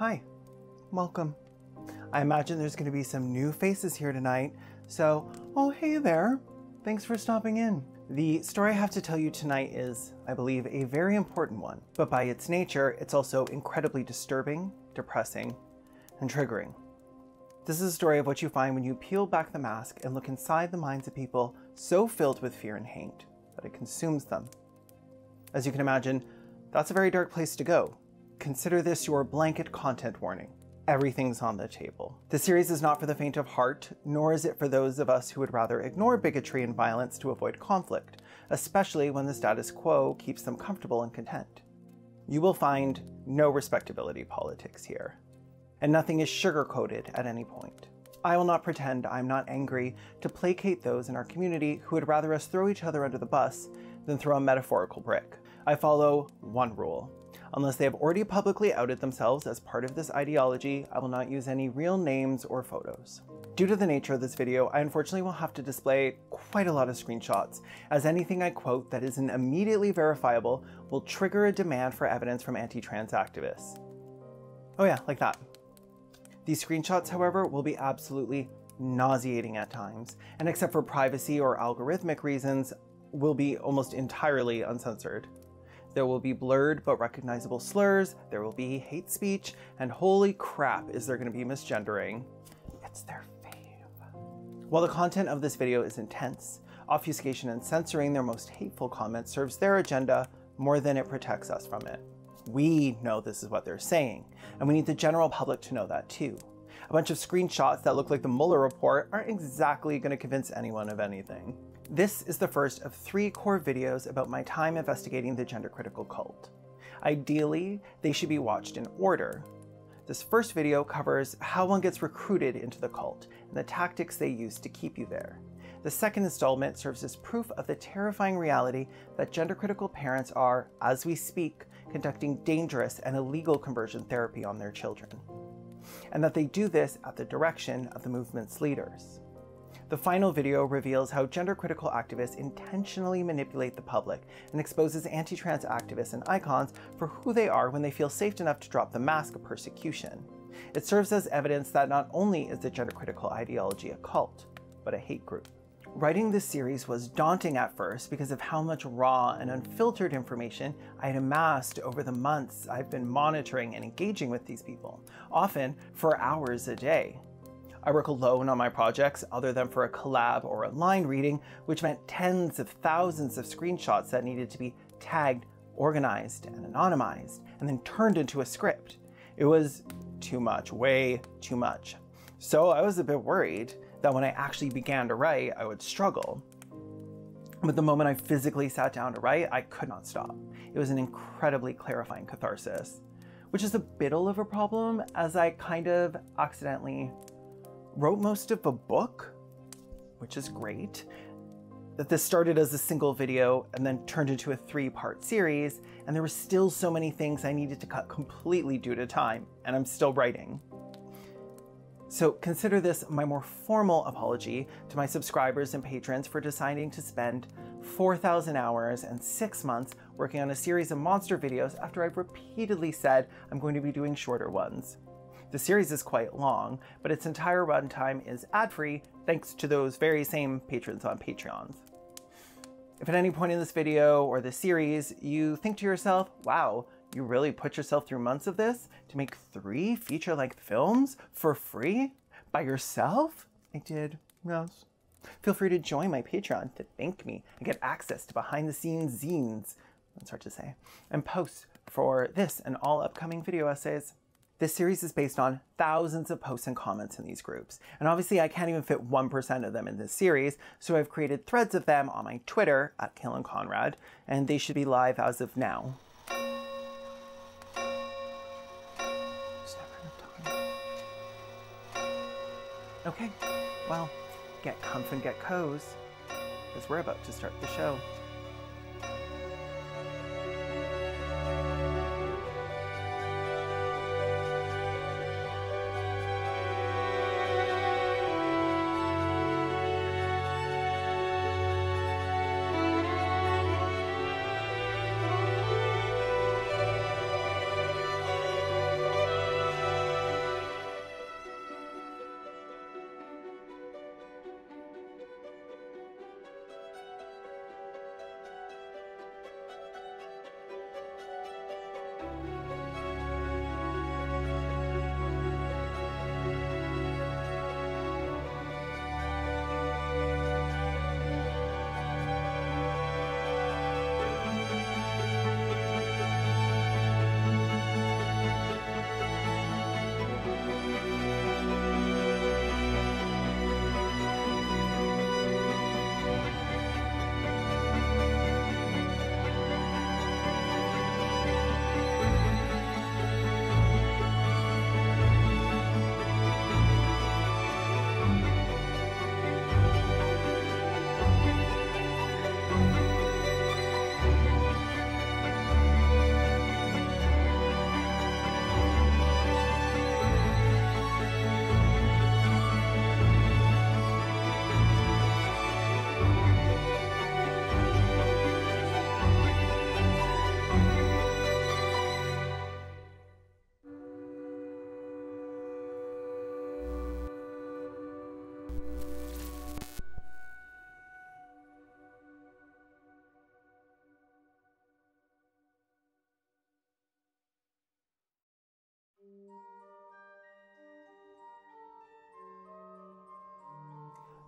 Hi, welcome. I imagine there's going to be some new faces here tonight, so, oh hey there, thanks for stopping in. The story I have to tell you tonight is, I believe, a very important one, but by its nature, it's also incredibly disturbing, depressing, and triggering. This is a story of what you find when you peel back the mask and look inside the minds of people so filled with fear and hate that it consumes them. As you can imagine, that's a very dark place to go. Consider this your blanket content warning. Everything's on the table. This series is not for the faint of heart, nor is it for those of us who would rather ignore bigotry and violence to avoid conflict, especially when the status quo keeps them comfortable and content. You will find no respectability politics here, and nothing is sugar-coated at any point. I will not pretend I'm not angry to placate those in our community who would rather us throw each other under the bus than throw a metaphorical brick. I follow one rule. Unless they have already publicly outed themselves as part of this ideology, I will not use any real names or photos. Due to the nature of this video, I unfortunately will have to display quite a lot of screenshots, as anything I quote that isn't immediately verifiable will trigger a demand for evidence from anti-trans activists. Oh yeah, like that. These screenshots, however, will be absolutely nauseating at times, and except for privacy or algorithmic reasons, will be almost entirely uncensored. There will be blurred but recognizable slurs, there will be hate speech, and holy crap is there going to be misgendering. It's their fave. While the content of this video is intense, obfuscation and censoring their most hateful comments serves their agenda more than it protects us from it. We know this is what they're saying, and we need the general public to know that too. A bunch of screenshots that look like the Mueller report aren't exactly going to convince anyone of anything. This is the first of 3 core videos about my time investigating the gender-critical cult. Ideally, they should be watched in order. This first video covers how one gets recruited into the cult and the tactics they use to keep you there. The second installment serves as proof of the terrifying reality that gender-critical parents are, as we speak, conducting dangerous and illegal conversion therapy on their children, and that they do this at the direction of the movement's leaders. The final video reveals how gender-critical activists intentionally manipulate the public and exposes anti-trans activists and icons for who they are when they feel safe enough to drop the mask of persecution. It serves as evidence that not only is the gender-critical ideology a cult, but a hate group. Writing this series was daunting at first because of how much raw and unfiltered information I had amassed over the months I've been monitoring and engaging with these people, often for hours a day. I work alone on my projects other than for a collab or a line reading, which meant tens of thousands of screenshots that needed to be tagged, organized, and anonymized, and then turned into a script. It was too much, way too much. So I was a bit worried that when I actually began to write, I would struggle. But the moment I physically sat down to write, I could not stop. It was an incredibly clarifying catharsis, which is a bit of a problem as I kind of accidentally wrote most of a book, which is great. That this started as a single video and then turned into a 3-part series, and there were still so many things I needed to cut completely due to time, and I'm still writing. So consider this my more formal apology to my subscribers and patrons for deciding to spend 4,000 hours and 6 months working on a series of monster videos after I've repeatedly said I'm going to be doing shorter ones. The series is quite long, but its entire runtime is ad-free thanks to those very same patrons on Patreon. If at any point in this video or this series you think to yourself, wow, you really put yourself through months of this to make 3 feature-length films for free by yourself? I did, yes. Feel free to join my Patreon to thank me and get access to behind-the-scenes zines, that's hard to say, and posts for this and all upcoming video essays. This series is based on thousands of posts and comments in these groups, and obviously I can't even fit 1% of them in this series, so I've created threads of them on my Twitter, @Caelan Conrad, and they should be live as of now. Okay, well, get comf and get coz, because we're about to start the show.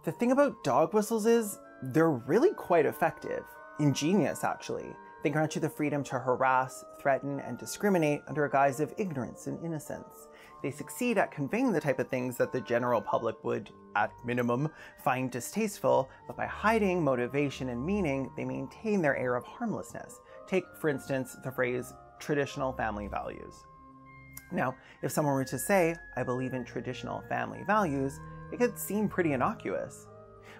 The thing about dog whistles is they're really quite effective. Ingenious, actually. They grant you the freedom to harass, threaten, and discriminate under a guise of ignorance and innocence. They succeed at conveying the type of things that the general public would, at minimum, find distasteful, but by hiding motivation and meaning, they maintain their air of harmlessness. Take, for instance, the phrase traditional family values. Now, if someone were to say, I believe in traditional family values, it could seem pretty innocuous.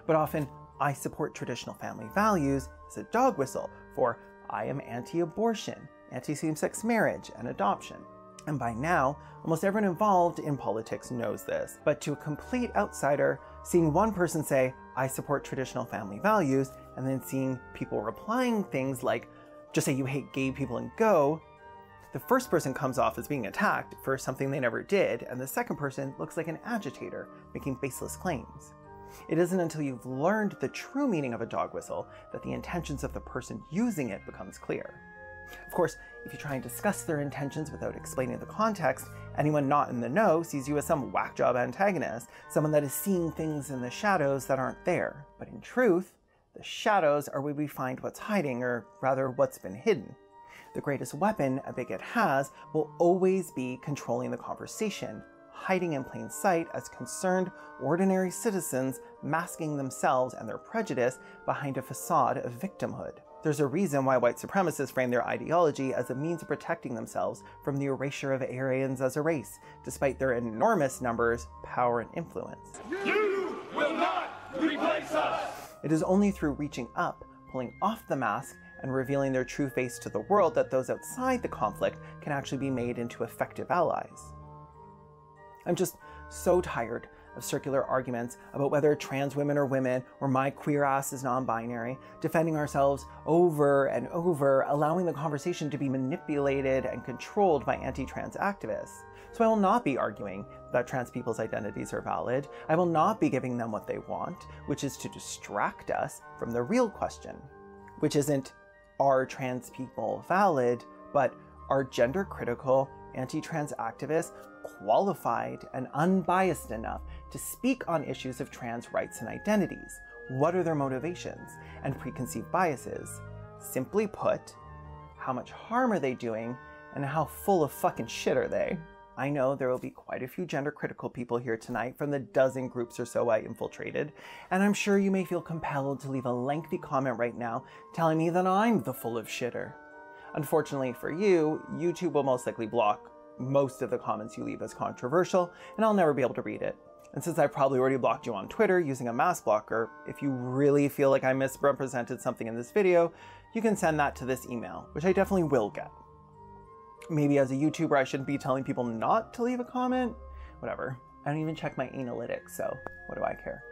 But often, I support traditional family values is a dog whistle for I am anti-abortion, anti-same-sex marriage, and adoption. And by now, almost everyone involved in politics knows this. But to a complete outsider, seeing one person say, I support traditional family values, and then seeing people replying things like, just say you hate gay people and go, the first person comes off as being attacked for something they never did, and the second person looks like an agitator, making baseless claims. It isn't until you've learned the true meaning of a dog whistle that the intentions of the person using it becomes clear. Of course, if you try and discuss their intentions without explaining the context, anyone not in the know sees you as some whack job antagonist, someone that is seeing things in the shadows that aren't there. But in truth, the shadows are where we find what's hiding, or rather what's been hidden. The greatest weapon a bigot has will always be controlling the conversation, hiding in plain sight as concerned, ordinary citizens masking themselves and their prejudice behind a facade of victimhood. There's a reason why white supremacists frame their ideology as a means of protecting themselves from the erasure of Aryans as a race, despite their enormous numbers, power, and influence. You will not replace us! It is only through reaching up, pulling off the mask, and revealing their true face to the world that those outside the conflict can actually be made into effective allies. I'm just so tired of circular arguments about whether trans women are women or my queer ass is non-binary, defending ourselves over and over, allowing the conversation to be manipulated and controlled by anti-trans activists. So I will not be arguing that trans people's identities are valid. I will not be giving them what they want, which is to distract us from the real question, which isn't, are trans people valid, but are gender-critical anti-trans activists qualified and unbiased enough to speak on issues of trans rights and identities? What are their motivations and preconceived biases? Simply put, how much harm are they doing, and how full of fucking shit are they? I know there will be quite a few gender-critical people here tonight from the dozen groups or so I infiltrated, and I'm sure you may feel compelled to leave a lengthy comment right now telling me that I'm the full of shitter. Unfortunately for you, YouTube will most likely block most of the comments you leave as controversial, and I'll never be able to read it. And since I probably already blocked you on Twitter using a mass blocker, if you really feel like I misrepresented something in this video, you can send that to this email, which I definitely will get. Maybe as a YouTuber, I shouldn't be telling people not to leave a comment? Whatever. I don't even check my analytics, so what do I care?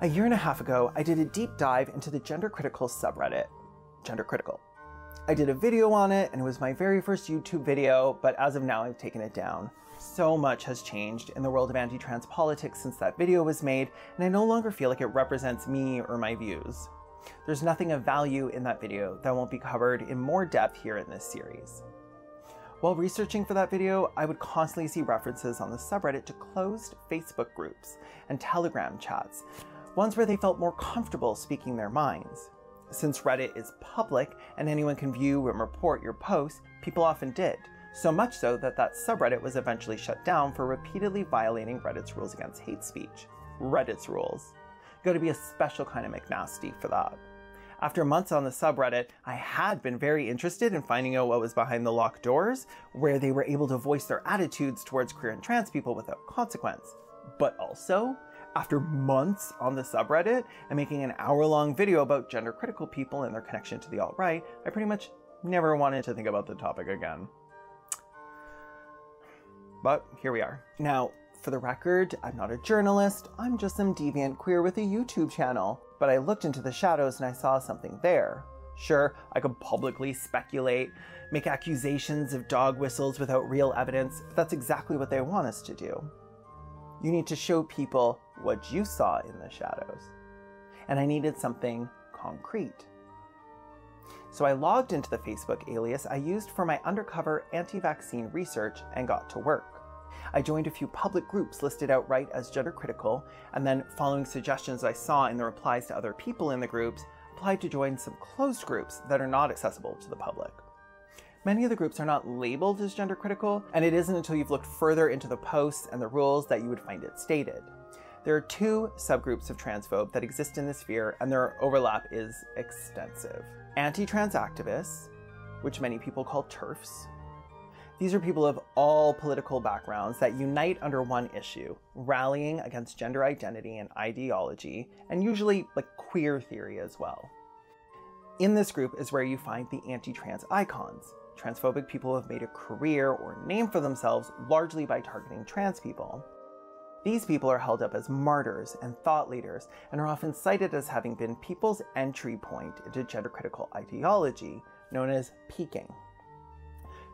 A year and a half ago, I did a deep dive into the gender-critical subreddit. Gender-critical. I did a video on it, and it was my very first YouTube video, but as of now, I've taken it down. So much has changed in the world of anti-trans politics since that video was made, and I no longer feel like it represents me or my views. There's nothing of value in that video that won't be covered in more depth here in this series. While researching for that video, I would constantly see references on the subreddit to closed Facebook groups and Telegram chats, ones where they felt more comfortable speaking their minds. Since Reddit is public and anyone can view and report your posts, people often did. So much so that that subreddit was eventually shut down for repeatedly violating Reddit's rules against hate speech. Reddit's rules. Gotta be a special kind of McNasty for that. After months on the subreddit, I had been very interested in finding out what was behind the locked doors, where they were able to voice their attitudes towards queer and trans people without consequence. But also, after months on the subreddit and making an hour-long video about gender-critical people and their connection to the alt-right, I pretty much never wanted to think about the topic again. But here we are. Now, for the record, I'm not a journalist, I'm just some deviant queer with a YouTube channel. But I looked into the shadows and I saw something there. Sure, I could publicly speculate, make accusations of dog whistles without real evidence, but that's exactly what they want us to do. You need to show people what you saw in the shadows. And I needed something concrete. So I logged into the Facebook alias I used for my undercover anti-vaccine research and got to work. I joined a few public groups listed outright as gender critical, and then following suggestions I saw in the replies to other people in the groups, applied to join some closed groups that are not accessible to the public. Many of the groups are not labeled as gender critical, and it isn't until you've looked further into the posts and the rules that you would find it stated. There are two subgroups of transphobe that exist in this sphere, and their overlap is extensive. Anti-trans activists, which many people call TERFs. These are people of all political backgrounds that unite under one issue, rallying against gender identity and ideology, and usually queer theory as well. In this group is where you find the anti-trans icons, transphobic people who have made a career or name for themselves largely by targeting trans people. These people are held up as martyrs and thought leaders, and are often cited as having been people's entry point into gender-critical ideology, known as peaking.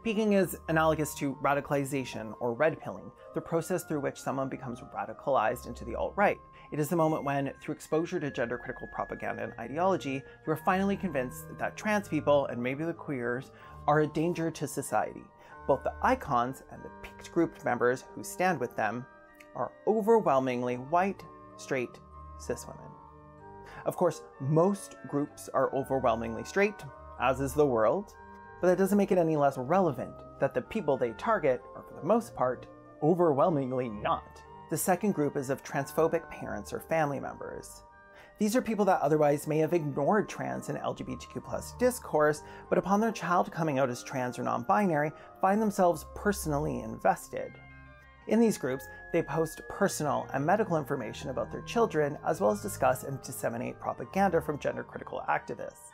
Peaking is analogous to radicalization or red pilling, the process through which someone becomes radicalized into the alt-right. It is the moment when, through exposure to gender-critical propaganda and ideology, you are finally convinced that trans people, and maybe the queers, are a danger to society. Both the icons and the peaked group members who stand with them are overwhelmingly white, straight, cis women. Of course, most groups are overwhelmingly straight, as is the world, but that doesn't make it any less relevant that the people they target are, for the most part, overwhelmingly not. The second group is of transphobic parents or family members. These are people that otherwise may have ignored trans and LGBTQ+ discourse, but upon their child coming out as trans or non-binary, find themselves personally invested. In these groups, they post personal and medical information about their children, as well as discuss and disseminate propaganda from gender-critical activists.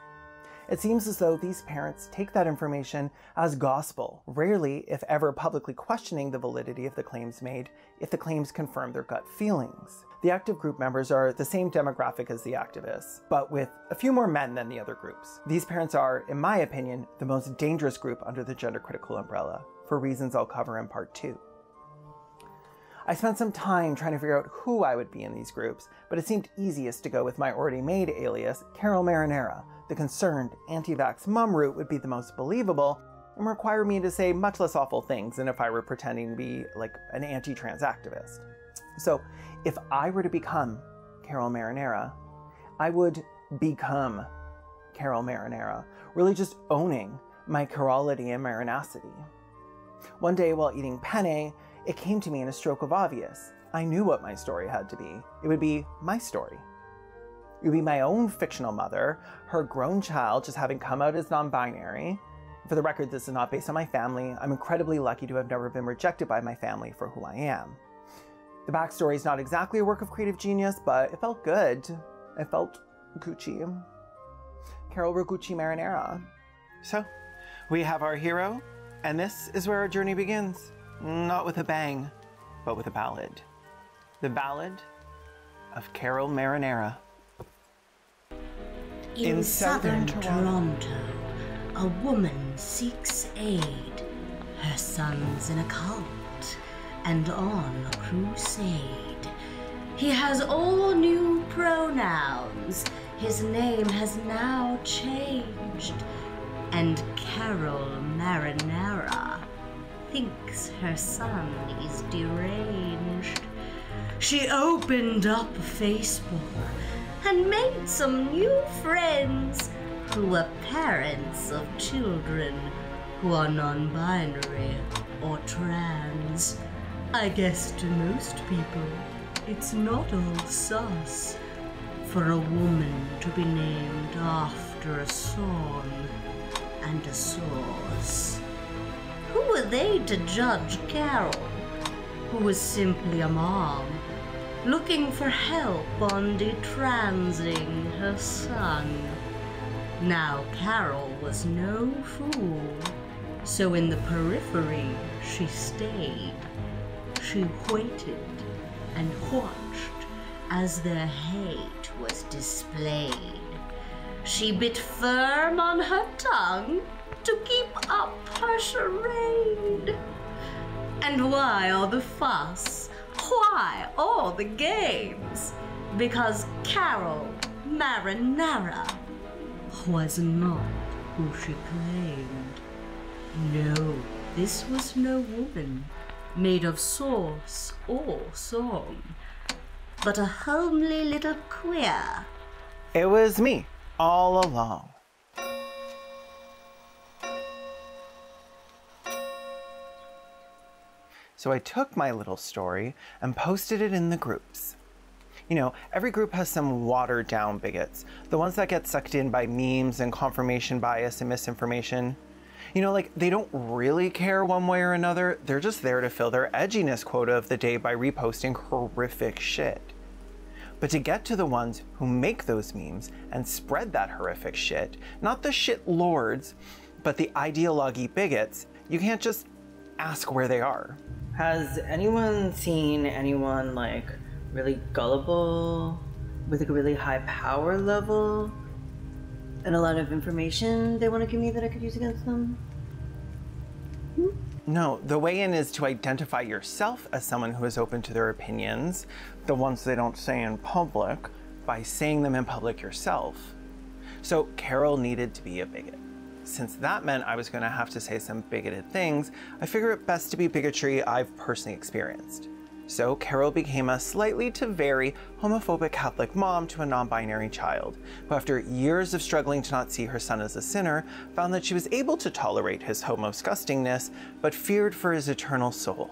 It seems as though these parents take that information as gospel, rarely, if ever, publicly questioning the validity of the claims made if the claims confirm their gut feelings. The active group members are the same demographic as the activists, but with a few more men than the other groups. These parents are, in my opinion, the most dangerous group under the gender-critical umbrella, for reasons I'll cover in part 2. I spent some time trying to figure out who I would be in these groups, but it seemed easiest to go with my already made alias, Carol Marinara. The concerned, anti-vax mum route would be the most believable and require me to say much less awful things than if I were pretending to be an anti-trans activist. So if I were to become Carol Marinara, I would become Carol Marinara, really just owning my Carolity and Marinacity. One day while eating penne, it came to me in a stroke of obvious. I knew what my story had to be. It would be my story. It would be my own fictional mother, her grown child just having come out as non-binary. For the record, this is not based on my family. I'm incredibly lucky to have never been rejected by my family for who I am. The backstory is not exactly a work of creative genius, but it felt good. It felt Gucci. Carol Gucci Marinara. So, we have our hero, and this is where our journey begins. Not with a bang, but with a ballad. The Ballad of Carol Marinara. In southern Toronto, a woman seeks aid. Her son's in a cult and on a crusade. He has all new pronouns. His name has now changed. And Carol Marinara thinks her son is deranged. She opened up Facebook and made some new friends who were parents of children who are non-binary or trans. I guess to most people, it's not all sus for a woman to be named after a song and a source. Who were they to judge Carol, who was simply a mom, looking for help on detransing her son? Now Carol was no fool, so in the periphery she stayed. She waited and watched as their hate was displayed. She bit firm on her tongue to keep up her charade. And why all the fuss? Why all the games? Because Carol Marinara was not who she claimed. No, this was no woman. made of sauce or song, but a homely little queer. It was me, all along. So I took my little story and posted it in the groups. You know, every group has some watered down bigots, the ones that get sucked in by memes and confirmation bias and misinformation. You know, like, they don't really care one way or another, they're just there to fill their edginess quota of the day by reposting horrific shit. But to get to the ones who make those memes and spread that horrific shit, not the shit lords, but the ideologue bigots, you can't just ask where they are. Has anyone seen anyone like really gullible with a really high power level and a lot of information they want to give me that I could use against them? No, the way in is to identify yourself as someone who is open to their opinions, the ones they don't say in public, by saying them in public yourself. So Carol needed to be a bigot. Since that meant I was going to have to say some bigoted things, I figure it best to be bigotry I've personally experienced. So Carol became a slightly to very homophobic Catholic mom to a non-binary child, who after years of struggling to not see her son as a sinner, found that she was able to tolerate his homo-disgustingness, but feared for his eternal soul.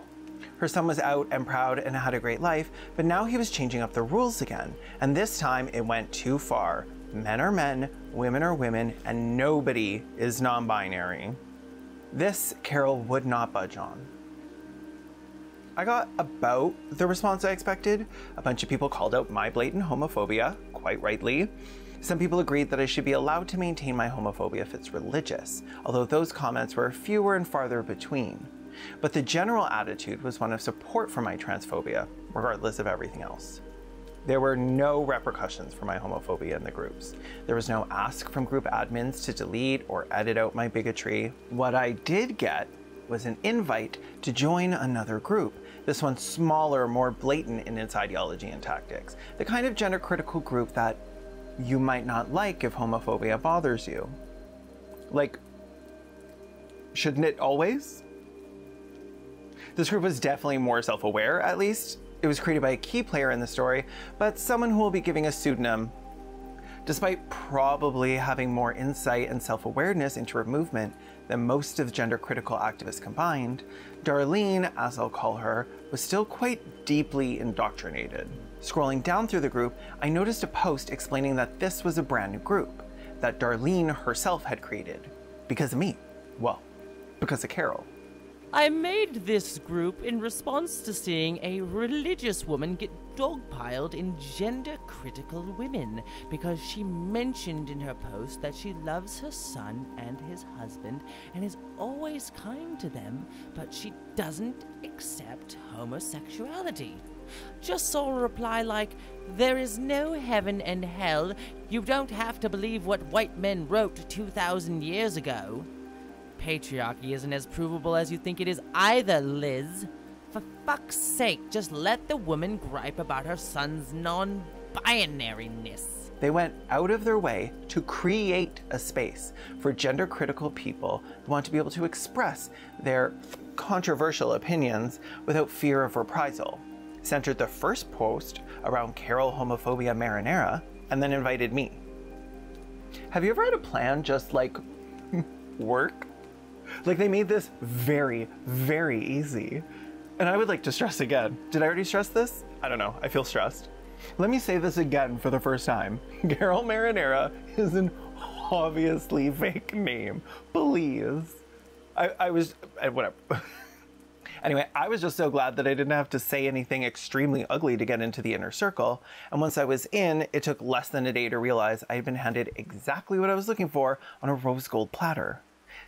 Her son was out and proud and had a great life, but now he was changing up the rules again, and this time it went too far. Men are men, women are women, and nobody is non-binary. This Carol would not budge on. I got about the response I expected. A bunch of people called out my blatant homophobia, quite rightly. Some people agreed that I should be allowed to maintain my homophobia if it's religious, although those comments were fewer and farther between. But the general attitude was one of support for my transphobia, regardless of everything else. There were no repercussions for my homophobia in the groups. There was no ask from group admins to delete or edit out my bigotry. What I did get was an invite to join another group, this one smaller, more blatant in its ideology and tactics, the kind of gender-critical group that you might not like if homophobia bothers you. Like, shouldn't it always? This group was definitely more self-aware, at least. It was created by a key player in the story, but someone who will be giving a pseudonym. Despite probably having more insight and self-awareness into her movement than most of the gender-critical activists combined, Darlene, as I'll call her, was still quite deeply indoctrinated. Scrolling down through the group, I noticed a post explaining that this was a brand new group, that Darlene herself had created. Because of me. Well, because of Carol. I made this group in response to seeing a religious woman get dogpiled in gender-critical women because she mentioned in her post that she loves her son and his husband and is always kind to them, but she doesn't accept homosexuality. Just saw a reply like, "There is no heaven and hell. You don't have to believe what white men wrote 2,000 years ago." Patriarchy isn't as provable as you think it is either, Liz. For fuck's sake, just let the woman gripe about her son's non-binariness. They went out of their way to create a space for gender-critical people who want to be able to express their controversial opinions without fear of reprisal. Centered the first post around Carol homophobia marinara, and then invited me. Have you ever had a plan just like work? Like, they made this very, very easy. And I would like to stress again. Did I already stress this? I don't know. I feel stressed. Let me say this again for the first time. Carol Marinara is an obviously fake name. Please. Whatever. Anyway, I was just so glad that I didn't have to say anything extremely ugly to get into the inner circle. And once I was in, it took less than a day to realize I had been handed exactly what I was looking for on a rose gold platter.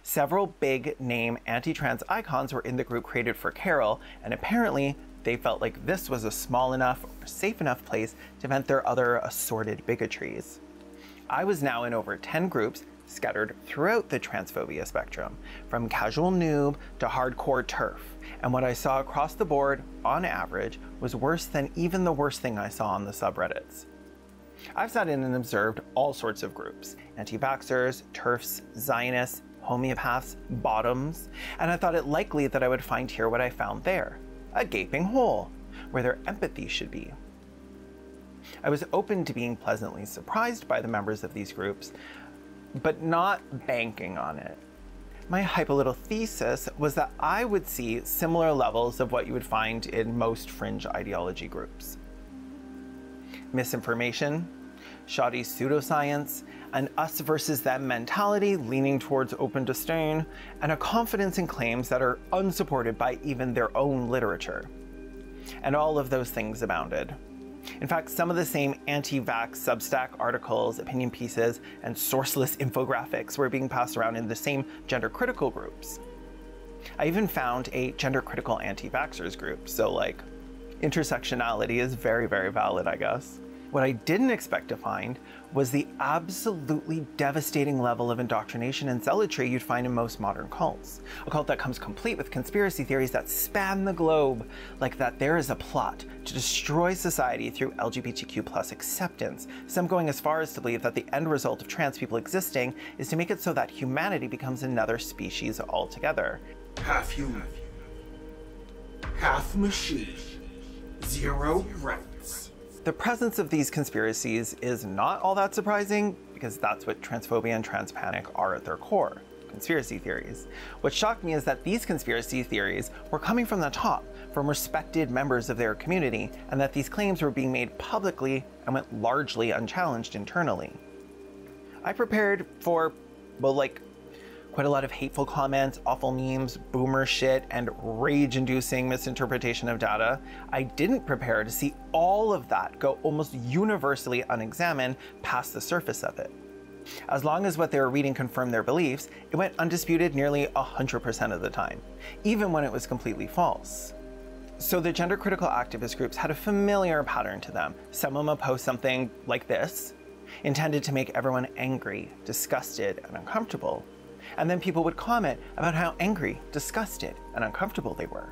Several big name anti-trans icons were in the group created for Carol, and apparently they felt like this was a small enough or safe enough place to vent their other assorted bigotries. I was now in over 10 groups scattered throughout the transphobia spectrum, from casual noob to hardcore turf, and what I saw across the board, on average, was worse than even the worst thing I saw on the subreddits. I've sat in and observed all sorts of groups: anti-vaxxers, TERFs, Zionists, homeopaths' bottoms, and I thought it likely that I would find here what I found there, a gaping hole, where their empathy should be. I was open to being pleasantly surprised by the members of these groups, but not banking on it. My hypothesis was that I would see similar levels of what you would find in most fringe ideology groups. Misinformation, shoddy pseudoscience, an us versus them mentality leaning towards open disdain, and a confidence in claims that are unsupported by even their own literature. And all of those things abounded. In fact, some of the same anti-vax Substack articles, opinion pieces, and sourceless infographics were being passed around in the same gender-critical groups. I even found a gender-critical anti-vaxxers group, so like, intersectionality is very, very valid, I guess. What I didn't expect to find was the absolutely devastating level of indoctrination and zealotry you'd find in most modern cults. A cult that comes complete with conspiracy theories that span the globe, like that there is a plot to destroy society through LGBTQ+ acceptance, some going as far as to believe that the end result of trans people existing is to make it so that humanity becomes another species altogether. Half human, half machine, zero rights. The presence of these conspiracies is not all that surprising, because that's what transphobia and transpanic are at their core, conspiracy theories. What shocked me is that these conspiracy theories were coming from the top, from respected members of their community, and that these claims were being made publicly and went largely unchallenged internally. I prepared for, well, like, quite a lot of hateful comments, awful memes, boomer shit, and rage-inducing misinterpretation of data. I didn't prepare to see all of that go almost universally unexamined past the surface of it. As long as what they were reading confirmed their beliefs, it went undisputed nearly 100% of the time, even when it was completely false. So the gender-critical activist groups had a familiar pattern to them. Someone would post something like this, intended to make everyone angry, disgusted, and uncomfortable. And then people would comment about how angry, disgusted, and uncomfortable they were.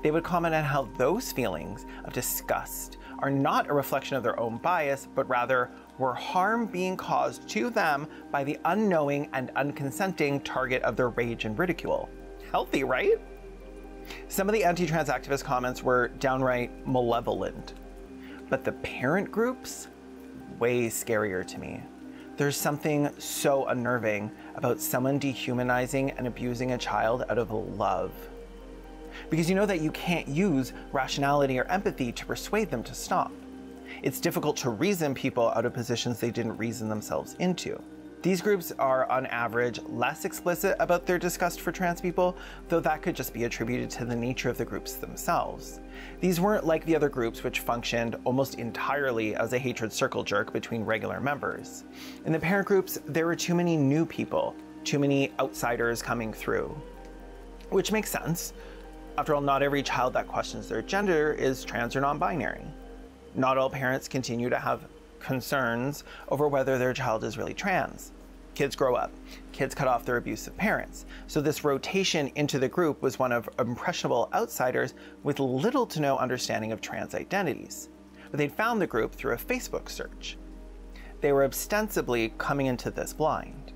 They would comment on how those feelings of disgust are not a reflection of their own bias, but rather were harm being caused to them by the unknowing and unconsenting target of their rage and ridicule. Healthy, right? Some of the anti-trans activist comments were downright malevolent, but the parent groups, way scarier to me. There's something so unnerving about someone dehumanizing and abusing a child out of love. Because you know that you can't use rationality or empathy to persuade them to stop. It's difficult to reason people out of positions they didn't reason themselves into. These groups are, on average, less explicit about their disgust for trans people, though that could just be attributed to the nature of the groups themselves. These weren't like the other groups, which functioned almost entirely as a hatred circle jerk between regular members. In the parent groups, there were too many new people, too many outsiders coming through. Which makes sense. After all, not every child that questions their gender is trans or non-binary. Not all parents continue to have concerns over whether their child is really trans. Kids grow up. Kids cut off their abusive parents. So this rotation into the group was one of impressionable outsiders with little to no understanding of trans identities. But they'd found the group through a Facebook search. They were ostensibly coming into this blind.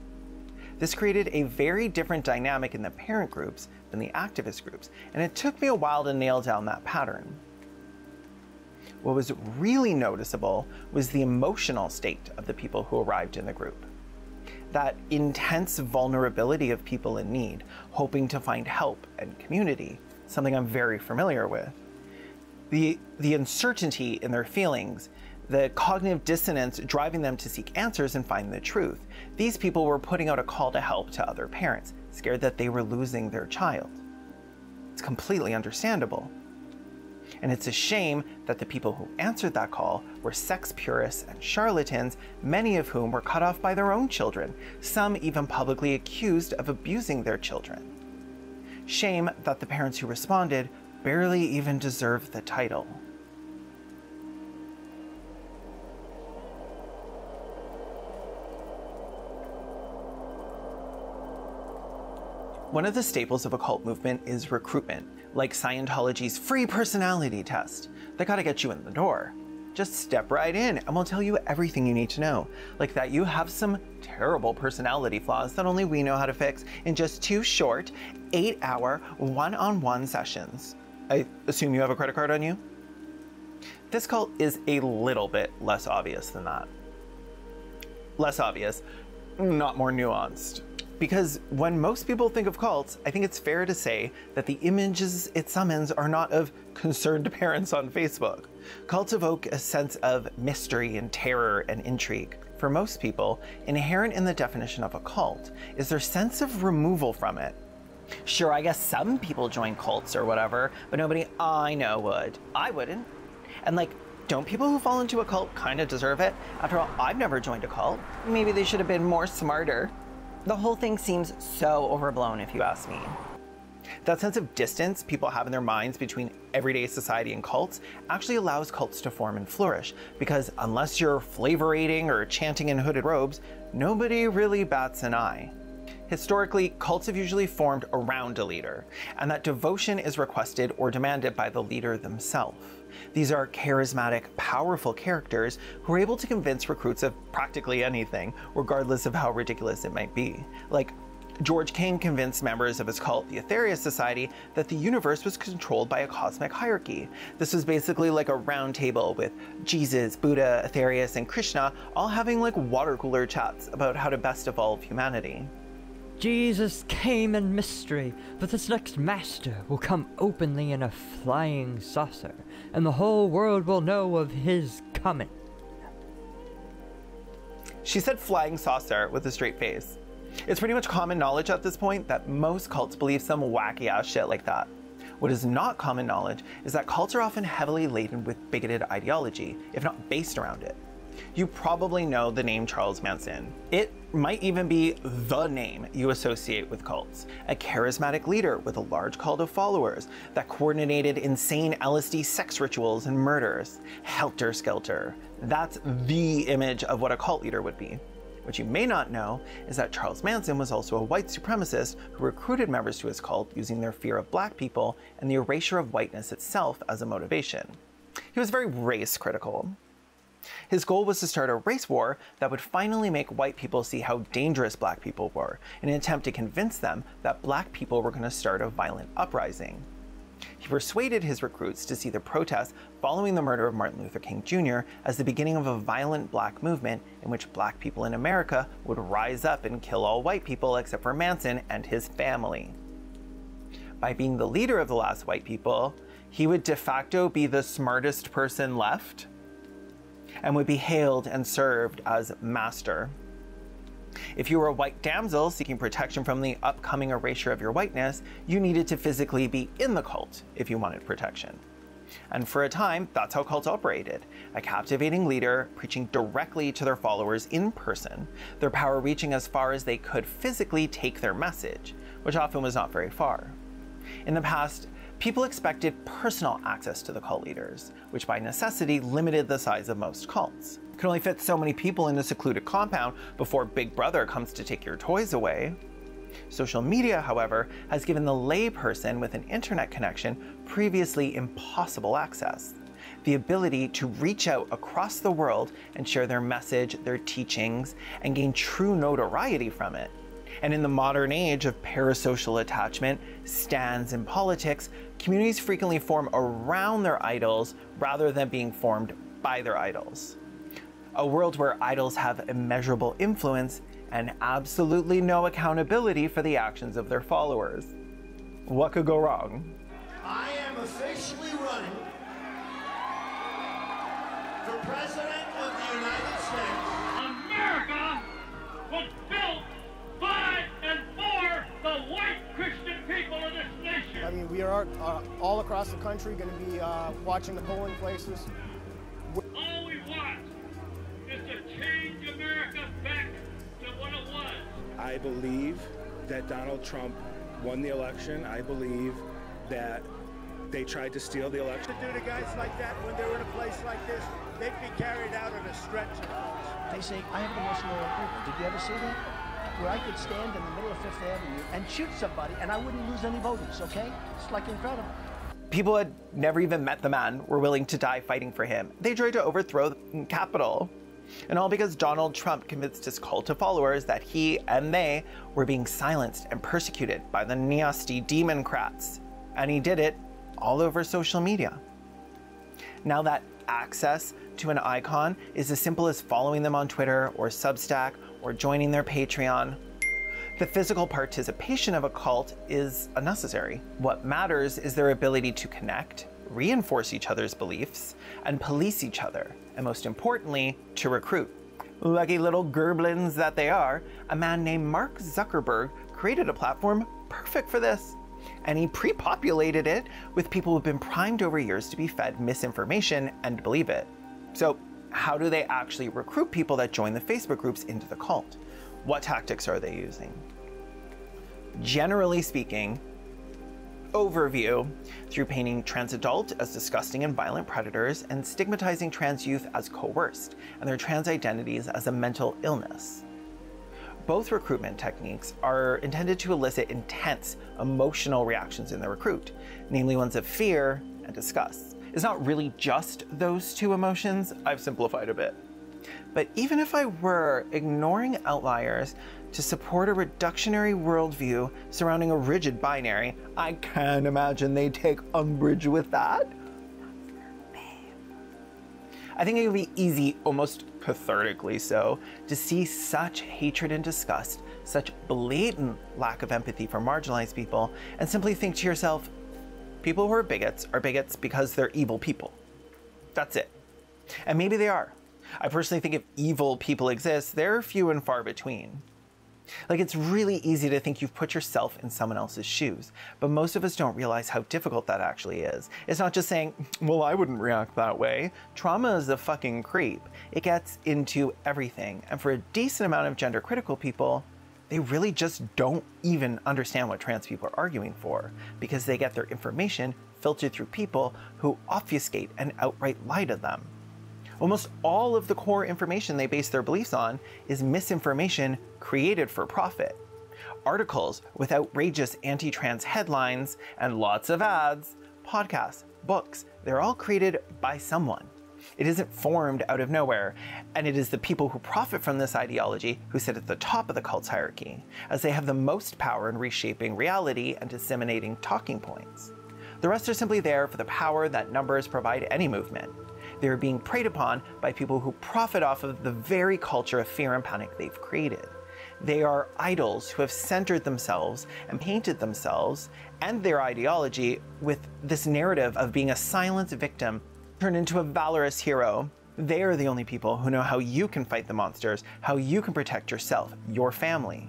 This created a very different dynamic in the parent groups than the activist groups, and it took me a while to nail down that pattern. What was really noticeable was the emotional state of the people who arrived in the group. That intense vulnerability of people in need, hoping to find help and community, something I'm very familiar with. The uncertainty in their feelings, the cognitive dissonance driving them to seek answers and find the truth. These people were putting out a call to help to other parents, scared that they were losing their child. It's completely understandable. And it's a shame that the people who answered that call were sex purists and charlatans, many of whom were cut off by their own children, some even publicly accused of abusing their children. Shame that the parents who responded barely even deserved the title. One of the staples of a cult movement is recruitment, like Scientology's free personality test. They gotta get you in the door. Just step right in and we'll tell you everything you need to know. Like that you have some terrible personality flaws that only we know how to fix in just 2 short, 8-hour, one-on-one sessions. I assume you have a credit card on you? This cult is a little bit less obvious than that. Less obvious, not more nuanced. Because when most people think of cults, I think it's fair to say that the images it summons are not of concerned parents on Facebook. Cults evoke a sense of mystery and terror and intrigue. For most people, inherent in the definition of a cult is their sense of removal from it. Sure, I guess some people join cults or whatever, but nobody I know would. I wouldn't. And like, don't people who fall into a cult kind of deserve it? After all, I've never joined a cult. Maybe they should have been more smarter. The whole thing seems so overblown, if you ask me. That sense of distance people have in their minds between everyday society and cults actually allows cults to form and flourish, because unless you're flavor eating or chanting in hooded robes, nobody really bats an eye. Historically, cults have usually formed around a leader, and that devotion is requested or demanded by the leader themselves. These are charismatic, powerful characters who are able to convince recruits of practically anything, regardless of how ridiculous it might be. Like, George King convinced members of his cult, the Aetherius Society, that the universe was controlled by a cosmic hierarchy. This was basically like a round table with Jesus, Buddha, Aetherius, and Krishna all having like water cooler chats about how to best evolve humanity. Jesus came in mystery, but this next master will come openly in a flying saucer, and the whole world will know of his coming. She said flying saucer with a straight face. It's pretty much common knowledge at this point that most cults believe some wacky ass shit like that. What is not common knowledge is that cults are often heavily laden with bigoted ideology, if not based around it. You probably know the name Charles Manson. It might even be the name you associate with cults. A charismatic leader with a large cult of followers that coordinated insane LSD sex rituals and murders. Helter Skelter. That's the image of what a cult leader would be. What you may not know is that Charles Manson was also a white supremacist who recruited members to his cult using their fear of black people and the erasure of whiteness itself as a motivation. He was very race critical. His goal was to start a race war that would finally make white people see how dangerous black people were, in an attempt to convince them that black people were going to start a violent uprising. He persuaded his recruits to see the protests following the murder of Martin Luther King Jr. as the beginning of a violent black movement in which black people in America would rise up and kill all white people except for Manson and his family. By being the leader of the last white people, he would de facto be the smartest person left, and would be hailed and served as master. If you were a white damsel seeking protection from the upcoming erasure of your whiteness, you needed to physically be in the cult if you wanted protection. And for a time, that's how cults operated. A captivating leader preaching directly to their followers in person, their power reaching as far as they could physically take their message, which often was not very far. In the past, people expected personal access to the cult leaders, which by necessity limited the size of most cults. You can only fit so many people in a secluded compound before Big Brother comes to take your toys away. Social media, however, has given the layperson with an internet connection previously impossible access. The ability to reach out across the world and share their message, their teachings, and gain true notoriety from it. And in the modern age of parasocial attachment, stands, and politics, communities frequently form around their idols rather than being formed by their idols. A world where idols have immeasurable influence and absolutely no accountability for the actions of their followers. What could go wrong? I am officially running for President of the United States. America was built by and for the white Christian people of this nation. I mean, we are all across the country going to be watching the polling places. All we want is to change America back to what it was. I believe that Donald Trump won the election. I believe that they tried to steal the election. To do to guys like that when they were in a place like this, they'd be carried out on a stretcher. They say, I have the most loyal people. Did you ever see that? Where I could stand in the middle of Fifth Avenue and shoot somebody and I wouldn't lose any voters, okay? It's like incredible. People had never even met the man were willing to die fighting for him. They tried to overthrow the Capitol. And all because Donald Trump convinced his cult of followers that he and they were being silenced and persecuted by the nasty Democrats. And he did it all over social media. Now that access to an icon is as simple as following them on Twitter or Substack or joining their Patreon, the physical participation of a cult is unnecessary. What matters is their ability to connect, reinforce each other's beliefs, and police each other, and most importantly, to recruit. Lucky little gerblins that they are, a man named Mark Zuckerberg created a platform perfect for this. And he pre-populated it with people who've been primed over years to be fed misinformation and believe it. So how do they actually recruit people that join the Facebook groups into the cult? What tactics are they using? Generally speaking, overview, through painting trans adult as disgusting and violent predators and stigmatizing trans youth as coerced and their trans identities as a mental illness. Both recruitment techniques are intended to elicit intense emotional reactions in the recruit, namely ones of fear and disgust. It's not really just those two emotions, I've simplified a bit. But even if I were ignoring outliers to support a reductionary worldview surrounding a rigid binary, I can imagine they take umbrage with that. I think it would be easy, almost cathartically so, to see such hatred and disgust, such blatant lack of empathy for marginalized people, and simply think to yourself, people who are bigots because they're evil people. That's it. And maybe they are. I personally think if evil people exist, they're few and far between. Like, it's really easy to think you've put yourself in someone else's shoes, but most of us don't realize how difficult that actually is. It's not just saying, well, I wouldn't react that way. Trauma is a fucking creep. It gets into everything. And for a decent amount of gender critical people, they really just don't even understand what trans people are arguing for, because they get their information filtered through people who obfuscate and outright lie to them. Almost all of the core information they base their beliefs on is misinformation created for profit. Articles with outrageous anti-trans headlines and lots of ads, podcasts, books, they're all created by someone. It isn't formed out of nowhere, and it is the people who profit from this ideology who sit at the top of the cult's hierarchy, as they have the most power in reshaping reality and disseminating talking points. The rest are simply there for the power that numbers provide any movement. They are being preyed upon by people who profit off of the very culture of fear and panic they've created. They are idols who have centered themselves and painted themselves and their ideology with this narrative of being a silenced victim turned into a valorous hero. They are the only people who know how you can fight the monsters, how you can protect yourself, your family.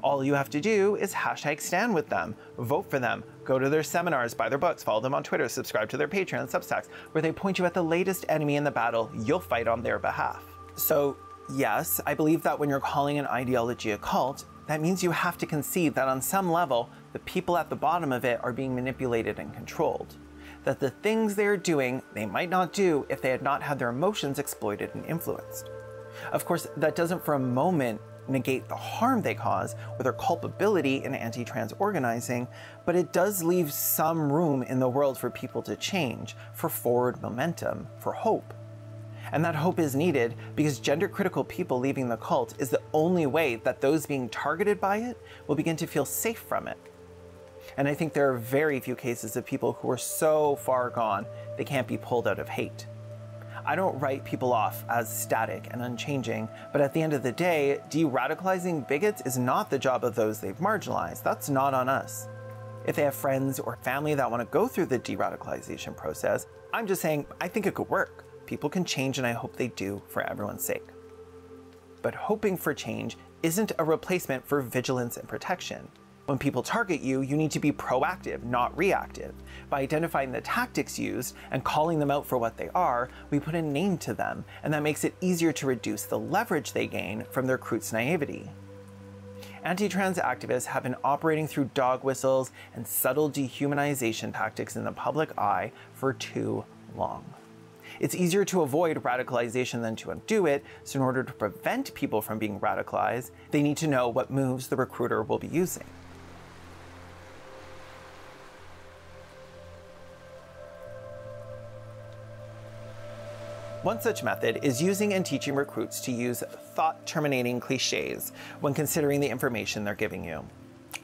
All you have to do is #stand with them, vote for them, go to their seminars, buy their books, follow them on Twitter, subscribe to their Patreon and Substacks, where they point you at the latest enemy in the battle you'll fight on their behalf. So yes, I believe that when you're calling an ideology a cult, that means you have to concede that on some level, the people at the bottom of it are being manipulated and controlled. That the things they're doing, they might not do if they had not had their emotions exploited and influenced. Of course, that doesn't for a moment negate the harm they cause or their culpability in anti-trans organizing, but it does leave some room in the world for people to change, for forward momentum, for hope. And that hope is needed because gender-critical people leaving the cult is the only way that those being targeted by it will begin to feel safe from it. And I think there are very few cases of people who are so far gone they can't be pulled out of hate. I don't write people off as static and unchanging, but at the end of the day, de-radicalizing bigots is not the job of those they've marginalized. That's not on us. If they have friends or family that want to go through the de-radicalization process, I'm just saying I think it could work. People can change, and I hope they do for everyone's sake. But hoping for change isn't a replacement for vigilance and protection. When people target you, you need to be proactive, not reactive. By identifying the tactics used and calling them out for what they are, we put a name to them, and that makes it easier to reduce the leverage they gain from their recruits' naivety. Anti-trans activists have been operating through dog whistles and subtle dehumanization tactics in the public eye for too long. It's easier to avoid radicalization than to undo it, so in order to prevent people from being radicalized, they need to know what moves the recruiter will be using. One such method is using and teaching recruits to use thought-terminating cliches when considering the information they're giving you.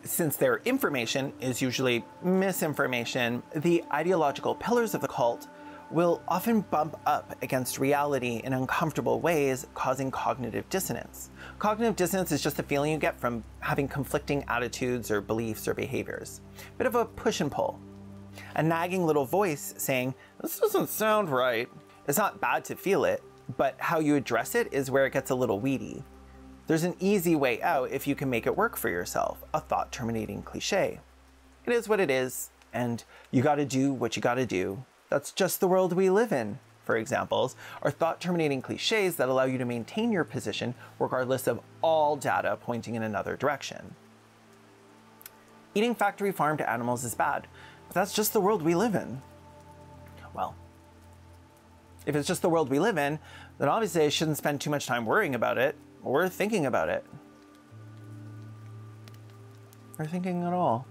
Since their information is usually misinformation, the ideological pillars of the cult will often bump up against reality in uncomfortable ways, causing cognitive dissonance. Cognitive dissonance is just the feeling you get from having conflicting attitudes or beliefs or behaviors. Bit of a push and pull. A nagging little voice saying, "This doesn't sound right." It's not bad to feel it, but how you address it is where it gets a little weedy. There's an easy way out if you can make it work for yourself, a thought-terminating cliche. It is what it is, and you gotta do what you gotta do. That's just the world we live in, for examples, are thought-terminating cliches that allow you to maintain your position regardless of all data pointing in another direction. Eating factory-farmed animals is bad, but that's just the world we live in. Well, if it's just the world we live in, then obviously I shouldn't spend too much time worrying about it or thinking about it. Or thinking at all.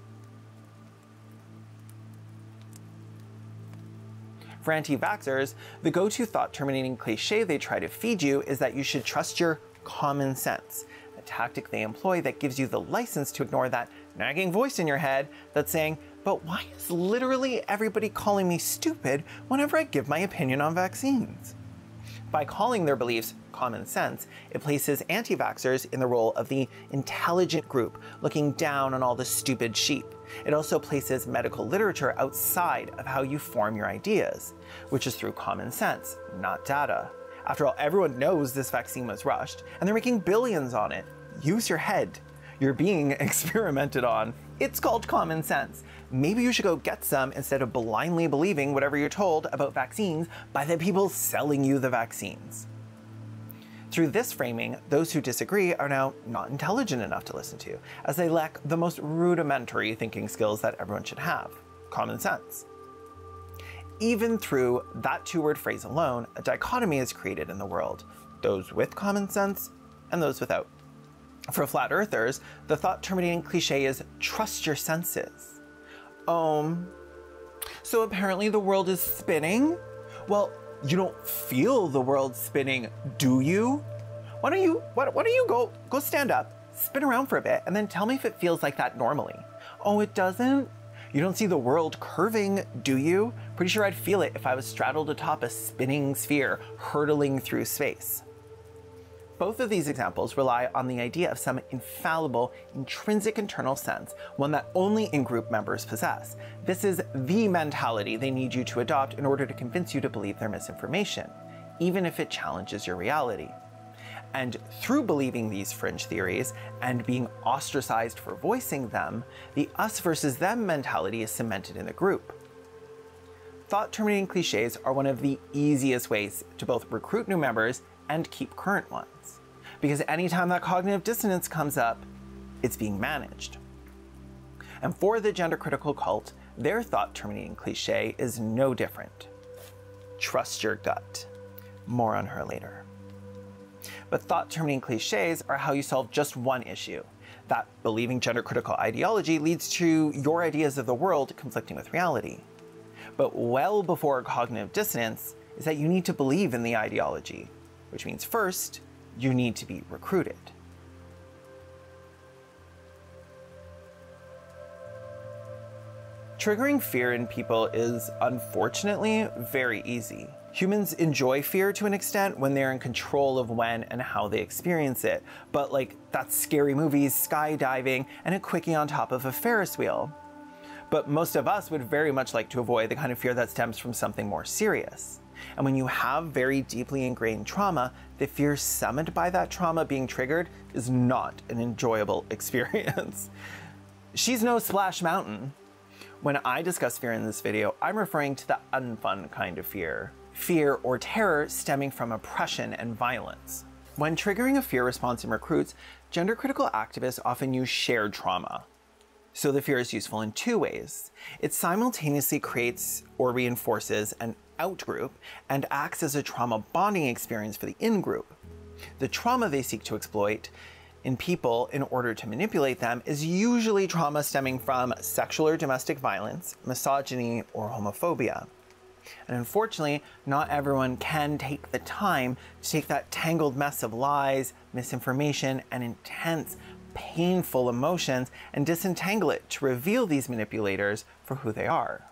For anti-vaxxers, the go-to thought-terminating cliche they try to feed you is that you should trust your common sense, a tactic they employ that gives you the license to ignore that nagging voice in your head that's saying, "But why is literally everybody calling me stupid whenever I give my opinion on vaccines?" By calling their beliefs common sense, it places anti-vaxxers in the role of the intelligent group looking down on all the stupid sheep. It also places medical literature outside of how you form your ideas, which is through common sense, not data. After all, everyone knows this vaccine was rushed, and they're making billions on it. Use your head. You're being experimented on. It's called common sense. Maybe you should go get some instead of blindly believing whatever you're told about vaccines by the people selling you the vaccines. Through this framing, those who disagree are now not intelligent enough to listen to, as they lack the most rudimentary thinking skills that everyone should have, common sense. Even through that two-word phrase alone, a dichotomy is created in the world, those with common sense and those without. For flat earthers, the thought-terminating cliche is trust your senses. So apparently the world is spinning? Well, you don't feel the world spinning, do you? Why don't you go stand up, spin around for a bit, and then tell me if it feels like that normally. Oh, it doesn't? You don't see the world curving, do you? Pretty sure I'd feel it if I was straddled atop a spinning sphere, hurtling through space. Both of these examples rely on the idea of some infallible, intrinsic internal sense, one that only in-group members possess. This is the mentality they need you to adopt in order to convince you to believe their misinformation, even if it challenges your reality. And through believing these fringe theories and being ostracized for voicing them, the us versus them mentality is cemented in the group. Thought-terminating cliches are one of the easiest ways to both recruit new members and keep current ones. Because anytime that cognitive dissonance comes up, it's being managed. And for the gender-critical cult, their thought-terminating cliche is no different. Trust your gut. More on her later. But thought-terminating cliches are how you solve just one issue, that believing gender-critical ideology leads to your ideas of the world conflicting with reality. But well before cognitive dissonance is that you need to believe in the ideology, which means first, you need to be recruited. Triggering fear in people is, unfortunately, very easy. Humans enjoy fear to an extent when they're in control of when and how they experience it, but like that's scary movies, skydiving, and a quickie on top of a Ferris wheel. But most of us would very much like to avoid the kind of fear that stems from something more serious. And when you have very deeply ingrained trauma, the fear summoned by that trauma being triggered is not an enjoyable experience. She's no Splash Mountain. When I discuss fear in this video, I'm referring to the unfun kind of fear. Fear or terror stemming from oppression and violence. When triggering a fear response in recruits, gender-critical activists often use shared trauma. So the fear is useful in two ways. It simultaneously creates or reinforces an out-group and acts as a trauma bonding experience for the in-group. The trauma they seek to exploit in people in order to manipulate them is usually trauma stemming from sexual or domestic violence, misogyny, or homophobia. And unfortunately, not everyone can take the time to take that tangled mess of lies, misinformation, and intense, painful emotions and disentangle it to reveal these manipulators for who they are.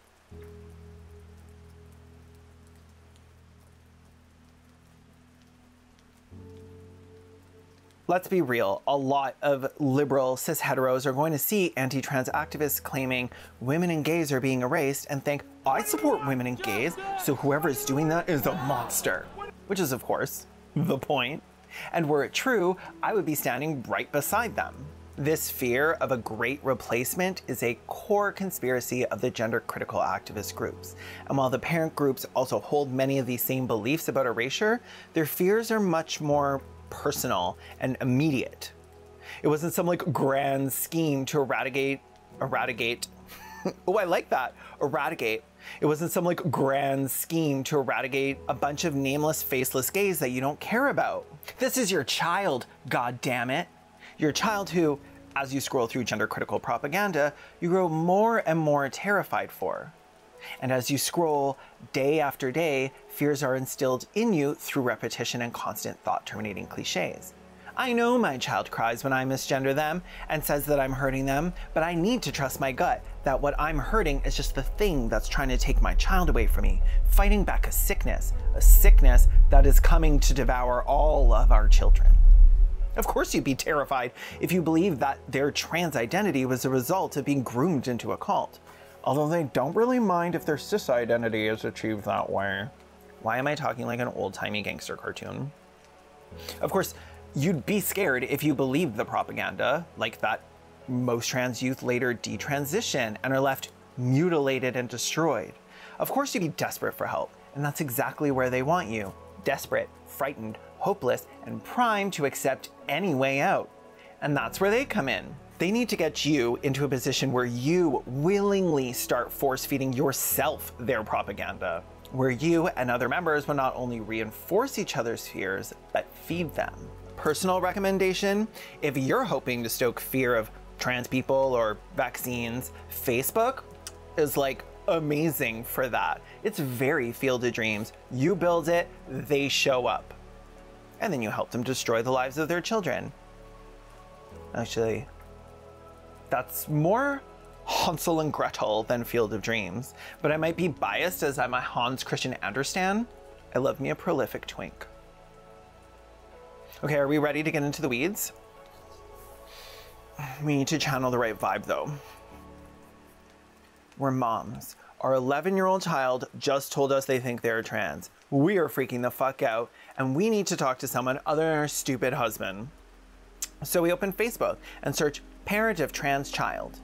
Let's be real, a lot of liberal cis heteros are going to see anti-trans activists claiming women and gays are being erased and think, I support women and gays, so whoever is doing that is a monster. Which is, of course, the point. And were it true, I would be standing right beside them. This fear of a great replacement is a core conspiracy of the gender-critical activist groups. And while the parent groups also hold many of these same beliefs about erasure, their fears are much more personal and immediate. It wasn't some like grand scheme to eradicate. Oh, I like that. Eradicate. It wasn't some like grand scheme to eradicate a bunch of nameless, faceless gays that you don't care about. This is your child, god damn it. Your child who, as you scroll through gender critical propaganda, you grow more and more terrified for. And as you scroll day after day, fears are instilled in you through repetition and constant thought-terminating cliches. I know my child cries when I misgender them and says that I'm hurting them, but I need to trust my gut that what I'm hurting is just the thing that's trying to take my child away from me, fighting back a sickness that is coming to devour all of our children. Of course you'd be terrified if you believed that their trans identity was a result of being groomed into a cult. Although they don't really mind if their cis identity is achieved that way. Why am I talking like an old-timey gangster cartoon? Of course, you'd be scared if you believed the propaganda, like that most trans youth later detransition and are left mutilated and destroyed. Of course you'd be desperate for help, and that's exactly where they want you. Desperate, frightened, hopeless, and primed to accept any way out. And that's where they come in. They need to get you into a position where you willingly start force-feeding yourself their propaganda, where you and other members will not only reinforce each other's fears, but feed them. Personal recommendation, if you're hoping to stoke fear of trans people or vaccines, Facebook is like amazing for that. It's very Field of Dreams. You build it, they show up. And then you help them destroy the lives of their children. Actually, that's more Hansel and Gretel than Field of Dreams, but I might be biased as I'm a Hans Christian Andersen. I love me a prolific twink. Okay, are we ready to get into the weeds? We need to channel the right vibe though. We're moms. Our 11-year-old child just told us they think they're trans. We are freaking the fuck out, and we need to talk to someone other than our stupid husband. So we open Facebook and search Parent of Trans Child.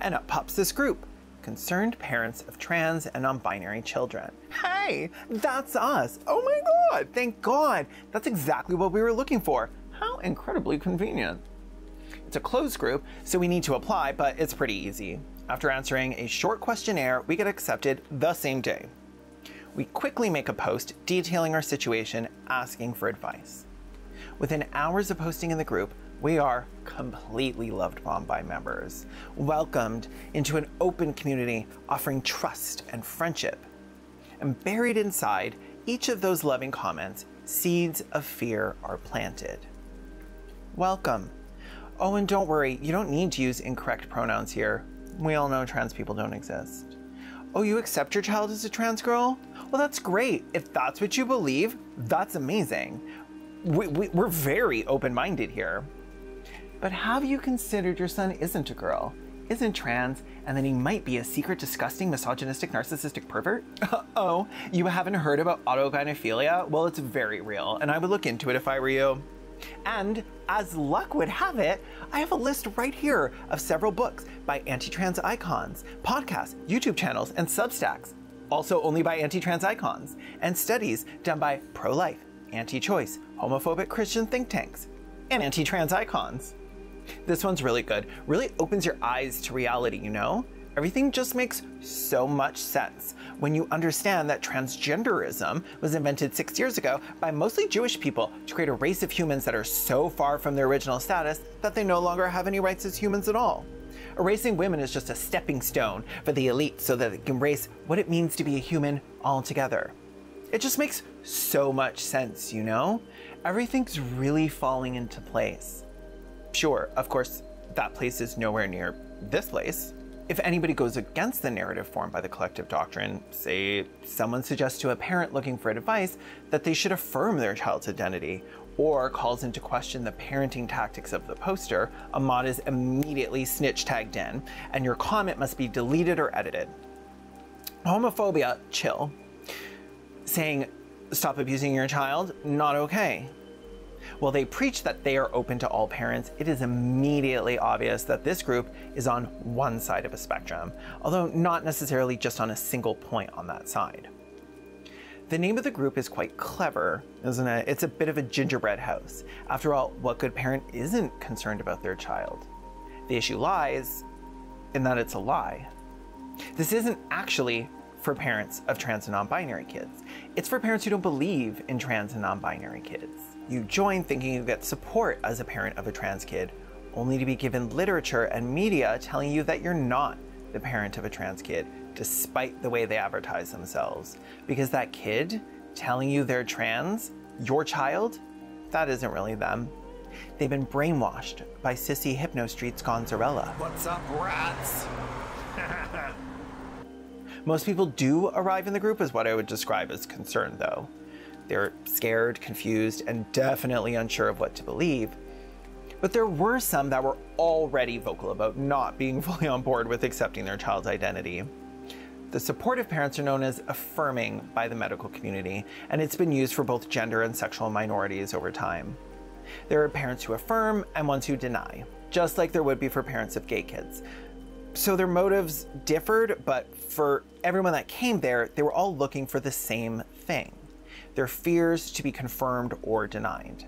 And up pops this group, Concerned Parents of Trans and Non-Binary Children. Hey, that's us. Oh my God, thank God. That's exactly what we were looking for. How incredibly convenient. It's a closed group, so we need to apply, but it's pretty easy. After answering a short questionnaire, we get accepted the same day. We quickly make a post detailing our situation, asking for advice. Within hours of posting in the group, we are completely loved upon by members, welcomed into an open community offering trust and friendship. And buried inside each of those loving comments, seeds of fear are planted. Welcome. Oh, and don't worry, you don't need to use incorrect pronouns here. We all know trans people don't exist. Oh, you accept your child as a trans girl? Well, that's great. If that's what you believe, that's amazing. We're very open-minded here. But have you considered your son isn't a girl, isn't trans, and then he might be a secret, disgusting, misogynistic, narcissistic pervert? Oh, you haven't heard about autogynephilia? Well, it's very real, and I would look into it if I were you. And as luck would have it, I have a list right here of several books by anti-trans icons, podcasts, YouTube channels, and Substacks, also only by anti-trans icons, and studies done by pro-life, anti-choice, homophobic Christian think tanks, and anti-trans icons. This one's really good, really opens your eyes to reality, you know? Everything just makes so much sense when you understand that transgenderism was invented 6 years ago by mostly Jewish people to create a race of humans that are so far from their original status that they no longer have any rights as humans at all. Erasing women is just a stepping stone for the elite so that they can embrace what it means to be a human altogether. It just makes so much sense, you know? Everything's really falling into place. Sure, of course, that place is nowhere near this place. If anybody goes against the narrative formed by the collective doctrine, say someone suggests to a parent looking for advice that they should affirm their child's identity, or calls into question the parenting tactics of the poster, a mod is immediately snitch tagged in, and your comment must be deleted or edited. Homophobia, chill. Saying, stop abusing your child, not okay. While they preach that they are open to all parents, it is immediately obvious that this group is on one side of a spectrum, although not necessarily just on a single point on that side. The name of the group is quite clever, isn't it? It's a bit of a gingerbread house. After all, what good parent isn't concerned about their child? The issue lies in that it's a lie. This isn't actually for parents of trans and non-binary kids. It's for parents who don't believe in trans and non-binary kids. You join thinking you get support as a parent of a trans kid, only to be given literature and media telling you that you're not the parent of a trans kid, despite the way they advertise themselves. Because that kid telling you they're trans, your child, that isn't really them. They've been brainwashed by sissy Hypno Street's Gonzarella. What's up, rats? Most people do arrive in the group as what I would describe as concerned, though. They're scared, confused, and definitely unsure of what to believe. But there were some that were already vocal about not being fully on board with accepting their child's identity. The supportive parents are known as affirming by the medical community, and it's been used for both gender and sexual minorities over time. There are parents who affirm and ones who deny, just like there would be for parents of gay kids. So their motives differed, but for everyone that came there, they were all looking for the same thing: their fears to be confirmed or denied.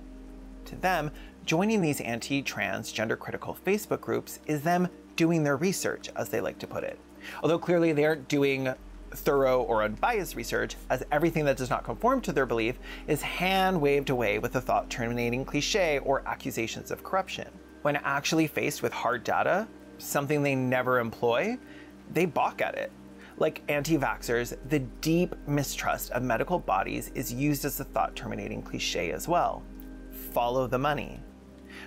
To them, joining these anti-trans, gender-critical Facebook groups is them doing their research, as they like to put it. Although clearly they aren't doing thorough or unbiased research, as everything that does not conform to their belief is hand-waved away with the thought-terminating cliché or accusations of corruption. When actually faced with hard data, something they never employ, they balk at it. Like anti-vaxxers, the deep mistrust of medical bodies is used as a thought-terminating cliché as well. Follow the money.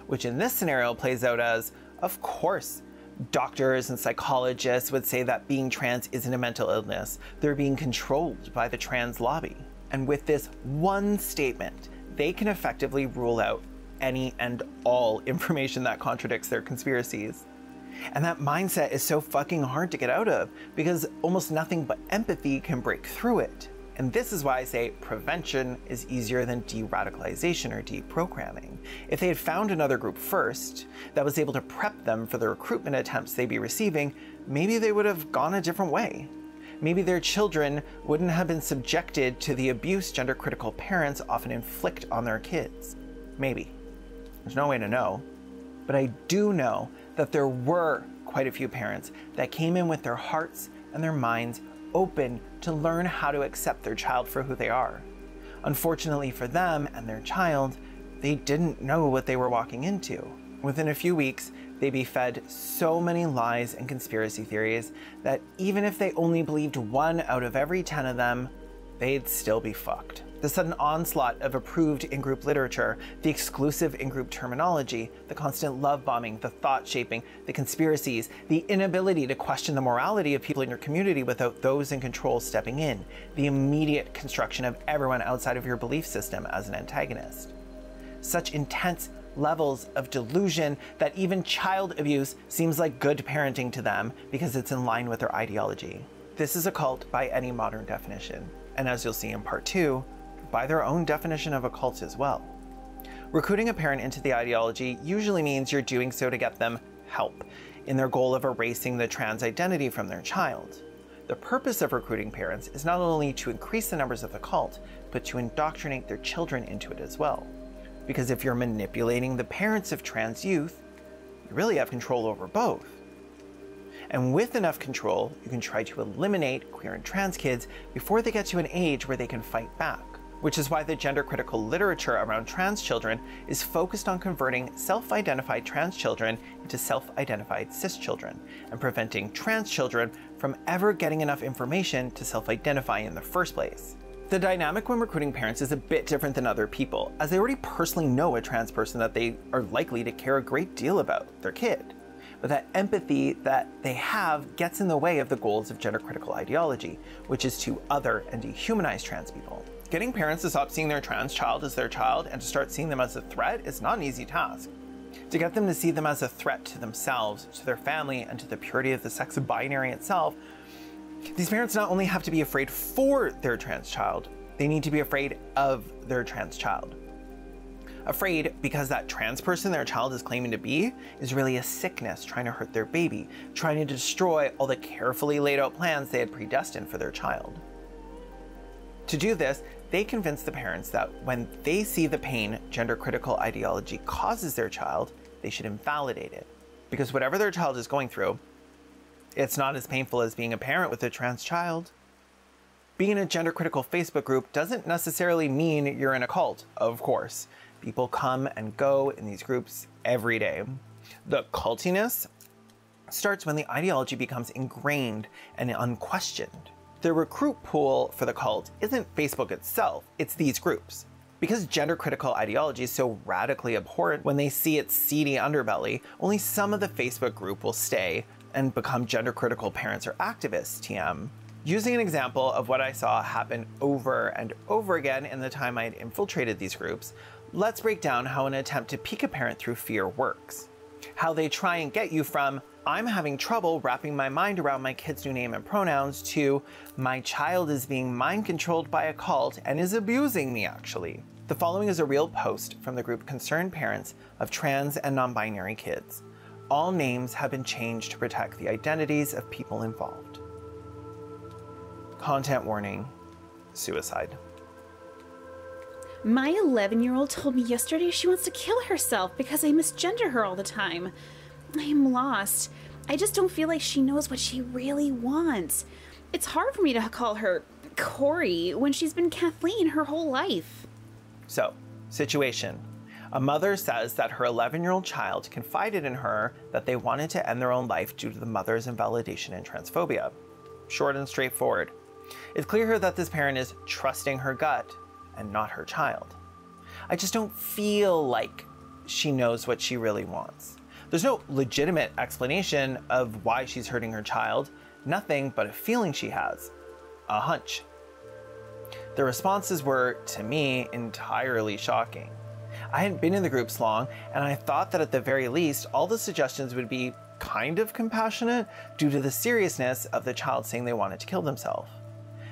Which in this scenario plays out as, of course, doctors and psychologists would say that being trans isn't a mental illness. They're being controlled by the trans lobby. And with this one statement, they can effectively rule out any and all information that contradicts their conspiracies. And that mindset is so fucking hard to get out of because almost nothing but empathy can break through it. And this is why I say prevention is easier than de-radicalization or deprogramming. If they had found another group first that was able to prep them for the recruitment attempts they'd be receiving, maybe they would have gone a different way. Maybe their children wouldn't have been subjected to the abuse gender-critical parents often inflict on their kids. Maybe. There's no way to know. But I do know that there were quite a few parents that came in with their hearts and their minds open to learn how to accept their child for who they are. Unfortunately for them and their child, they didn't know what they were walking into. Within a few weeks, they'd be fed so many lies and conspiracy theories that even if they only believed 1 out of every 10 of them, they'd still be fucked. The sudden onslaught of approved in-group literature, the exclusive in-group terminology, the constant love bombing, the thought shaping, the conspiracies, the inability to question the morality of people in your community without those in control stepping in, the immediate construction of everyone outside of your belief system as an antagonist. Such intense levels of delusion that even child abuse seems like good parenting to them because it's in line with their ideology. This is a cult by any modern definition, and as you'll see in part 2, by their own definition of a cult as well. Recruiting a parent into the ideology usually means you're doing so to get them help in their goal of erasing the trans identity from their child. The purpose of recruiting parents is not only to increase the numbers of the cult, but to indoctrinate their children into it as well. Because if you're manipulating the parents of trans youth, you really have control over both. And with enough control, you can try to eliminate queer and trans kids before they get to an age where they can fight back. which is why the gender-critical literature around trans children is focused on converting self-identified trans children into self-identified cis children, and preventing trans children from ever getting enough information to self-identify in the first place. The dynamic when recruiting parents is a bit different than other people, as they already personally know a trans person that they are likely to care a great deal about, their kid. But that empathy that they have gets in the way of the goals of gender-critical ideology, which is to other and dehumanize trans people. Getting parents to stop seeing their trans child as their child and to start seeing them as a threat is not an easy task. To get them to see them as a threat to themselves, to their family, and to the purity of the sex binary itself, these parents not only have to be afraid for their trans child, they need to be afraid of their trans child. Afraid because that trans person their child is claiming to be is really a sickness trying to hurt their baby, trying to destroy all the carefully laid out plans they had predestined for their child. To do this, they convince the parents that when they see the pain gender-critical ideology causes their child, they should invalidate it. Because whatever their child is going through, it's not as painful as being a parent with a trans child. Being in a gender-critical Facebook group doesn't necessarily mean you're in a cult, of course. People come and go in these groups every day. The cultiness starts when the ideology becomes ingrained and unquestioned. The recruit pool for the cult isn't Facebook itself, it's these groups. Because gender-critical ideology is so radically abhorrent when they see its seedy underbelly, only some of the Facebook group will stay and become gender-critical parents or activists, TM. Using an example of what I saw happen over and over again in the time I had infiltrated these groups, let's break down how an attempt to pique a parent through fear works. How they try and get you from, I'm having trouble wrapping my mind around my kid's new name and pronouns, to, my child is being mind-controlled by a cult and is abusing me, actually. The following is a real post from the group Concerned Parents of Trans and Non-Binary Kids. All names have been changed to protect the identities of people involved. Content warning, suicide. My 11-year-old told me yesterday she wants to kill herself because I misgender her all the time. I am lost. I just don't feel like she knows what she really wants. It's hard for me to call her Corey when she's been Kathleen her whole life. So, situation. A mother says that her 11-year-old child confided in her that they wanted to end their own life due to the mother's invalidation and transphobia. Short and straightforward. It's clear here that this parent is trusting her gut and not her child. I just don't feel like she knows what she really wants. There's no legitimate explanation of why she's hurting her child, nothing but a feeling she has, a hunch. The responses were, to me, entirely shocking. I hadn't been in the groups long, and I thought that at the very least, all the suggestions would be kind of compassionate due to the seriousness of the child saying they wanted to kill themselves.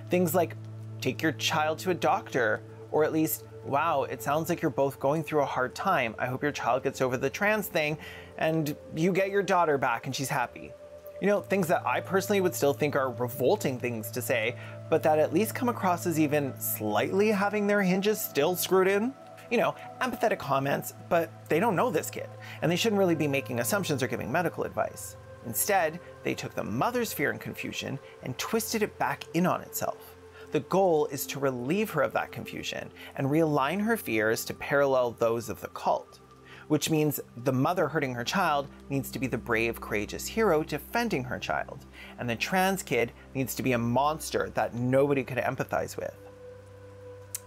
Things like, take your child to a doctor, or at least, wow, it sounds like you're both going through a hard time. I hope your child gets over the trans thing and you get your daughter back and she's happy. You know, things that I personally would still think are revolting things to say, but that at least come across as even slightly having their hinges still screwed in. You know, empathetic comments, but they don't know this kid, and they shouldn't really be making assumptions or giving medical advice. Instead, they took the mother's fear and confusion and twisted it back in on itself. The goal is to relieve her of that confusion and realign her fears to parallel those of the cult, which means the mother hurting her child needs to be the brave, courageous hero defending her child, and the trans kid needs to be a monster that nobody could empathize with.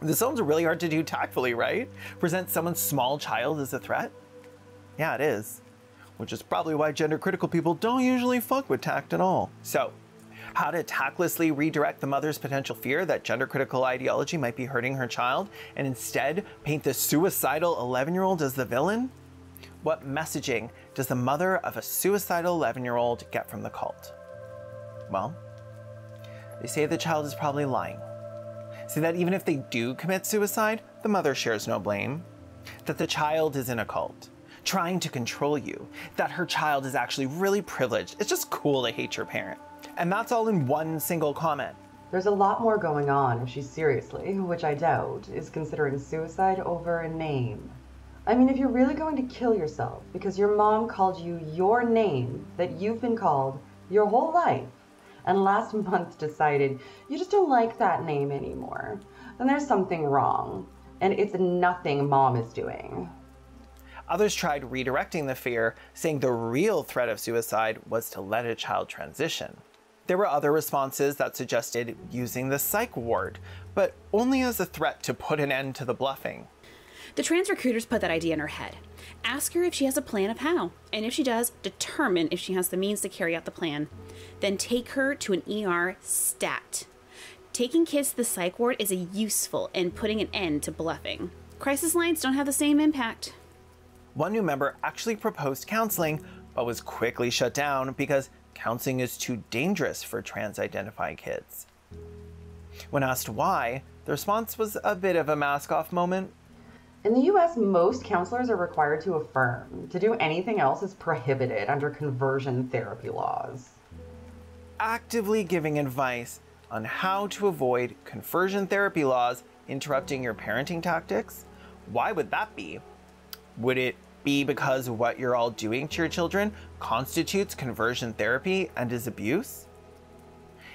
This sounds really hard to do tactfully, right? Present someone's small child as a threat? Yeah, it is. Which is probably why gender-critical people don't usually fuck with tact at all. So, how to tactlessly redirect the mother's potential fear that gender-critical ideology might be hurting her child, and instead paint the suicidal 11-year-old as the villain? What messaging does the mother of a suicidal 11-year-old get from the cult? Well, they say the child is probably lying. Say that even if they do commit suicide, the mother shares no blame. That the child is in a cult, trying to control you. That her child is actually really privileged. It's just cool to hate your parent. And that's all in one single comment. There's a lot more going on if she seriously, which I doubt, is considering suicide over a name. I mean, if you're really going to kill yourself because your mom called you your name that you've been called your whole life, and last month decided you just don't like that name anymore, then there's something wrong, and it's nothing Mom is doing. Others tried redirecting the fear, saying the real threat of suicide was to let a child transition. There were other responses that suggested using the psych ward, but only as a threat to put an end to the bluffing. The trans recruiters put that idea in her head. Ask her if she has a plan of how, and if she does, determine if she has the means to carry out the plan. Then take her to an ER stat. Taking kids to the psych ward is useful in putting an end to bluffing. Crisis lines don't have the same impact. One new member actually proposed counseling, but was quickly shut down because counseling is too dangerous for trans-identified kids. When asked why, the response was a bit of a mask-off moment. In the US, most counselors are required to affirm. To do anything else is prohibited under conversion therapy laws. Actively giving advice on how to avoid conversion therapy laws interrupting your parenting tactics? Why would that be? Would it be because what you're all doing to your children constitutes conversion therapy and is abuse?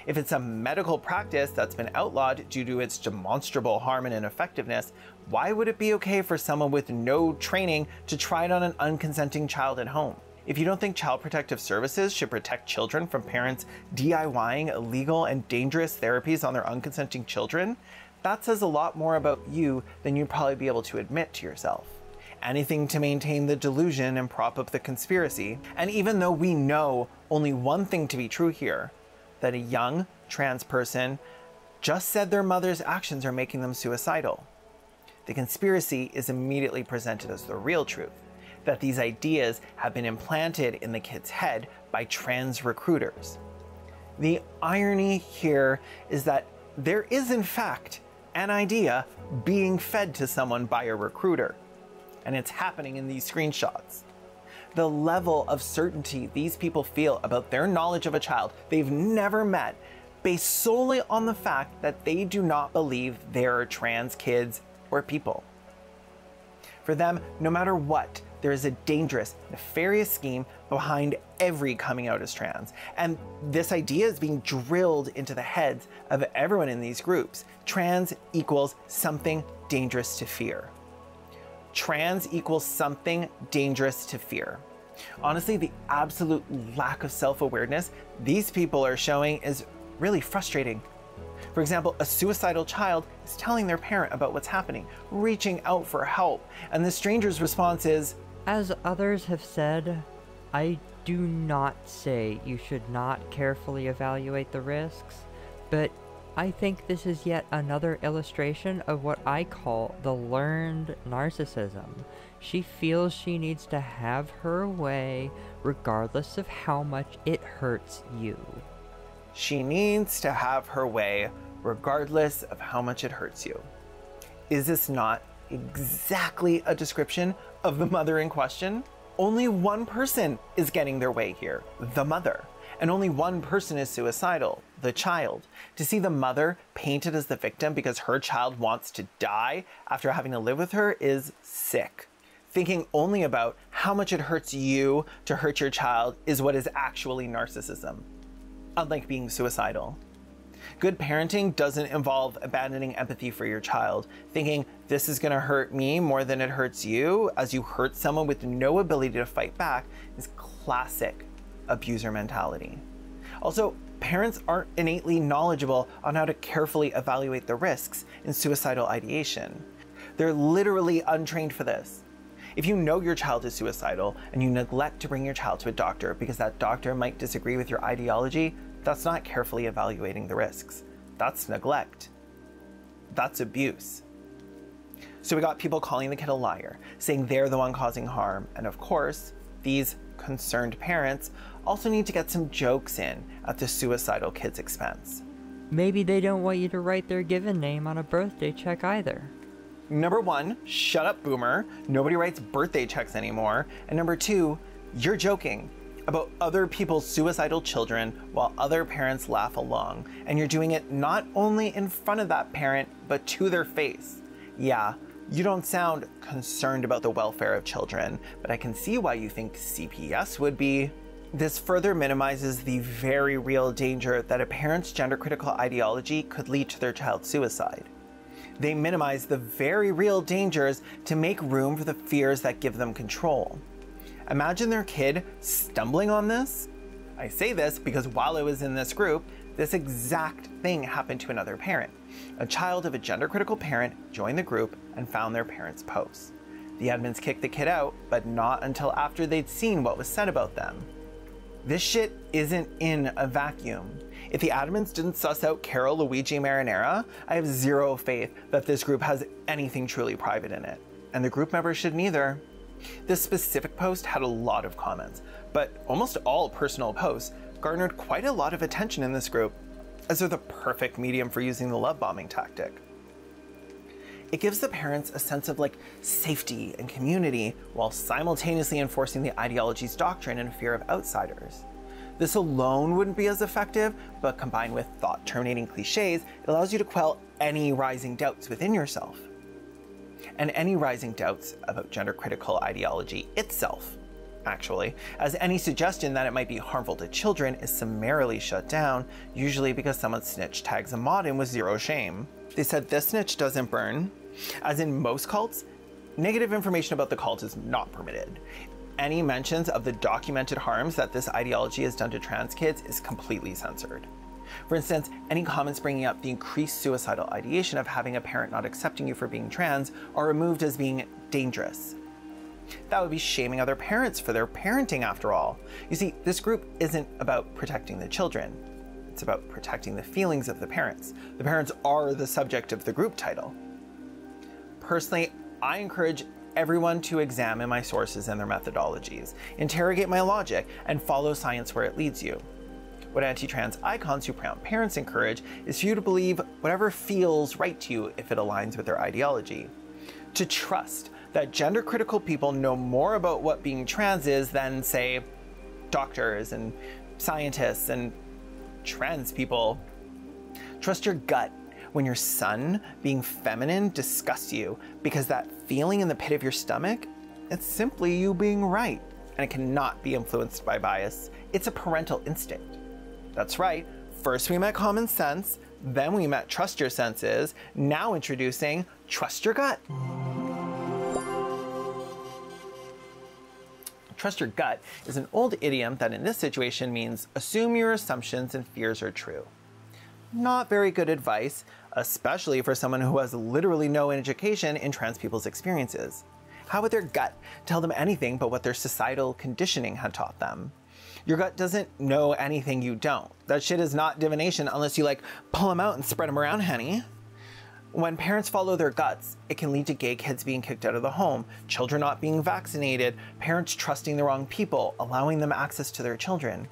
If it's a medical practice that's been outlawed due to its demonstrable harm and ineffectiveness, why would it be okay for someone with no training to try it on an unconsenting child at home? If you don't think Child Protective Services should protect children from parents DIYing illegal and dangerous therapies on their unconsenting children, that says a lot more about you than you'd probably be able to admit to yourself. Anything to maintain the delusion and prop up the conspiracy. And even though we know only one thing to be true here, that a young trans person just said their mother's actions are making them suicidal, the conspiracy is immediately presented as the real truth, that these ideas have been implanted in the kid's head by trans recruiters. The irony here is that there is in fact an idea being fed to someone by a recruiter, and it's happening in these screenshots. The level of certainty these people feel about their knowledge of a child they've never met, based solely on the fact that they do not believe there are trans kids or people. For them, no matter what, there is a dangerous, nefarious scheme behind every coming out as trans. And this idea is being drilled into the heads of everyone in these groups. Trans equals something dangerous to fear. Trans equals something dangerous to fear. Honestly, the absolute lack of self-awareness these people are showing is really frustrating. For example, a suicidal child is telling their parent about what's happening, reaching out for help, and the stranger's response is, "As others have said, I do not say you should not carefully evaluate the risks, but I think this is yet another illustration of what I call the learned narcissism. She feels she needs to have her way regardless of how much it hurts you." She needs to have her way regardless of how much it hurts you. Is this not exactly a description of the mother in question? Only one person is getting their way here, the mother. And only one person is suicidal, the child. To see the mother painted as the victim because her child wants to die after having to live with her is sick. Thinking only about how much it hurts you to hurt your child is what is actually narcissism, unlike being suicidal. Good parenting doesn't involve abandoning empathy for your child, thinking this is gonna hurt me more than it hurts you as you hurt someone with no ability to fight back is classic abuser mentality. Also, parents aren't innately knowledgeable on how to carefully evaluate the risks in suicidal ideation. They're literally untrained for this. If you know your child is suicidal and you neglect to bring your child to a doctor because that doctor might disagree with your ideology, that's not carefully evaluating the risks. That's neglect. That's abuse. So we got people calling the kid a liar, saying they're the one causing harm, and of course, these concerned parents also need to get some jokes in at the suicidal kid's expense. Maybe they don't want you to write their given name on a birthday check either. Number one, shut up, boomer. Nobody writes birthday checks anymore. And number two, you're joking about other people's suicidal children while other parents laugh along. And you're doing it not only in front of that parent, but to their face. Yeah, you don't sound concerned about the welfare of children, but I can see why you think CPS would be. This further minimizes the very real danger that a parent's gender-critical ideology could lead to their child's suicide. They minimize the very real dangers to make room for the fears that give them control. Imagine their kid stumbling on this. I say this because while I was in this group, this exact thing happened to another parent. A child of a gender-critical parent joined the group and found their parents' posts. The admins kicked the kid out, but not until after they'd seen what was said about them. This shit isn't in a vacuum. If the admins didn't suss out Carol Luigi Marinara, I have zero faith that this group has anything truly private in it. And the group members shouldn't either. This specific post had a lot of comments, but almost all personal posts garnered quite a lot of attention in this group, as they're the perfect medium for using the love bombing tactic. It gives the parents a sense of safety and community while simultaneously enforcing the ideology's doctrine and fear of outsiders. This alone wouldn't be as effective, but combined with thought-terminating cliches, it allows you to quell any rising doubts within yourself. And any rising doubts about gender-critical ideology itself, actually, as any suggestion that it might be harmful to children is summarily shut down, usually because someone snitch tags a mod in with zero shame. They said this snitch doesn't burn. As in most cults, negative information about the cult is not permitted. Any mentions of the documented harms that this ideology has done to trans kids is completely censored. For instance, any comments bringing up the increased suicidal ideation of having a parent not accepting you for being trans are removed as being dangerous. That would be shaming other parents for their parenting after all. You see, this group isn't about protecting the children. It's about protecting the feelings of the parents. The parents are the subject of the group title. Personally, I encourage everyone to examine my sources and their methodologies, interrogate my logic, and follow science where it leads you. What anti-trans icons who proud parents encourage is for you to believe whatever feels right to you if it aligns with their ideology. To trust that gender-critical people know more about what being trans is than, say, doctors and scientists and trans people. Trust your gut when your son being feminine disgusts you, because that feeling in the pit of your stomach, it's simply you being right, and it cannot be influenced by bias. It's a parental instinct. That's right, first we met common sense, then we met trust your senses, now introducing trust your gut. Trust your gut is an old idiom that in this situation means assume your assumptions and fears are true. Not very good advice, especially for someone who has literally no education in trans people's experiences. How would their gut tell them anything but what their societal conditioning had taught them? Your gut doesn't know anything you don't. That shit is not divination unless you pull them out and spread them around, honey. When parents follow their guts, it can lead to gay kids being kicked out of the home, children not being vaccinated, parents trusting the wrong people, allowing them access to their children.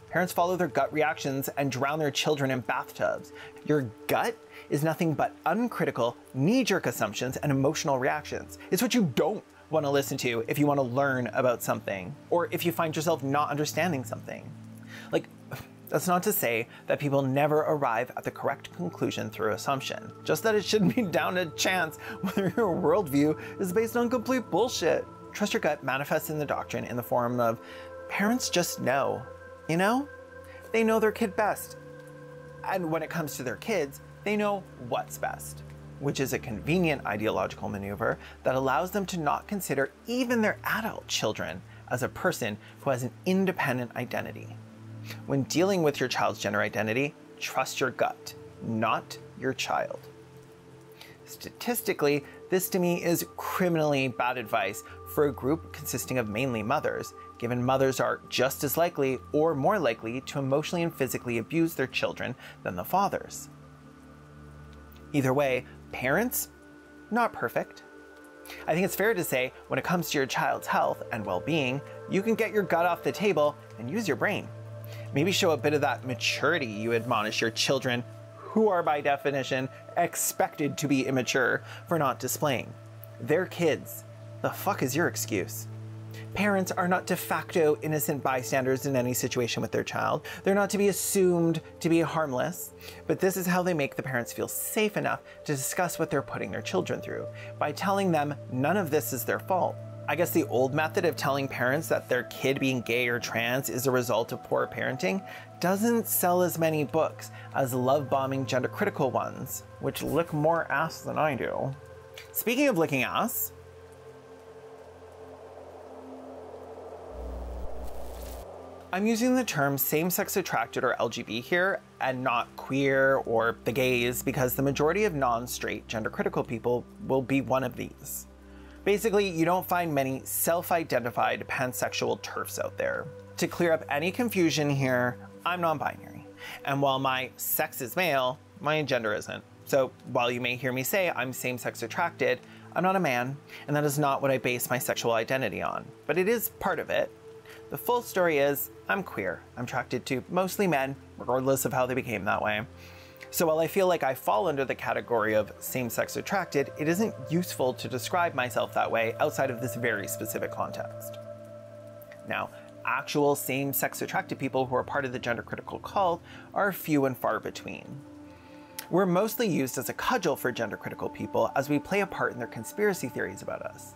Parents follow their gut reactions and drown their children in bathtubs. Your gut is nothing but uncritical, knee-jerk assumptions and emotional reactions. It's what you don't want to listen to if you want to learn about something, or if you find yourself not understanding something. That's not to say that people never arrive at the correct conclusion through assumption, just that it shouldn't be down to chance whether your worldview is based on complete bullshit. Trust your gut manifests in the doctrine in the form of parents just know, you know? They know their kid best. And when it comes to their kids, they know what's best, which is a convenient ideological maneuver that allows them to not consider even their adult children as a person who has an independent identity. When dealing with your child's gender identity, trust your gut, not your child. Statistically, this to me is criminally bad advice for a group consisting of mainly mothers, given mothers are just as likely or more likely to emotionally and physically abuse their children than the fathers. Either way, parents, not perfect. I think it's fair to say when it comes to your child's health and well-being, you can get your gut off the table and use your brain. Maybe show a bit of that maturity you admonish your children, who are by definition expected to be immature, for not displaying. They're kids. The fuck is your excuse? Parents are not de facto innocent bystanders in any situation with their child. They're not to be assumed to be harmless, but this is how they make the parents feel safe enough to discuss what they're putting their children through, by telling them none of this is their fault. I guess the old method of telling parents that their kid being gay or trans is a result of poor parenting doesn't sell as many books as love-bombing gender-critical ones, which lick more ass than I do. Speaking of licking ass, I'm using the term same-sex attracted or LGB here and not queer or the gays because the majority of non-straight gender-critical people will be one of these. Basically, you don't find many self-identified pansexual TERFs out there. To clear up any confusion here, I'm non-binary. And while my sex is male, my gender isn't. So while you may hear me say I'm same-sex attracted, I'm not a man, and that is not what I base my sexual identity on. But it is part of it. The full story is, I'm queer. I'm attracted to mostly men, regardless of how they became that way. So while I feel like I fall under the category of same-sex attracted, it isn't useful to describe myself that way outside of this very specific context. Now, actual same-sex attracted people who are part of the gender-critical cult are few and far between. We're mostly used as a cudgel for gender-critical people as we play a part in their conspiracy theories about us.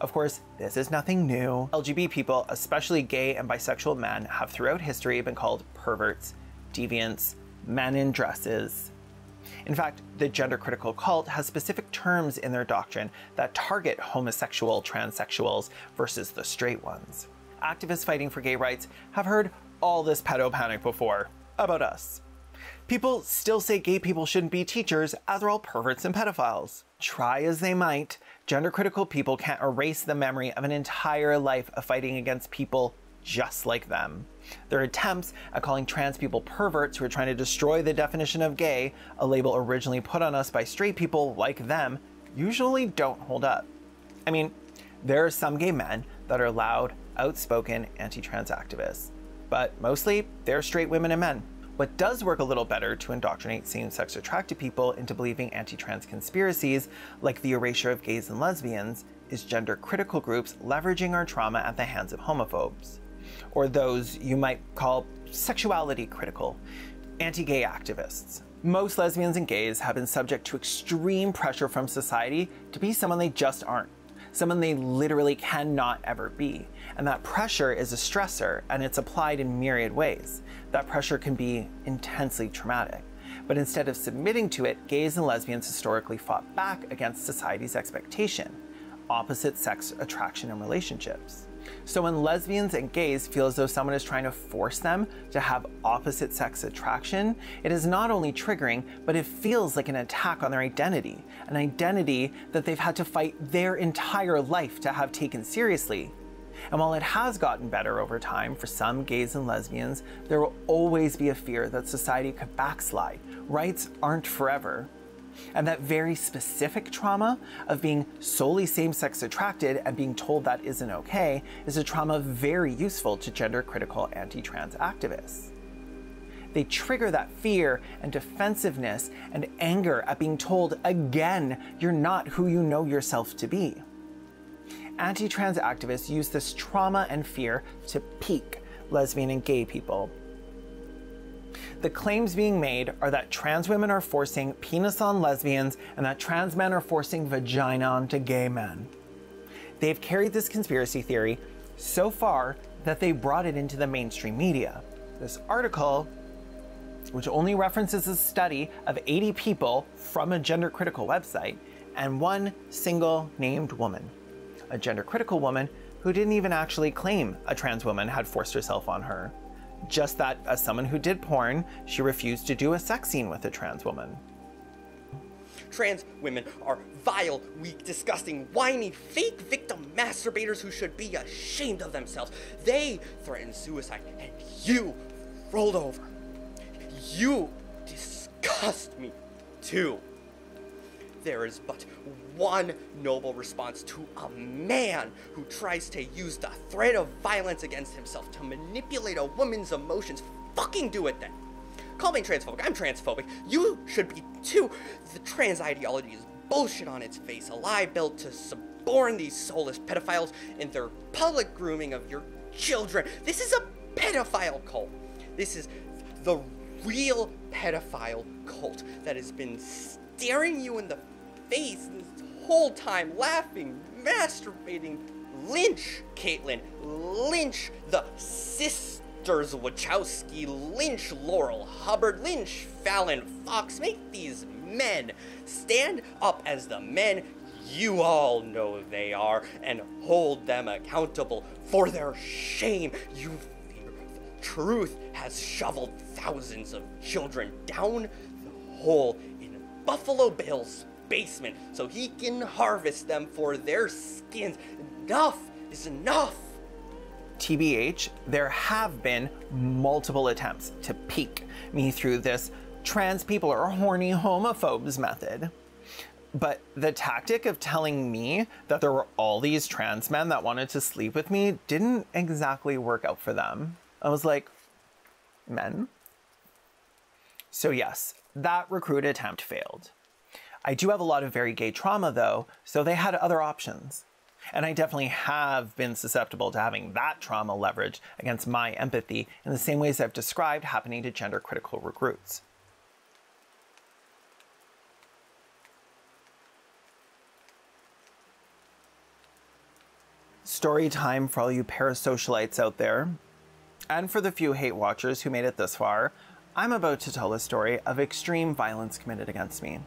Of course, this is nothing new. LGBT people, especially gay and bisexual men, have throughout history been called perverts, deviants, men in dresses. In fact, the gender-critical cult has specific terms in their doctrine that target homosexual transsexuals versus the straight ones. Activists fighting for gay rights have heard all this pedo panic before about us. People still say gay people shouldn't be teachers as they're all perverts and pedophiles. Try as they might, gender-critical people can't erase the memory of an entire life of fighting against people just like them. Their attempts at calling trans people perverts who are trying to destroy the definition of gay, a label originally put on us by straight people like them, usually don't hold up. I mean, there are some gay men that are loud, outspoken anti-trans activists, but mostly they're straight women and men. What does work a little better to indoctrinate same-sex attracted people into believing anti-trans conspiracies, like the erasure of gays and lesbians, is gender-critical groups leveraging our trauma at the hands of homophobes. Or those you might call sexuality-critical, anti-gay activists. Most lesbians and gays have been subject to extreme pressure from society to be someone they just aren't, someone they literally cannot ever be. And that pressure is a stressor, and it's applied in myriad ways. That pressure can be intensely traumatic. But instead of submitting to it, gays and lesbians historically fought back against society's expectation, opposite sex attraction in relationships. So when lesbians and gays feel as though someone is trying to force them to have opposite sex attraction, it is not only triggering, but it feels like an attack on their identity, an identity that they've had to fight their entire life to have taken seriously. And while it has gotten better over time for some gays and lesbians, there will always be a fear that society could backslide. Rights aren't forever. And that very specific trauma of being solely same-sex attracted and being told that isn't okay is a trauma very useful to gender-critical anti-trans activists. They trigger that fear and defensiveness and anger at being told again, you're not who you know yourself to be. Anti-trans activists use this trauma and fear to pique lesbian and gay people. The claims being made are that trans women are forcing penis on lesbians and that trans men are forcing vagina onto gay men. They've carried this conspiracy theory so far that they brought it into the mainstream media. This article, which only references a study of 80 people from a gender-critical website and one single named woman, a gender-critical woman who didn't even actually claim a trans woman had forced herself on her. Just that, as someone who did porn, she refused to do a sex scene with a trans woman. Trans women are vile, weak, disgusting, whiny, fake victim masturbators who should be ashamed of themselves. They threatened suicide, and you rolled over. You disgust me, too. There is but one noble response to a man who tries to use the threat of violence against himself to manipulate a woman's emotions. Fucking do it then. Call me transphobic. I'm transphobic. You should be too. The trans ideology is bullshit on its face, a lie built to suborn these soulless pedophiles in their public grooming of your children. This is a pedophile cult. This is the real pedophile cult that has been staring you in the face this whole time, laughing, masturbating, Lynch Caelan, lynch the sisters Wachowski, lynch Laurel, Hubbard, lynch Fallon, Fox. Make these men stand up as the men you all know they are and hold them accountable for their shame. You fear the truth has shoveled thousands of children down the hole in Buffalo Bill's basement so he can harvest them for their skins. Enough is enough. TBH, there have been multiple attempts to peek me through this trans people are horny homophobes method. But the tactic of telling me that there were all these trans men that wanted to sleep with me didn't exactly work out for them. I was like, men? So yes, that recruit attempt failed. I do have a lot of very gay trauma though, so they had other options. And I definitely have been susceptible to having that trauma leveraged against my empathy in the same ways I've described happening to gender critical recruits. Story time for all you parasocialites out there. And for the few hate watchers who made it this far, I'm about to tell a story of extreme violence committed against me.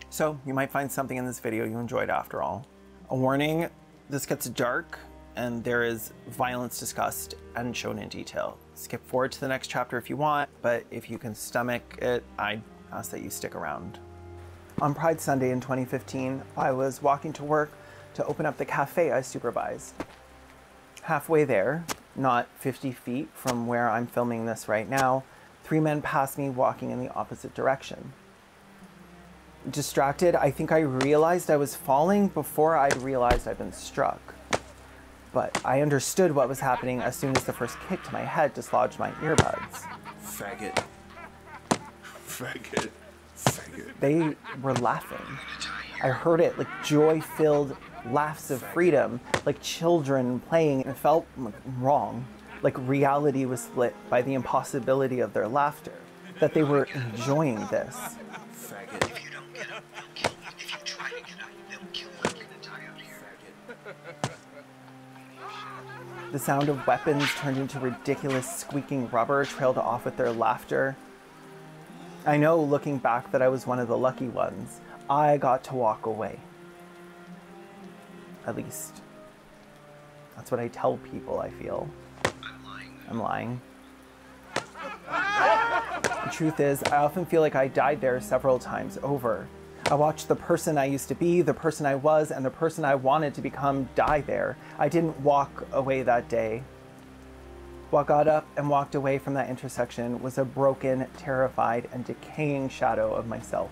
So you might find something in this video you enjoyed after all. A warning, this gets dark and there is violence discussed and shown in detail. Skip forward to the next chapter if you want, but if you can stomach it, I ask that you stick around. On Pride Sunday in 2015, I was walking to work to open up the cafe I supervised. Halfway there, not 50 feet from where I'm filming this right now, 3 men passed me walking in the opposite direction. Distracted, I think I realized I was falling before I'd realized I'd been struck. But I understood what was happening as soon as the first kick to my head dislodged my earbuds. Faggot. Faggot. Faggot. They were laughing. I heard it like joy-filled laughs of freedom, like children playing. It felt wrong, like reality was split by the impossibility of their laughter, that they were enjoying this. Faggot. If you don't get up, they'll kill you. If you try to get up, they'll kill you. You're gonna die out here. The sound of weapons turned into ridiculous squeaking rubber trailed off with their laughter. I know, looking back, that I was one of the lucky ones. I got to walk away. At least, that's what I tell people, I feel. I'm lying. The truth is, I often feel like I died there several times over. I watched the person I used to be, the person I was, and the person I wanted to become die there. I didn't walk away that day. What got up and walked away from that intersection was a broken, terrified, and decaying shadow of myself.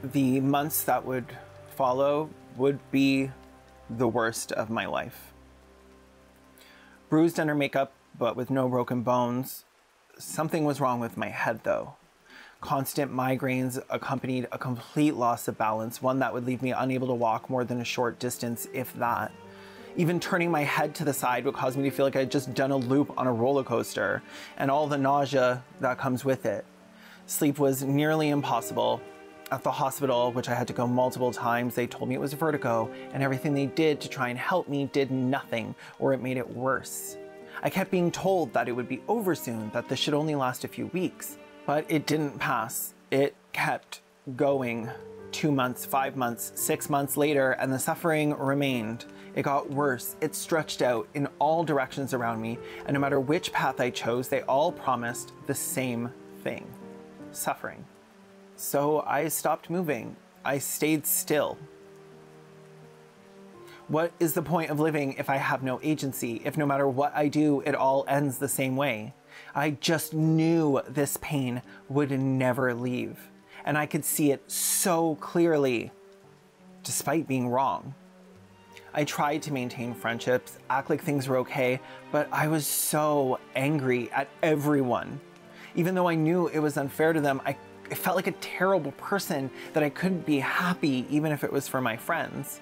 The months that would follow would be the worst of my life. Bruised under makeup, but with no broken bones. Something was wrong with my head, though. Constant migraines accompanied a complete loss of balance, one that would leave me unable to walk more than a short distance, if that. Even turning my head to the side would cause me to feel like I'd just done a loop on a roller coaster, and all the nausea that comes with it. Sleep was nearly impossible. At the hospital, which I had to go multiple times, they told me it was vertigo, and everything they did to try and help me did nothing, or it made it worse. I kept being told that it would be over soon, that this should only last a few weeks. But it didn't pass. It kept going. 2 months, 5 months, 6 months later, and the suffering remained. It got worse. It stretched out in all directions around me, and no matter which path I chose, they all promised the same thing: suffering. So I stopped moving. I stayed still. What is the point of living if I have no agency, if no matter what I do, it all ends the same way? I just knew this pain would never leave, and I could see it so clearly, despite being wrong. I tried to maintain friendships, act like things were okay, but I was so angry at everyone. Even though I knew it was unfair to them, I felt like a terrible person, that I couldn't be happy even if it was for my friends.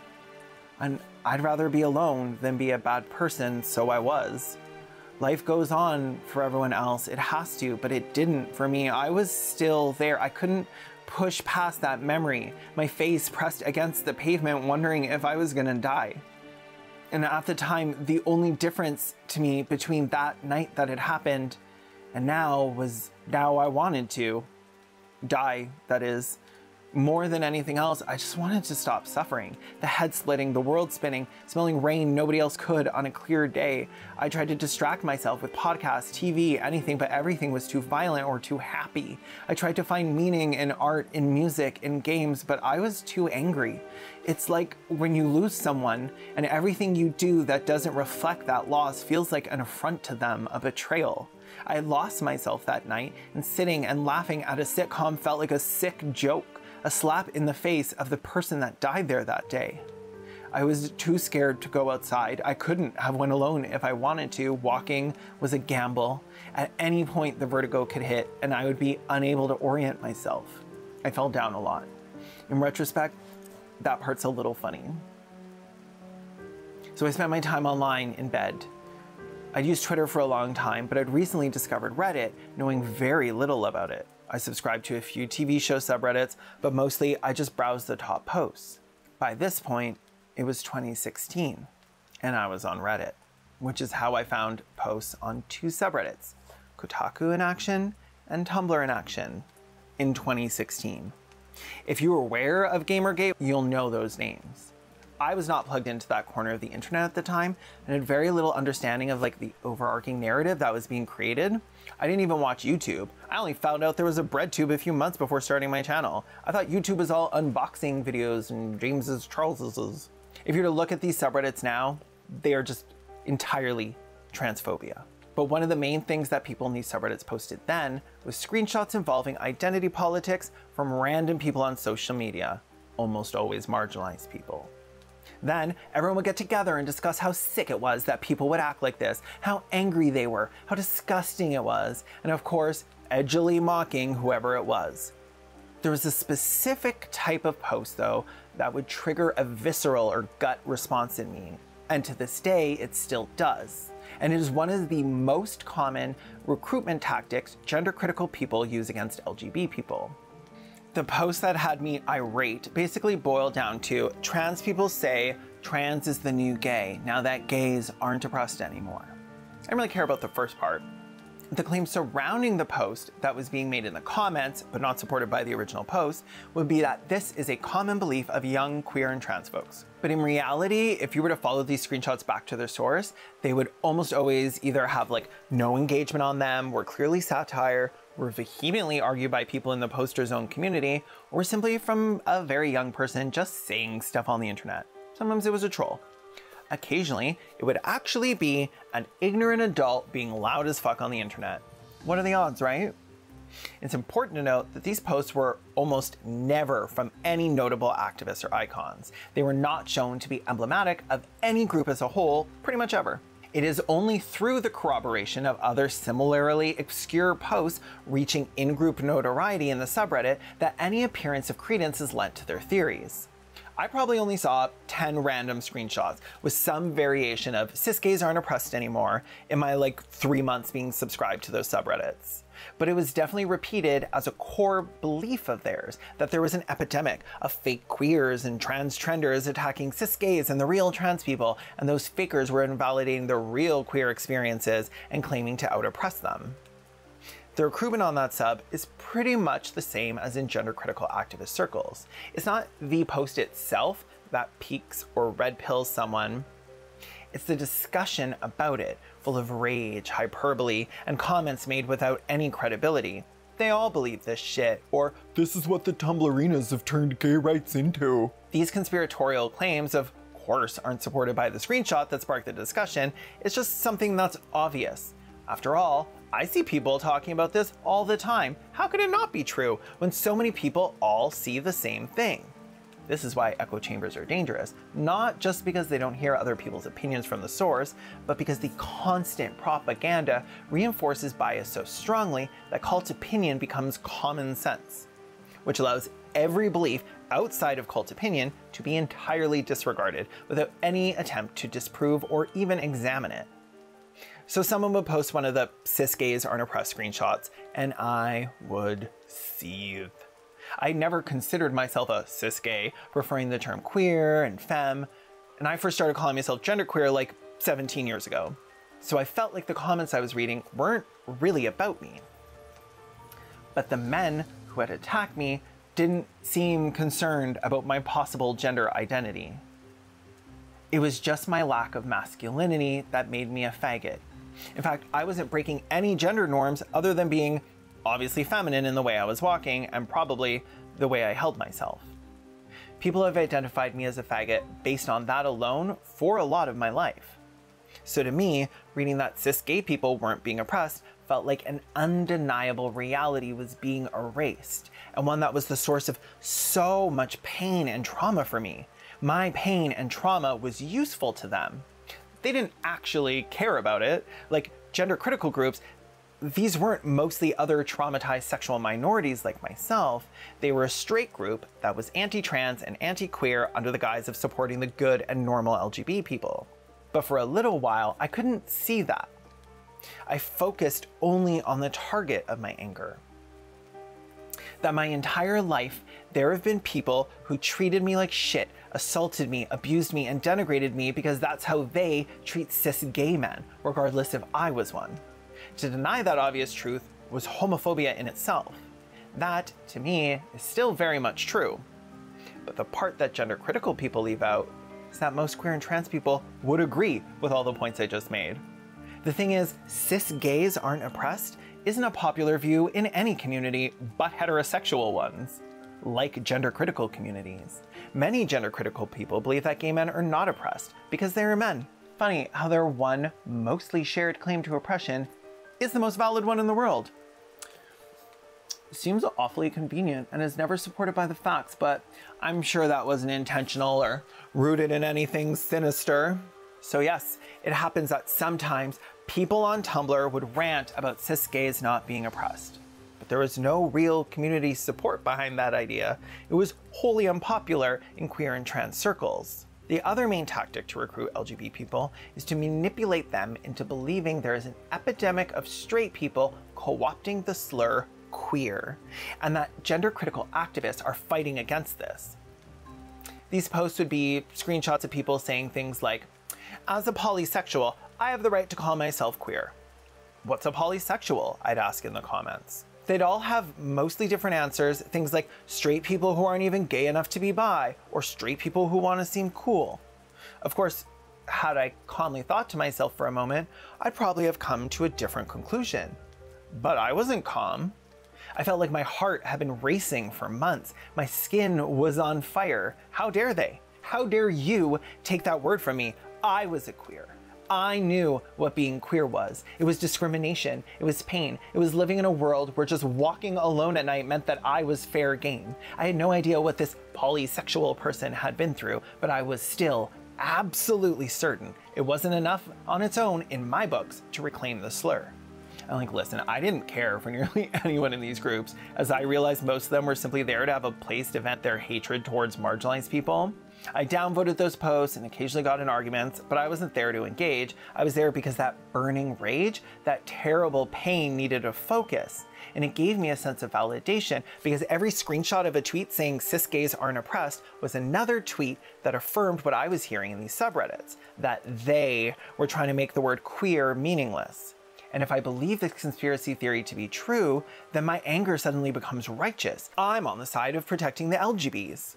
And I'd rather be alone than be a bad person, so I was. Life goes on for everyone else. It has to, but it didn't for me. I was still there. I couldn't push past that memory. My face pressed against the pavement, wondering if I was gonna die. And at the time, the only difference to me between that night that had happened and now was now I wanted to die, that is. More than anything else, I just wanted to stop suffering. The head splitting, the world spinning, smelling rain nobody else could on a clear day. I tried to distract myself with podcasts, TV, anything, but everything was too violent or too happy. I tried to find meaning in art, in music, in games, but I was too angry. It's like when you lose someone and everything you do that doesn't reflect that loss feels like an affront to them, a betrayal. I had lost myself that night, and sitting and laughing at a sitcom felt like a sick joke. A slap in the face of the person that died there that day. I was too scared to go outside. I couldn't have went alone if I wanted to. Walking was a gamble. At any point the vertigo could hit and I would be unable to orient myself. I fell down a lot. In retrospect, that part's a little funny. So I spent my time online in bed. I'd used Twitter for a long time, but I'd recently discovered Reddit, knowing very little about it. I subscribed to a few TV show subreddits, but mostly I just browsed the top posts. By this point, it was 2016, and I was on Reddit, which is how I found posts on two subreddits, Kotaku in action and Tumblr in action, in 2016. If you're aware of Gamergate, you'll know those names. I was not plugged into that corner of the internet at the time and had very little understanding of like the overarching narrative that was being created. I didn't even watch YouTube. I only found out there was a BreadTube a few months before starting my channel. I thought YouTube was all unboxing videos and Charles's. If you were to look at these subreddits now, they are just entirely transphobia. But one of the main things that people in these subreddits posted then was screenshots involving identity politics from random people on social media, almost always marginalized people. Then everyone would get together and discuss how sick it was that people would act like this, how angry they were, how disgusting it was, and of course, edgily mocking whoever it was. There was a specific type of post, though, that would trigger a visceral or gut response in me, and to this day, it still does. And it is one of the most common recruitment tactics gender-critical people use against LGBT people. The post that had me irate basically boiled down to, trans people say trans is the new gay, now that gays aren't oppressed anymore. I didn't really care about the first part. The claim surrounding the post that was being made in the comments, but not supported by the original post, would be that this is a common belief of young queer and trans folks. But in reality, if you were to follow these screenshots back to their source, they would almost always either have like no engagement on them, were clearly satire, were vehemently argued by people in the poster's own community, or simply from a very young person just saying stuff on the internet. Sometimes it was a troll. Occasionally, it would actually be an ignorant adult being loud as fuck on the internet. What are the odds, right? It's important to note that these posts were almost never from any notable activists or icons. They were not shown to be emblematic of any group as a whole, pretty much ever. It is only through the corroboration of other similarly obscure posts reaching in-group notoriety in the subreddit that any appearance of credence is lent to their theories. I probably only saw 10 random screenshots with some variation of cis gays aren't oppressed anymore in my like 3 months being subscribed to those subreddits. But it was definitely repeated as a core belief of theirs that there was an epidemic of fake queers and trans trenders attacking cis gays and the real trans people, and those fakers were invalidating the real queer experiences and claiming to out-oppress them. The recruitment on that sub is pretty much the same as in gender-critical activist circles. It's not the post itself that piques or red pills someone. It's the discussion about it, full of rage, hyperbole, and comments made without any credibility. They all believe this shit, or this is what the Tumblrinas have turned gay rights into. These conspiratorial claims, of course, aren't supported by the screenshot that sparked the discussion. It's just something that's obvious. After all, I see people talking about this all the time. How could it not be true when so many people all see the same thing? This is why echo chambers are dangerous, not just because they don't hear other people's opinions from the source, but because the constant propaganda reinforces bias so strongly that cult opinion becomes common sense, which allows every belief outside of cult opinion to be entirely disregarded without any attempt to disprove or even examine it. So someone would post one of the cis gays aren't oppressed screenshots, and I would seethe. I never considered myself a cis gay, preferring the term queer and femme, and I first started calling myself genderqueer like 17 years ago. So I felt like the comments I was reading weren't really about me. But the men who had attacked me didn't seem concerned about my possible gender identity. It was just my lack of masculinity that made me a faggot. In fact, I wasn't breaking any gender norms other than being obviously feminine in the way I was walking and probably the way I held myself. People have identified me as a faggot based on that alone for a lot of my life. So to me, reading that cis gay people weren't being oppressed felt like an undeniable reality was being erased, and one that was the source of so much pain and trauma for me. My pain and trauma was useful to them. They didn't actually care about it. Like gender critical groups, these weren't mostly other traumatized sexual minorities like myself. They were a straight group that was anti-trans and anti-queer under the guise of supporting the good and normal LGBT people. But for a little while, I couldn't see that. I focused only on the target of my anger. That my entire life, there have been people who treated me like shit, assaulted me, abused me, and denigrated me because that's how they treat cis gay men, regardless if I was one. To deny that obvious truth was homophobia in itself. That, to me, is still very much true. But the part that gender critical people leave out is that most queer and trans people would agree with all the points I just made. The thing is, cis gays aren't oppressed isn't a popular view in any community but heterosexual ones, like gender critical communities. Many gender critical people believe that gay men are not oppressed because they are men. Funny how their one mostly shared claim to oppression is the most valid one in the world. Seems awfully convenient and is never supported by the facts, but I'm sure that wasn't intentional or rooted in anything sinister. So yes, it happens that sometimes people on Tumblr would rant about cis gays not being oppressed. But there was no real community support behind that idea. It was wholly unpopular in queer and trans circles. The other main tactic to recruit LGBT people is to manipulate them into believing there is an epidemic of straight people co-opting the slur queer, and that gender critical activists are fighting against this. These posts would be screenshots of people saying things like, "As a polysexual, I have the right to call myself queer." "What's a polysexual?" I'd ask in the comments. They'd all have mostly different answers, things like straight people who aren't even gay enough to be bi, or straight people who want to seem cool. Of course, had I calmly thought to myself for a moment, I'd probably have come to a different conclusion. But I wasn't calm. I felt like my heart had been racing for months. My skin was on fire. How dare they? How dare you take that word from me? I was a queer. I knew what being queer was. It was discrimination. It was pain. It was living in a world where just walking alone at night meant that I was fair game. I had no idea what this polysexual person had been through, but I was still absolutely certain it wasn't enough on its own in my books to reclaim the slur. And like, listen, I didn't care for nearly anyone in these groups, as I realized most of them were simply there to have a place to vent their hatred towards marginalized people. I downvoted those posts and occasionally got in arguments, but I wasn't there to engage. I was there because that burning rage, that terrible pain needed a focus. And it gave me a sense of validation because every screenshot of a tweet saying cis gays aren't oppressed was another tweet that affirmed what I was hearing in these subreddits, that they were trying to make the word queer meaningless. And if I believe this conspiracy theory to be true, then my anger suddenly becomes righteous. I'm on the side of protecting the LGBs.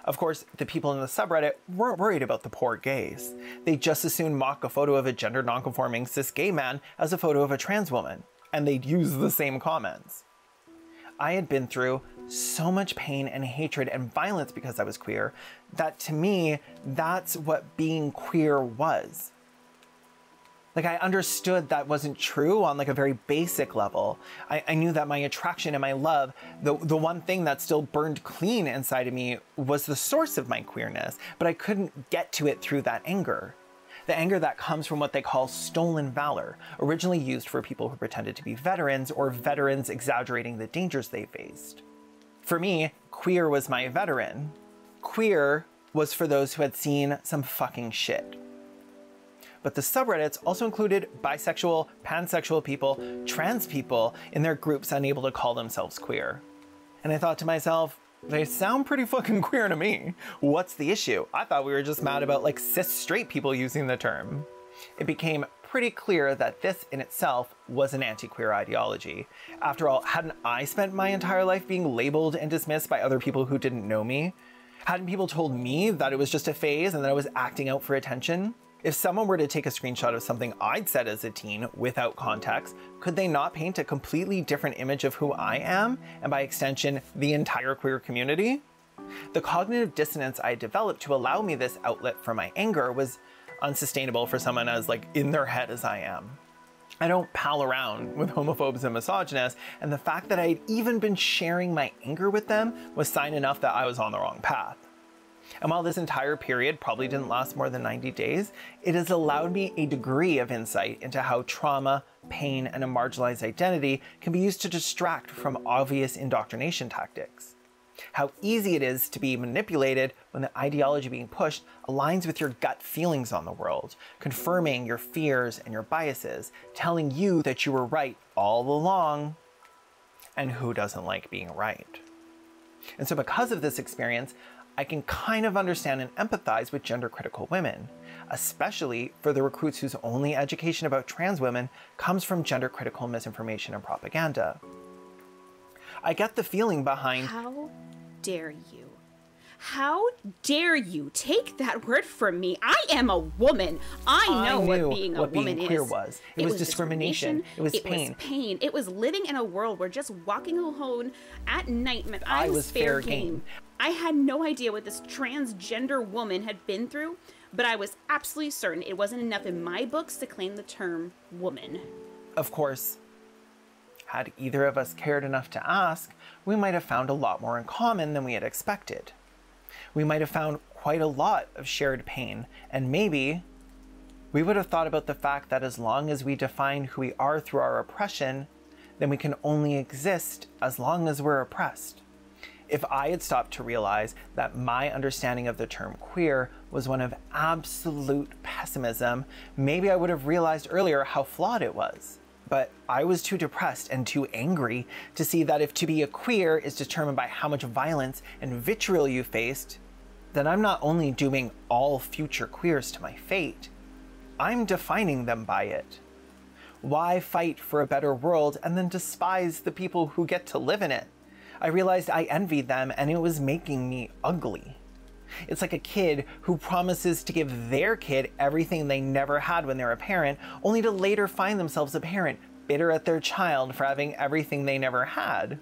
Of course, the people in the subreddit weren't worried about the poor gays. They just as soon mock a photo of a gender nonconforming cis gay man as a photo of a trans woman, and they'd use the same comments. I had been through so much pain and hatred and violence because I was queer, that to me, that's what being queer was. Like, I understood that wasn't true on like a very basic level. I knew that my attraction and my love, the one thing that still burned clean inside of me was the source of my queerness, but I couldn't get to it through that anger. The anger that comes from what they call stolen valor, originally used for people who pretended to be veterans or veterans exaggerating the dangers they faced. For me, queer was my veteran. Queer was for those who had seen some fucking shit. But the subreddits also included bisexual, pansexual people, trans people in their groups unable to call themselves queer. And I thought to myself, they sound pretty fucking queer to me. What's the issue? I thought we were just mad about like cis straight people using the term. It became pretty clear that this in itself was an anti-queer ideology. After all, hadn't I spent my entire life being labeled and dismissed by other people who didn't know me? Hadn't people told me that it was just a phase and that I was acting out for attention? If someone were to take a screenshot of something I'd said as a teen without context, could they not paint a completely different image of who I am, and by extension, the entire queer community? The cognitive dissonance I developed to allow me this outlet for my anger was unsustainable for someone as like in their head as I am. I don't pal around with homophobes and misogynists, and the fact that I'd even been sharing my anger with them was sign enough that I was on the wrong path. And while this entire period probably didn't last more than 90 days, it has allowed me a degree of insight into how trauma, pain, and a marginalized identity can be used to distract from obvious indoctrination tactics. How easy it is to be manipulated when the ideology being pushed aligns with your gut feelings on the world, confirming your fears and your biases, telling you that you were right all along. And who doesn't like being right? And so because of this experience, I can kind of understand and empathize with gender-critical women, especially for the recruits whose only education about trans women comes from gender-critical misinformation and propaganda. I get the feeling behind— How dare you? How dare you take that word from me? I am a woman. I know what being a woman queer is. was. It was discrimination. It was pain. It was pain. It was living in a world where just walking alone at night meant I was fair game. I had no idea what this transgender woman had been through, but I was absolutely certain it wasn't enough in my books to claim the term woman. Of course, had either of us cared enough to ask, we might have found a lot more in common than we had expected. We might have found quite a lot of shared pain, and maybe we would have thought about the fact that as long as we define who we are through our oppression, then we can only exist as long as we're oppressed. If I had stopped to realize that my understanding of the term queer was one of absolute pessimism, maybe I would have realized earlier how flawed it was. But I was too depressed and too angry to see that if to be a queer is determined by how much violence and vitriol you faced, then I'm not only dooming all future queers to my fate, I'm defining them by it. Why fight for a better world and then despise the people who get to live in it? I realized I envied them and it was making me ugly. It's like a kid who promises to give their kid everything they never had when they're a parent, only to later find themselves a parent, bitter at their child for having everything they never had.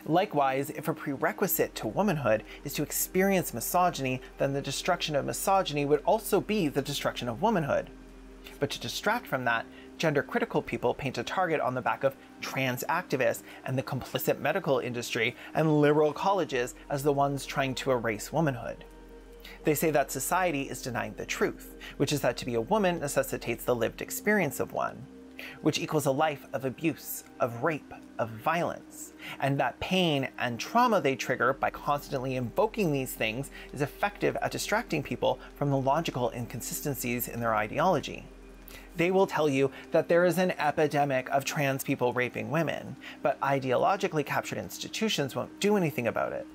Likewise, if a prerequisite to womanhood is to experience misogyny, then the destruction of misogyny would also be the destruction of womanhood. But to distract from that, gender-critical people paint a target on the back of trans activists and the complicit medical industry and liberal colleges as the ones trying to erase womanhood. They say that society is denying the truth, which is that to be a woman necessitates the lived experience of one, which equals a life of abuse, of rape, of violence, and that pain and trauma they trigger by constantly invoking these things is effective at distracting people from the logical inconsistencies in their ideology. They will tell you that there is an epidemic of trans people raping women, but ideologically captured institutions won't do anything about it.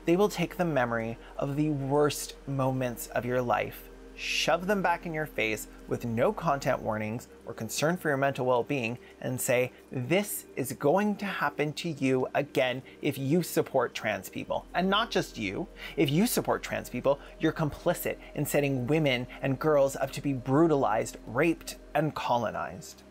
They will take the memory of the worst moments of your life, shove them back in your face with no content warnings or concern for your mental well-being, and say, this is going to happen to you again if you support trans people. And not just you. If you support trans people, you're complicit in setting women and girls up to be brutalized, raped, and colonized.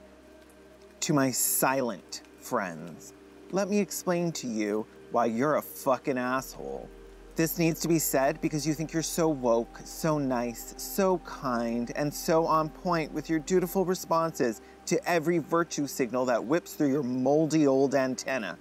To my silent friends, let me explain to you why you're a fucking asshole. This needs to be said because you think you're so woke, so nice, so kind, and so on point with your dutiful responses to every virtue signal that whips through your moldy old antenna.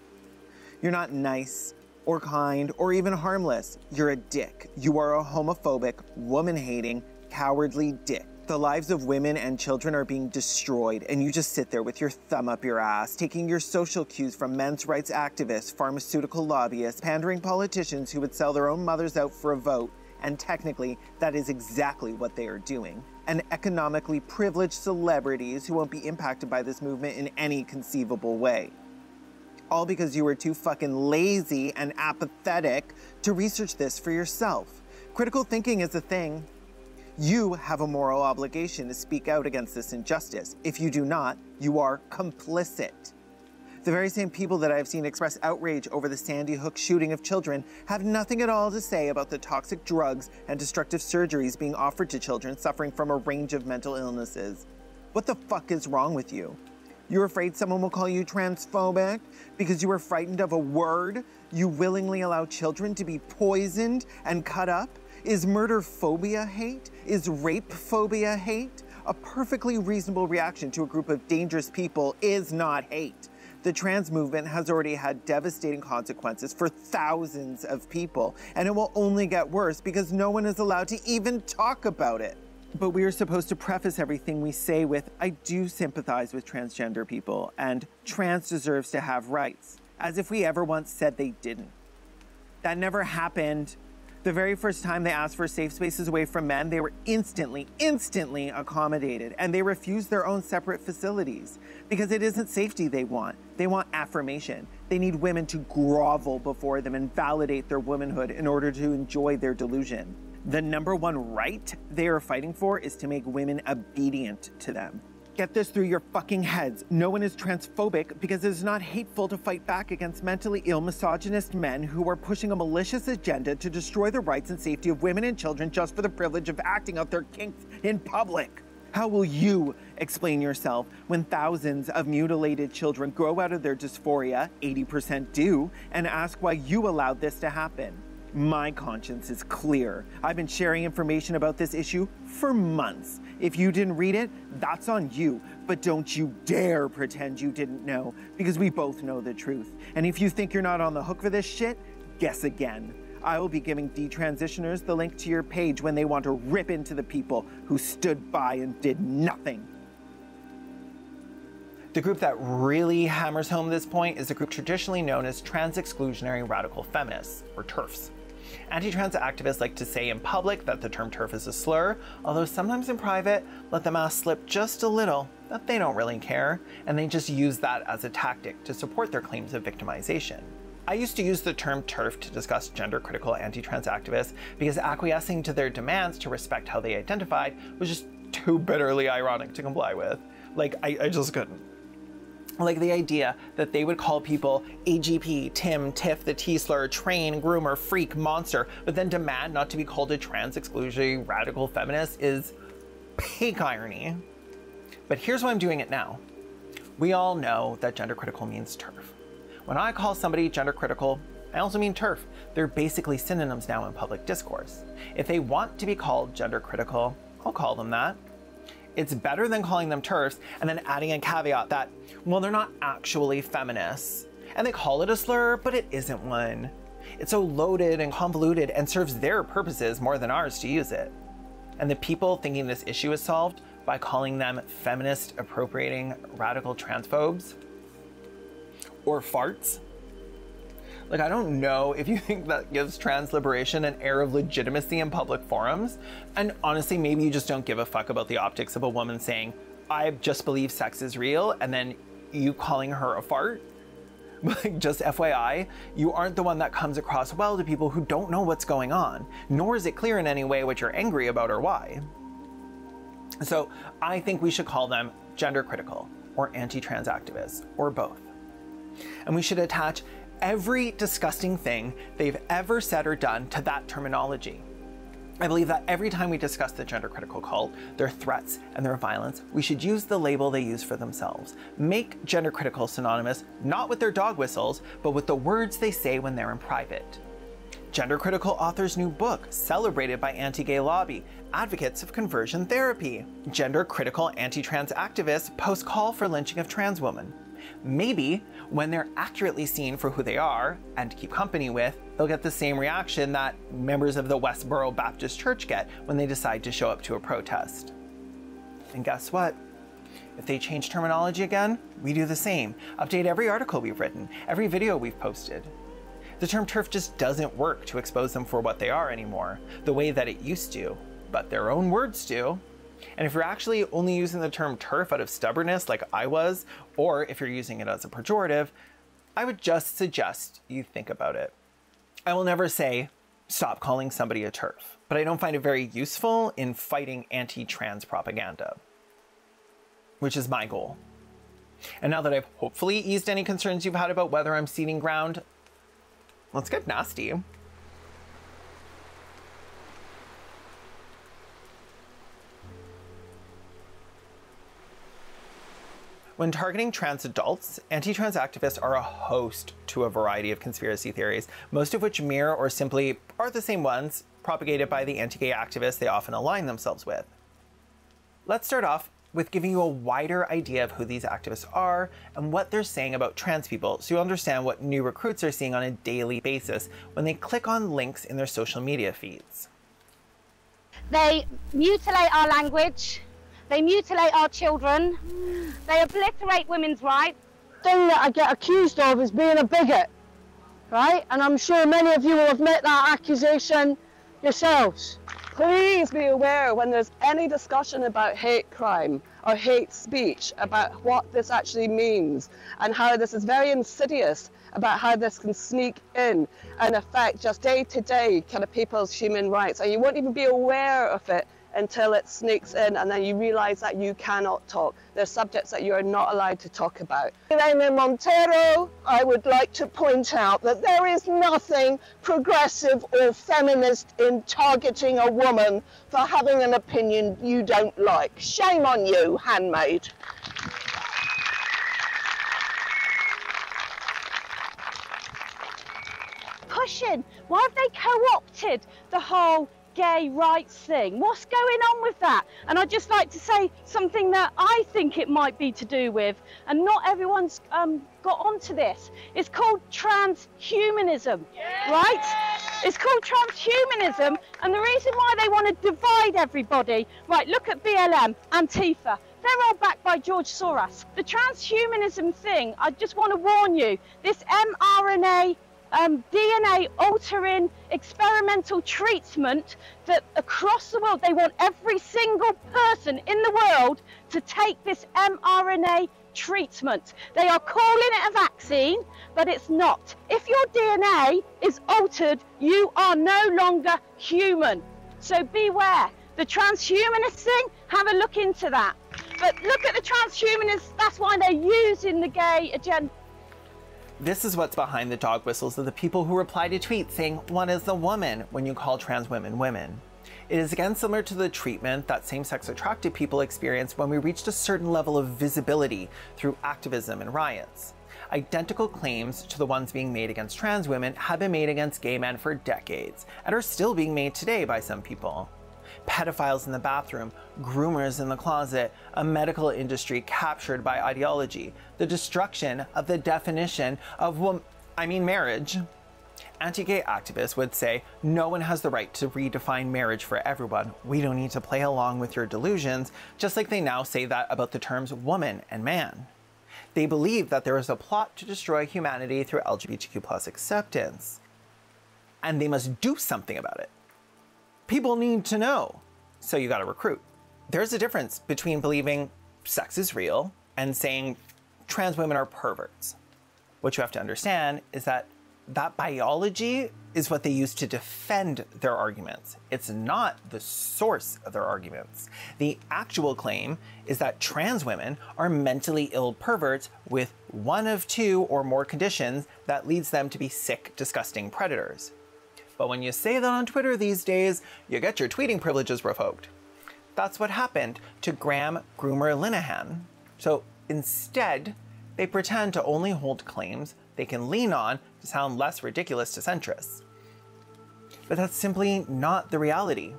You're not nice, or kind, or even harmless. You're a dick. You are a homophobic, woman-hating, cowardly dick. The lives of women and children are being destroyed, and you just sit there with your thumb up your ass, taking your social cues from men's rights activists, pharmaceutical lobbyists, pandering politicians who would sell their own mothers out for a vote, and technically, that is exactly what they are doing. and economically privileged celebrities who won't be impacted by this movement in any conceivable way. All because you were too fucking lazy and apathetic to research this for yourself. Critical thinking is a thing. You have a moral obligation to speak out against this injustice. If you do not, you are complicit. The very same people that I've seen express outrage over the Sandy Hook shooting of children have nothing at all to say about the toxic drugs and destructive surgeries being offered to children suffering from a range of mental illnesses. What the fuck is wrong with you? You're afraid someone will call you transphobic because you were frightened of a word? You willingly allow children to be poisoned and cut up? Is murder phobia hate? Is rape phobia hate? A perfectly reasonable reaction to a group of dangerous people is not hate. The trans movement has already had devastating consequences for thousands of people, and it will only get worse because no one is allowed to even talk about it. But we are supposed to preface everything we say with, I do sympathize with transgender people, and trans deserves to have rights, as if we ever once said they didn't. That never happened. The very first time they asked for safe spaces away from men, they were instantly accommodated, and they refused their own separate facilities because it isn't safety they want. They want affirmation. They need women to grovel before them and validate their womanhood in order to enjoy their delusion. The number one right they are fighting for is to make women obedient to them. Get this through your fucking heads. No one is transphobic because it is not hateful to fight back against mentally ill misogynist men who are pushing a malicious agenda to destroy the rights and safety of women and children just for the privilege of acting out their kinks in public. How will you explain yourself when thousands of mutilated children grow out of their dysphoria, 80% do, and ask why you allowed this to happen? My conscience is clear. I've been sharing information about this issue for months. If you didn't read it, that's on you. But don't you dare pretend you didn't know, because we both know the truth. And if you think you're not on the hook for this shit, guess again. I will be giving detransitioners the link to your page when they want to rip into the people who stood by and did nothing. The group that really hammers home this point is the group traditionally known as trans-exclusionary radical feminists, or TERFs. Anti-trans activists like to say in public that the term TERF is a slur, although sometimes in private, let the mask slip just a little that they don't really care, and they just use that as a tactic to support their claims of victimization. I used to use the term TERF to discuss gender-critical anti-trans activists because acquiescing to their demands to respect how they identified was just too bitterly ironic to comply with. Like, I just couldn't. Like the idea that they would call people AGP, Tim, Tiff, the T-slur, train, groomer, freak, monster, but then demand not to be called a trans-exclusionary radical feminist is peak irony. But here's why I'm doing it now. We all know that gender critical means TERF. When I call somebody gender critical, I also mean TERF. They're basically synonyms now in public discourse. If they want to be called gender critical, I'll call them that. It's better than calling them TERFs and then adding a caveat that, well, they're not actually feminists. And they call it a slur, but it isn't one. It's so loaded and convoluted and serves their purposes more than ours to use it. And the people thinking this issue is solved by calling them feminist appropriating radical transphobes or farts. Like, I don't know if you think that gives trans liberation an air of legitimacy in public forums. And honestly, maybe you just don't give a fuck about the optics of a woman saying, I just believe sex is real, and then you calling her a fart. Like, just FYI, you aren't the one that comes across well to people who don't know what's going on, nor is it clear in any way what you're angry about or why. So I think we should call them gender critical or anti-trans activists, or both. And we should attach every disgusting thing they've ever said or done to that terminology. I believe that every time we discuss the gender critical cult, their threats and their violence, we should use the label they use for themselves. Make gender critical synonymous not with their dog whistles, but with the words they say when they're in private. Gender critical author's new book, celebrated by anti-gay lobby, advocates of conversion therapy. Gender critical anti-trans activists post call for lynching of trans women. Maybe when they're accurately seen for who they are and to keep company with, they'll get the same reaction that members of the Westboro Baptist Church get when they decide to show up to a protest. And guess what? If they change terminology again, we do the same. Update every article we've written, every video we've posted. The term TERF just doesn't work to expose them for what they are anymore, the way that it used to, but their own words do. And if you're actually only using the term TERF out of stubbornness like I was, or if you're using it as a pejorative, I would just suggest you think about it. I will never say, stop calling somebody a TERF, but I don't find it very useful in fighting anti-trans propaganda, which is my goal. And now that I've hopefully eased any concerns you've had about whether I'm ceding ground, let's get nasty. When targeting trans adults, anti-trans activists are a host to a variety of conspiracy theories, most of which mirror or simply are the same ones propagated by the anti-gay activists they often align themselves with. Let's start off with giving you a wider idea of who these activists are and what they're saying about trans people, so you'll understand what new recruits are seeing on a daily basis when they click on links in their social media feeds. They mutilate our language. They mutilate our children. They obliterate women's rights. The thing that I get accused of is being a bigot, right? And I'm sure many of you will have met that accusation yourselves. Please be aware when there's any discussion about hate crime or hate speech about what this actually means and how this is very insidious, about how this can sneak in and affect just day-to-day kind of people's human rights, and you won't even be aware of it until it sneaks in, and then you realize that you cannot talk. There's subjects that you are not allowed to talk about. Amy Montero, I would like to point out that there is nothing progressive or feminist in targeting a woman for having an opinion you don't like. Shame on you, handmaid. Pushing. Why have they co-opted the whole gay rights thing? What's going on with that? And I'd just like to say something that I think it might be to do with, and not everyone's got onto this. It's called transhumanism, right? It's called transhumanism, and the reason why they want to divide everybody, right, look at BLM, Antifa, they're all backed by George Soros. The transhumanism thing, I just want to warn you, this mRNA DNA altering experimental treatment that across the world, they want every single person in the world to take this mRNA treatment. They are calling it a vaccine, but it's not. If your DNA is altered, you are no longer human. So beware. The transhumanist thing, have a look into that. But look at the transhumanists, that's why they're using the gay agenda. This is what's behind the dog whistles of the people who reply to tweets saying, "What is a woman?" when you call trans women women. It is again similar to the treatment that same-sex attracted people experienced when we reached a certain level of visibility through activism and riots. Identical claims to the ones being made against trans women have been made against gay men for decades and are still being made today by some people. Pedophiles in the bathroom, groomers in the closet, a medical industry captured by ideology, the destruction of the definition of marriage. Anti-gay activists would say, no one has the right to redefine marriage for everyone. We don't need to play along with your delusions, just like they now say that about the terms woman and man. They believe that there is a plot to destroy humanity through LGBTQ+ acceptance, and they must do something about it. People need to know, so you gotta recruit. There's a difference between believing sex is real and saying trans women are perverts. What you have to understand is that biology is what they use to defend their arguments. It's not the source of their arguments. The actual claim is that trans women are mentally ill perverts with one of two or more conditions that leads them to be sick, disgusting predators. But when you say that on Twitter these days, you get your tweeting privileges revoked. That's what happened to Graham Groomer Linehan. So instead, they pretend to only hold claims they can lean on to sound less ridiculous to centrists. But that's simply not the reality.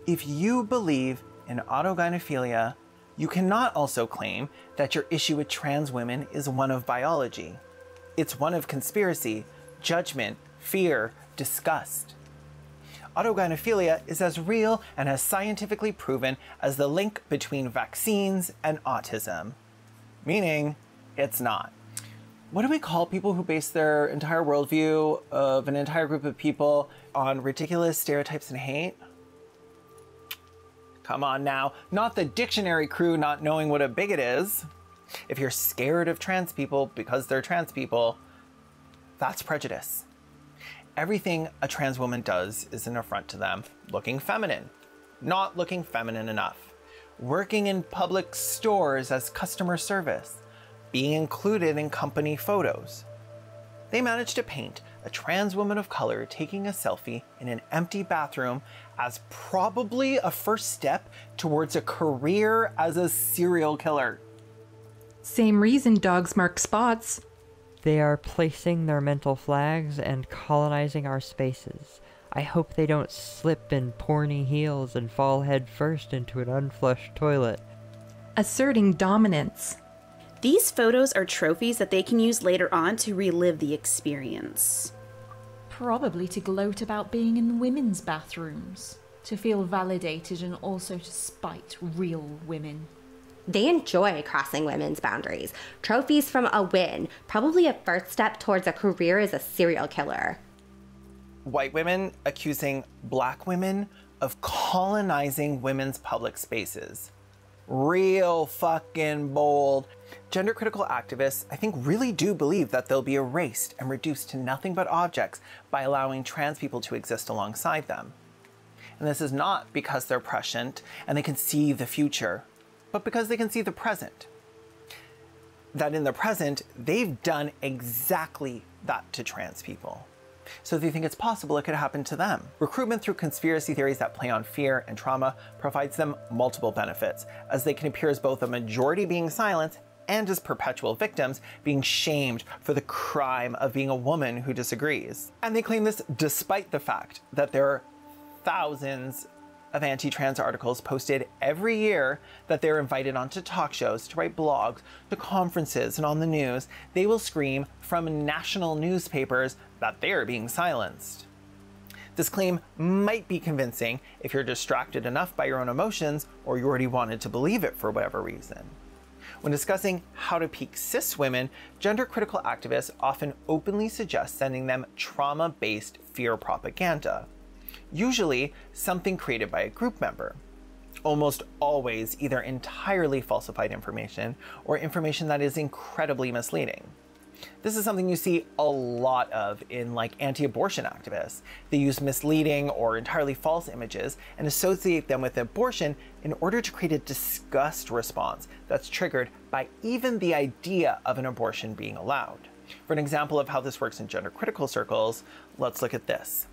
If you believe in autogynephilia, you cannot also claim that your issue with trans women is one of biology. It's one of conspiracy, judgment, fear, disgust. Autogynephilia is as real and as scientifically proven as the link between vaccines and autism. Meaning, it's not. What do we call people who base their entire worldview of an entire group of people on ridiculous stereotypes and hate? Come on now, not the dictionary crew not knowing what a bigot is. If you're scared of trans people because they're trans people, that's prejudice. Everything a trans woman does is an affront to them. Looking feminine, not looking feminine enough. Working in public stores as customer service, being included in company photos. They managed to paint a trans woman of color taking a selfie in an empty bathroom as probably a first step towards a career as a serial killer. Same reason dogs mark spots. They are placing their mental flags and colonizing our spaces. I hope they don't slip in porny heels and fall head first into an unflushed toilet. Asserting dominance. These photos are trophies that they can use later on to relive the experience. Probably to gloat about being in women's bathrooms, to feel validated and also to spite real women. They enjoy crossing women's boundaries. Trophies from a win, probably a first step towards a career as a serial killer. White women accusing black women of colonizing women's public spaces. Real fucking bold. Gender critical activists, I think, really do believe that they'll be erased and reduced to nothing but objects by allowing trans people to exist alongside them. And this is not because they're prescient and they can see the future, but because they can see the present. That in the present, they've done exactly that to trans people. So they think it's possible it could happen to them. Recruitment through conspiracy theories that play on fear and trauma provides them multiple benefits, as they can appear as both a majority being silenced and as perpetual victims being shamed for the crime of being a woman who disagrees. And they claim this despite the fact that there are thousands of anti-trans articles posted every year, that they're invited onto talk shows, to write blogs, to conferences, and on the news. They will scream from national newspapers that they are being silenced. This claim might be convincing if you're distracted enough by your own emotions, or you already wanted to believe it for whatever reason. When discussing how to peak cis women, gender critical activists often openly suggest sending them trauma-based fear propaganda. Usually something created by a group member. Almost always either entirely falsified information or information that is incredibly misleading. This is something you see a lot of in anti-abortion activists. They use misleading or entirely false images and associate them with abortion in order to create a disgust response that's triggered by even the idea of an abortion being allowed. For an example of how this works in gender critical circles, let's look at this.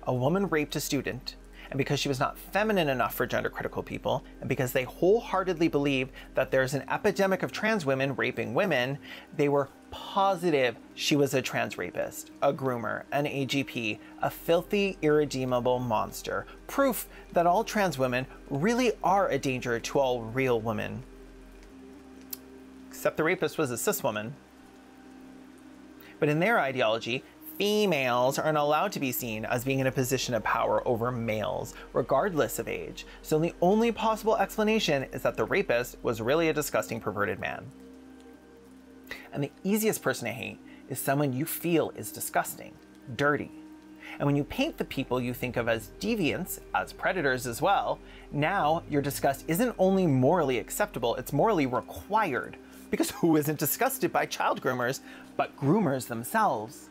A woman raped a student, and because she was not feminine enough for gender critical people, and because they wholeheartedly believe that there's an epidemic of trans women raping women, they were positive she was a trans rapist, a groomer, an AGP, a filthy, irredeemable monster. Proof that all trans women really are a danger to all real women. Except the rapist was a cis woman. But in their ideology, females aren't allowed to be seen as being in a position of power over males, regardless of age. So the only possible explanation is that the rapist was really a disgusting, perverted man. And the easiest person to hate is someone you feel is disgusting, dirty. And when you paint the people you think of as deviants, as predators as well, now your disgust isn't only morally acceptable, it's morally required. Because who isn't disgusted by child groomers, but groomers themselves?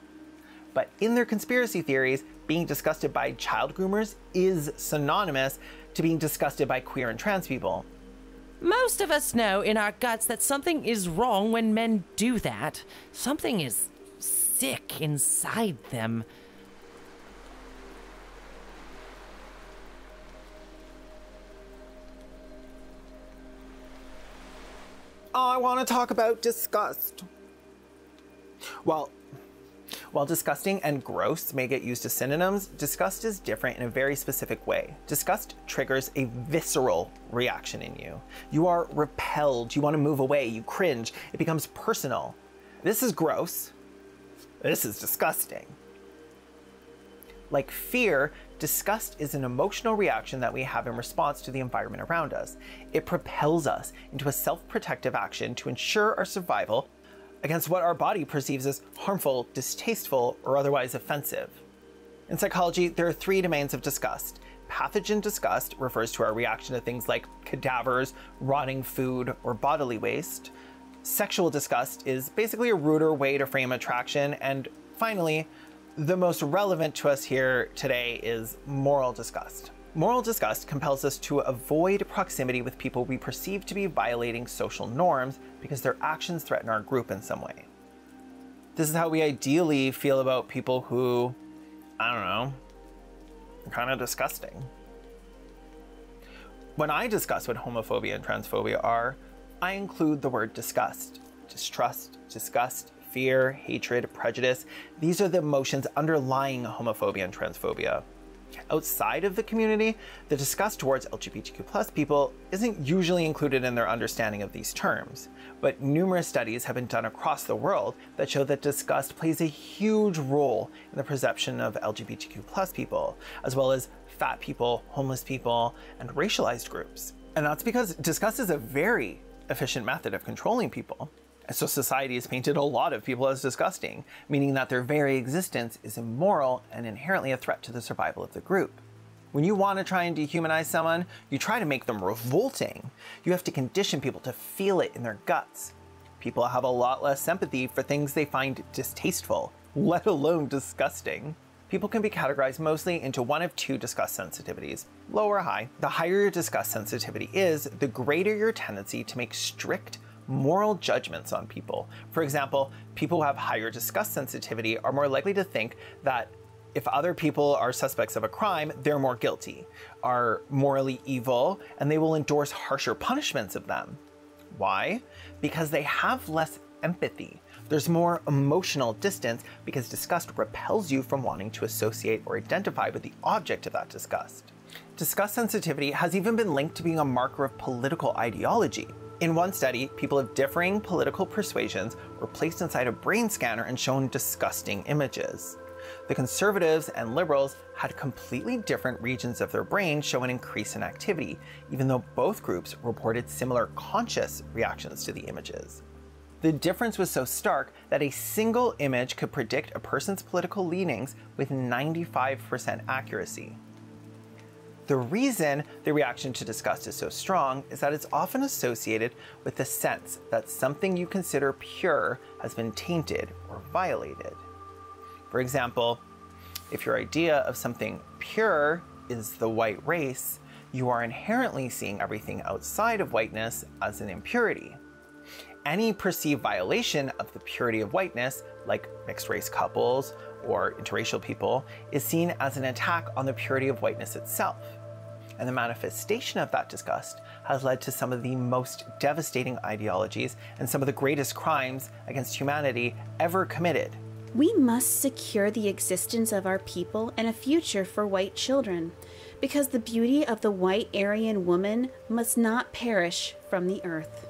But in their conspiracy theories, being disgusted by child groomers is synonymous to being disgusted by queer and trans people. Most of us know in our guts that something is wrong when men do that. Something is sick inside them. I want to talk about disgust. While disgusting and gross may get used as synonyms, disgust is different in a very specific way. Disgust triggers a visceral reaction in you. You are repelled, you want to move away, you cringe, it becomes personal. This is gross. This is disgusting. Like fear, disgust is an emotional reaction that we have in response to the environment around us. It propels us into a self-protective action to ensure our survival against what our body perceives as harmful, distasteful, or otherwise offensive. In psychology, there are three domains of disgust: pathogen disgust refers to our reaction to things like cadavers, rotting food, or bodily waste. Sexual disgust is basically a ruder way to frame attraction. And finally, the most relevant to us here today is moral disgust. Moral disgust compels us to avoid proximity with people we perceive to be violating social norms because their actions threaten our group in some way. This is how we ideally feel about people who, I don't know, are kind of disgusting. When I discuss what homophobia and transphobia are, I include the word disgust, distrust, disgust, fear, hatred, prejudice. These are the emotions underlying homophobia and transphobia. Outside of the community, the disgust towards LGBTQ+ people isn't usually included in their understanding of these terms, but numerous studies have been done across the world that show that disgust plays a huge role in the perception of LGBTQ+ people, as well as fat people, homeless people, and racialized groups. And that's because disgust is a very efficient method of controlling people. And so society has painted a lot of people as disgusting, meaning that their very existence is immoral and inherently a threat to the survival of the group. When you want to try and dehumanize someone, you try to make them revolting. You have to condition people to feel it in their guts. People have a lot less sympathy for things they find distasteful, let alone disgusting. People can be categorized mostly into one of two disgust sensitivities, low or high. The higher your disgust sensitivity is, the greater your tendency to make strict moral judgments on people. For example, people who have higher disgust sensitivity are more likely to think that if other people are suspects of a crime, they're more guilty, are morally evil, and they will endorse harsher punishments of them. Why? Because they have less empathy. There's more emotional distance because disgust repels you from wanting to associate or identify with the object of that disgust. Disgust sensitivity has even been linked to being a marker of political ideology. In one study, people of differing political persuasions were placed inside a brain scanner and shown disgusting images. The conservatives and liberals had completely different regions of their brain show an increase in activity, even though both groups reported similar conscious reactions to the images. The difference was so stark that a single image could predict a person's political leanings with 95% accuracy. The reason the reaction to disgust is so strong is that it's often associated with the sense that something you consider pure has been tainted or violated. For example, if your idea of something pure is the white race, you are inherently seeing everything outside of whiteness as an impurity. Any perceived violation of the purity of whiteness, like mixed race couples or interracial people, is seen as an attack on the purity of whiteness itself. And the manifestation of that disgust has led to some of the most devastating ideologies and some of the greatest crimes against humanity ever committed. We must secure the existence of our people and a future for white children, because the beauty of the white Aryan woman must not perish from the earth.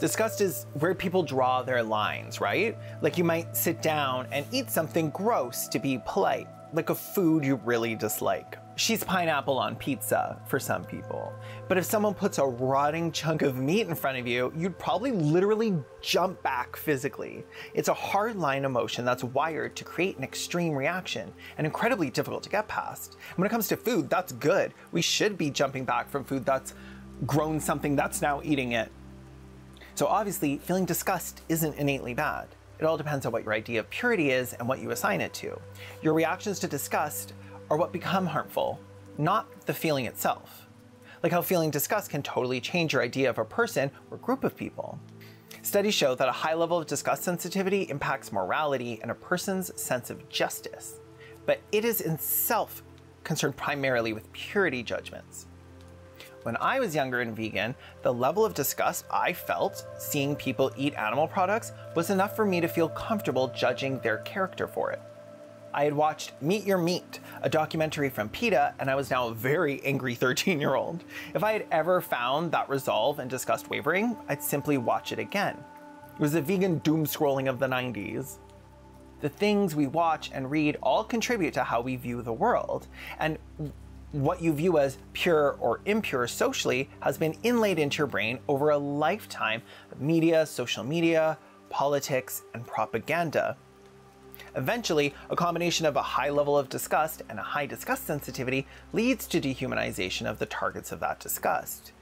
Disgust is where people draw their lines, right? Like you might sit down and eat something gross to be polite, like a food you really dislike. She's pineapple on pizza for some people. But if someone puts a rotting chunk of meat in front of you, you'd probably literally jump back physically. It's a hardline emotion that's wired to create an extreme reaction and incredibly difficult to get past. When it comes to food, that's good. We should be jumping back from food that's grown something that's now eating it. So obviously, feeling disgust isn't innately bad. It all depends on what your idea of purity is and what you assign it to. Your reactions to disgust are what become harmful, not the feeling itself. Like how feeling disgust can totally change your idea of a person or group of people. Studies show that a high level of disgust sensitivity impacts morality and a person's sense of justice, but it is in itself concerned primarily with purity judgments. When I was younger and vegan, the level of disgust I felt seeing people eat animal products was enough for me to feel comfortable judging their character for it. I had watched Meet Your Meat, a documentary from PETA, and I was now a very angry 13-year-old. If I had ever found that resolve and disgust wavering, I'd simply watch it again. It was the vegan doom scrolling of the 90s. The things we watch and read all contribute to how we view the world, and what you view as pure or impure socially has been inlaid into your brain over a lifetime of media, social media, politics, and propaganda. Eventually, a combination of a high level of disgust and a high disgust sensitivity leads to dehumanization of the targets of that disgust.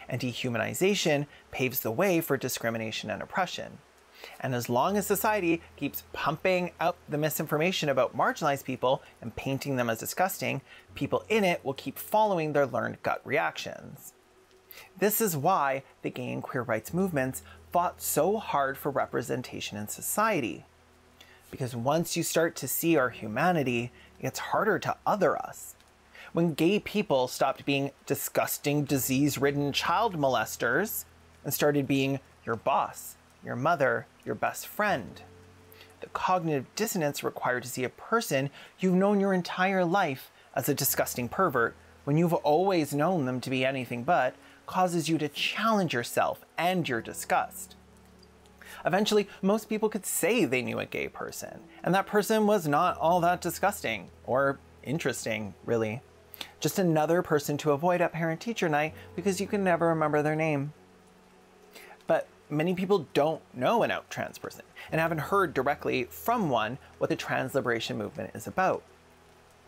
And dehumanization paves the way for discrimination and oppression. And as long as society keeps pumping out the misinformation about marginalized people and painting them as disgusting, people in it will keep following their learned gut reactions. This is why the gay and queer rights movements fought so hard for representation in society. Because once you start to see our humanity, it gets harder to other us. When gay people stopped being disgusting, disease-ridden child molesters and started being your boss, your mother, your best friend. The cognitive dissonance required to see a person you've known your entire life as a disgusting pervert when you've always known them to be anything but causes you to challenge yourself and your disgust. Eventually, most people could say they knew a gay person, and that person was not all that disgusting or interesting, really. Just another person to avoid at parent-teacher night because you can never remember their name. But many people don't know an out trans person and haven't heard directly from one what the trans liberation movement is about.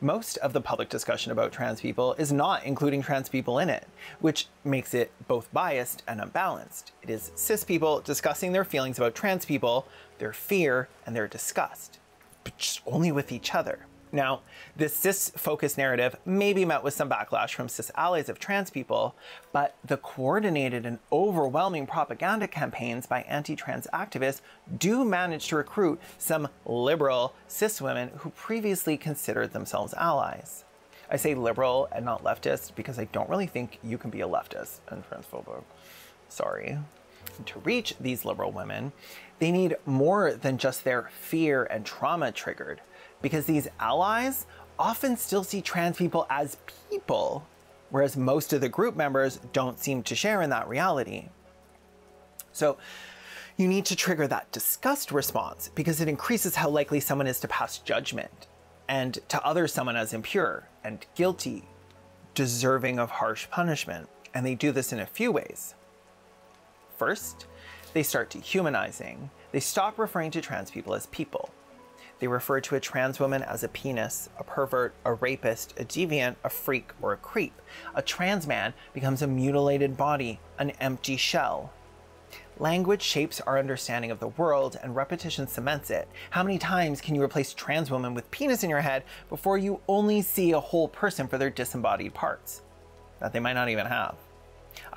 Most of the public discussion about trans people is not including trans people in it, which makes it both biased and unbalanced. It is cis people discussing their feelings about trans people, their fear, and their disgust, but just only with each other. Now, this cis-focused narrative may be met with some backlash from cis allies of trans people, but the coordinated and overwhelming propaganda campaigns by anti-trans activists do manage to recruit some liberal cis women who previously considered themselves allies. I say liberal and not leftist because I don't really think you can be a leftist and transphobic. Sorry. To reach these liberal women, they need more than just their fear and trauma triggered, because these allies often still see trans people as people, whereas most of the group members don't seem to share in that reality. So you need to trigger that disgust response because it increases how likely someone is to pass judgment and to other someone as impure and guilty, deserving of harsh punishment. And they do this in a few ways. First, they start dehumanizing. They stop referring to trans people as people. They refer to a trans woman as a penis, a pervert, a rapist, a deviant, a freak, or a creep. A trans man becomes a mutilated body, an empty shell. Language shapes our understanding of the world, and repetition cements it. How many times can you replace trans woman with penis in your head before you only see a whole person for their disembodied parts that they might not even have?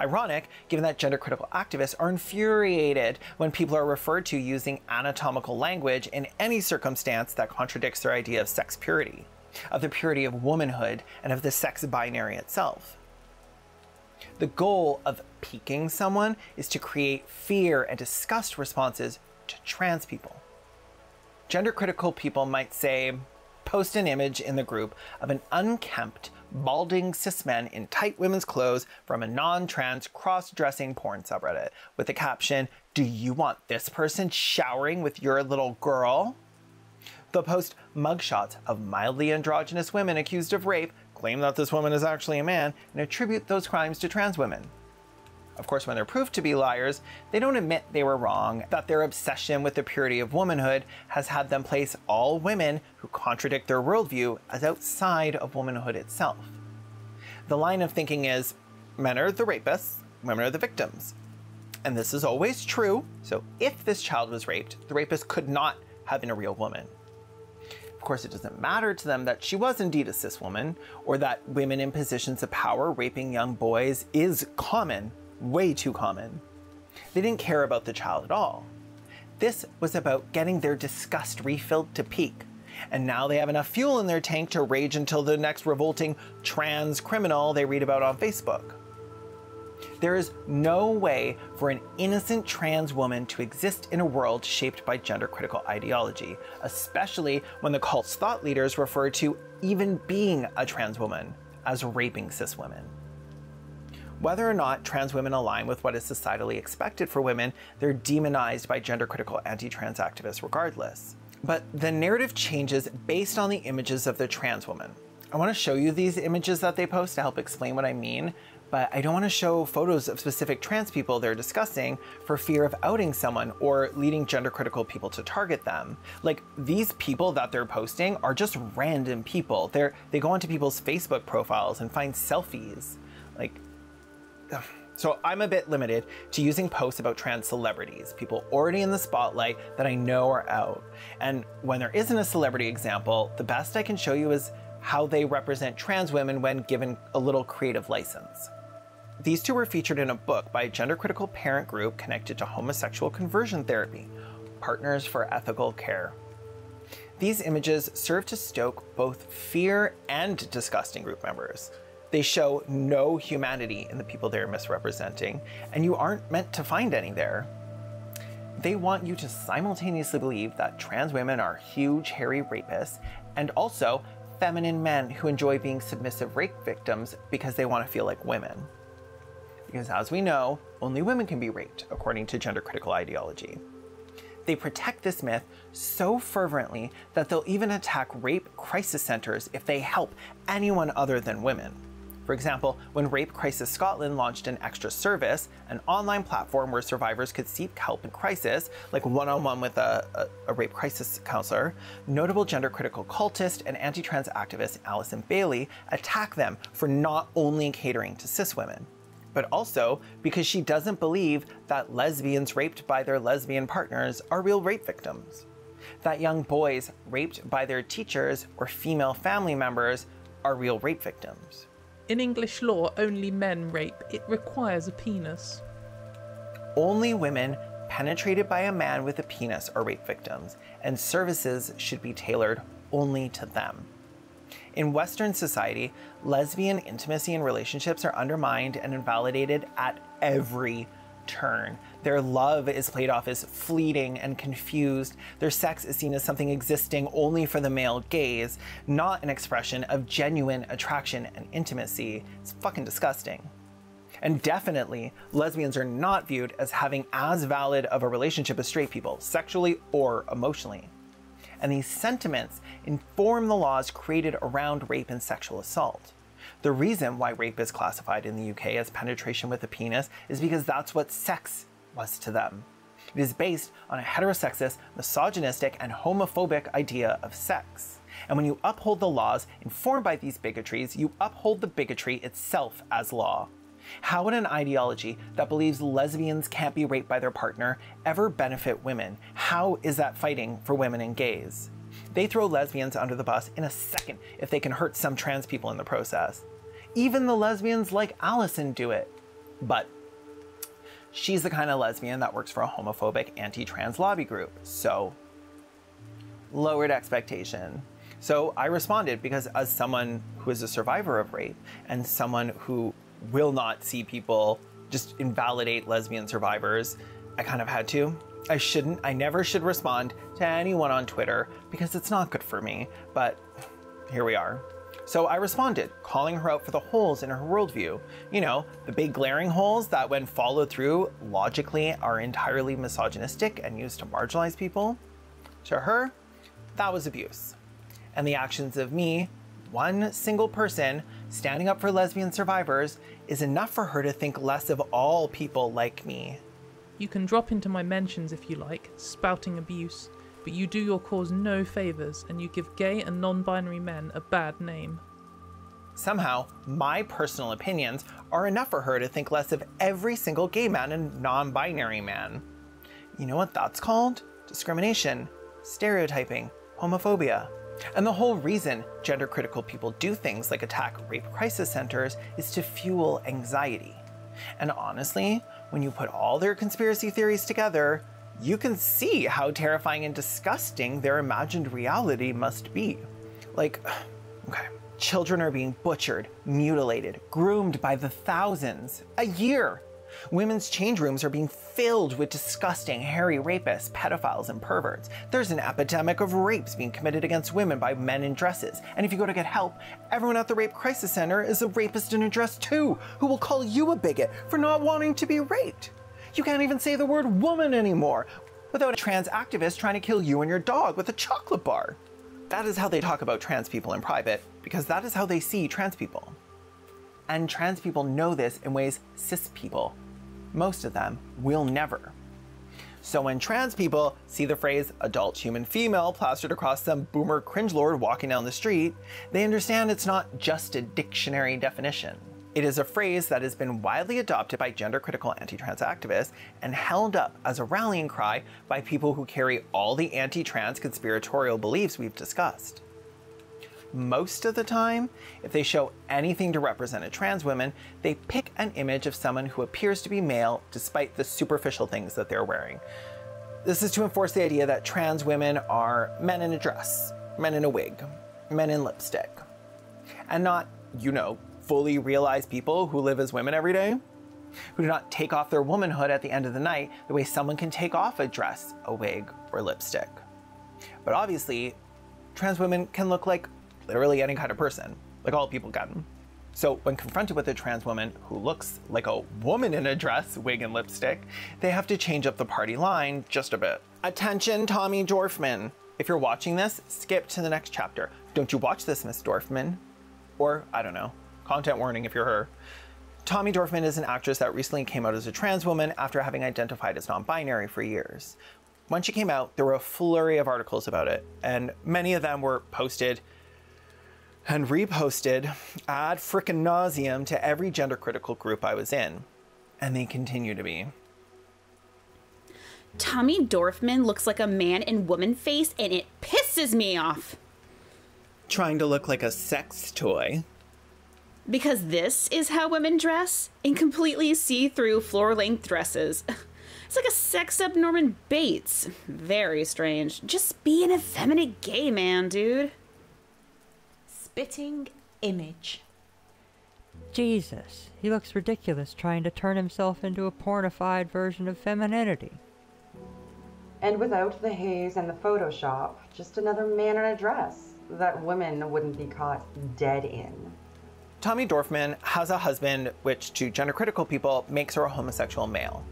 Ironic, given that gender-critical activists are infuriated when people are referred to using anatomical language in any circumstance that contradicts their idea of sex purity, of the purity of womanhood, and of the sex binary itself. The goal of peaking someone is to create fear and disgust responses to trans people. Gender-critical people might say, post an image in the group of an unkempt, balding cis men in tight women's clothes from a non-trans cross-dressing porn subreddit with the caption, "Do you want this person showering with your little girl?" They'll post mugshots of mildly androgynous women accused of rape, claim that this woman is actually a man, and attribute those crimes to trans women. Of course, when they're proved to be liars, they don't admit they were wrong, that their obsession with the purity of womanhood has had them place all women who contradict their worldview as outside of womanhood itself. The line of thinking is, men are the rapists, women are the victims. And this is always true, so if this child was raped, the rapist could not have been a real woman. Of course, it doesn't matter to them that she was indeed a cis woman, or that women in positions of power raping young boys is common. Way too common. They didn't care about the child at all. This was about getting their disgust refilled to peak, and now they have enough fuel in their tank to rage until the next revolting trans criminal they read about on Facebook. There is no way for an innocent trans woman to exist in a world shaped by gender-critical ideology, especially when the cult's thought leaders refer to even being a trans woman as raping cis women. Whether or not trans women align with what is societally expected for women, they're demonized by gender-critical anti-trans activists regardless. But the narrative changes based on the images of the trans woman. I want to show you these images that they post to help explain what I mean but I don't want to show photos of specific trans people they're discussing for fear of outing someone or leading gender-critical people to target them. Like, these people that they're posting are just random people. They go onto people's Facebook profiles and find selfies. Like, ugh. So I'm a bit limited to using posts about trans celebrities, people already in the spotlight that I know are out. And when there isn't a celebrity example, the best I can show you is how they represent trans women when given a little creative license. These two were featured in a book by a gender-critical parent group connected to homosexual conversion therapy, Partners for Ethical Care. These images serve to stoke both fear and disgust in group members. They show no humanity in the people they're misrepresenting, and you aren't meant to find any there. They want you to simultaneously believe that trans women are huge, hairy rapists, and also feminine men who enjoy being submissive rape victims because they want to feel like women. Because as we know, only women can be raped, according to gender-critical ideology. They protect this myth so fervently that they'll even attack rape crisis centers if they help anyone other than women. For example, when Rape Crisis Scotland launched an extra service, an online platform where survivors could seek help in crisis, like one-on-one with a rape crisis counselor, notable gender-critical cultist and anti-trans activist Alison Bailey attacked them for not only catering to cis women, but also because she doesn't believe that lesbians raped by their lesbian partners are real rape victims, that young boys raped by their teachers or female family members are real rape victims. In English law, only men rape. It requires a penis. Only women penetrated by a man with a penis are rape victims, and services should be tailored only to them. In Western society, lesbian intimacy and relationships are undermined and invalidated at every turn. Their love is played off as fleeting and confused. Their sex is seen as something existing only for the male gaze, not an expression of genuine attraction and intimacy. It's fucking disgusting. And definitely, lesbians are not viewed as having as valid of a relationship as straight people, sexually or emotionally. And these sentiments inform the laws created around rape and sexual assault. The reason why rape is classified in the UK as penetration with a penis is because that's what sex was to them. It is based on a heterosexist, misogynistic, and homophobic idea of sex. And when you uphold the laws informed by these bigotries, you uphold the bigotry itself as law. How would an ideology that believes lesbians can't be raped by their partner ever benefit women? How is that fighting for women and gays? They throw lesbians under the bus in a second if they can hurt some trans people in the process. Even the lesbians like Allison do it. But she's the kind of lesbian that works for a homophobic anti-trans lobby group, so lowered expectation. So I responded because as someone who is a survivor of rape and someone who will not see people just invalidate lesbian survivors, I kind of had to. I never should respond to anyone on Twitter because it's not good for me, but here we are. So I responded, calling her out for the holes in her worldview. You know, the big glaring holes that when followed through logically are entirely misogynistic and used to marginalize people. To her, that was abuse. And the actions of me, one single person, standing up for lesbian survivors is enough for her to think less of all people like me. You can drop into my mentions if you like, spouting abuse, but you do your cause no favours and you give gay and non-binary men a bad name. Somehow, my personal opinions are enough for her to think less of every single gay man and non-binary man. You know what that's called? Discrimination, stereotyping, homophobia. And the whole reason gender-critical people do things like attack rape crisis centers is to fuel anxiety. And honestly, when you put all their conspiracy theories together, you can see how terrifying and disgusting their imagined reality must be. Like, okay, children are being butchered, mutilated, groomed by the thousands a year. Women's change rooms are being filled with disgusting, hairy rapists, pedophiles, and perverts. There's an epidemic of rapes being committed against women by men in dresses. And if you go to get help, everyone at the Rape Crisis Center is a rapist in a dress too, who will call you a bigot for not wanting to be raped. You can't even say the word woman anymore without a trans activist trying to kill you and your dog with a chocolate bar. That is how they talk about trans people in private, because that is how they see trans people. And trans people know this in ways cis people, most of them, will never. So when trans people see the phrase adult human female plastered across some boomer cringe lord walking down the street, they understand it's not just a dictionary definition. It is a phrase that has been widely adopted by gender-critical anti-trans activists and held up as a rallying cry by people who carry all the anti-trans conspiratorial beliefs we've discussed. Most of the time, if they show anything to represent a trans woman, they pick an image of someone who appears to be male despite the superficial things that they're wearing. This is to enforce the idea that trans women are men in a dress, men in a wig, men in lipstick, and not, you know, fully realized people who live as women every day, who do not take off their womanhood at the end of the night the way someone can take off a dress, a wig, or lipstick. But obviously, trans women can look like literally any kind of person, like all people can. So when confronted with a trans woman who looks like a woman in a dress, wig, and lipstick, they have to change up the party line just a bit. Attention, Tommy Dorfman. If you're watching this, skip to the next chapter. Don't you watch this, Miss Dorfman. Or, I don't know, content warning if you're her. Tommy Dorfman is an actress that recently came out as a trans woman after having identified as non-binary for years. When she came out, there were a flurry of articles about it, and many of them were posted and reposted ad frickin' nauseum to every gender-critical group I was in. And they continue to be. Tommy Dorfman looks like a man in woman face, and it pisses me off. Trying to look like a sex toy. Because this is how women dress? In completely see-through floor-length dresses. It's like a sexed-up Norman Bates. Very strange. Just be an effeminate gay man, dude. Spitting image. Jesus, he looks ridiculous trying to turn himself into a pornified version of femininity. And without the haze and the Photoshop, just another man in a dress that women wouldn't be caught dead in. Tommy Dorfman has a husband, which to gender-critical people makes her a homosexual male.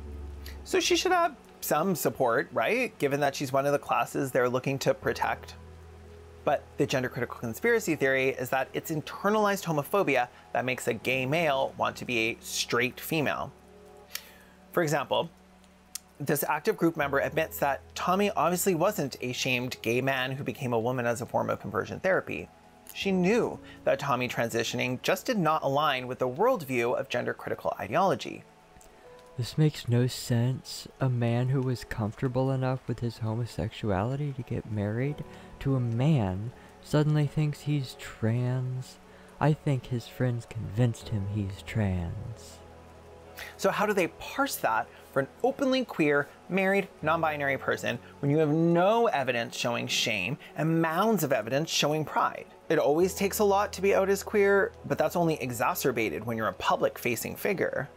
So she should have some support, right? Given that she's one of the classes they're looking to protect. But the gender-critical conspiracy theory is that it's internalized homophobia that makes a gay male want to be a straight female. For example, this active group member admits that Tommy obviously wasn't a shamed gay man who became a woman as a form of conversion therapy. She knew that Tommy transitioning just did not align with the worldview of gender-critical ideology. This makes no sense. A man who was comfortable enough with his homosexuality to get married to a man suddenly thinks he's trans. I think his friends convinced him he's trans. So how do they parse that for an openly queer, married, non-binary person when you have no evidence showing shame and mounds of evidence showing pride? It always takes a lot to be out as queer, but that's only exacerbated when you're a public-facing figure.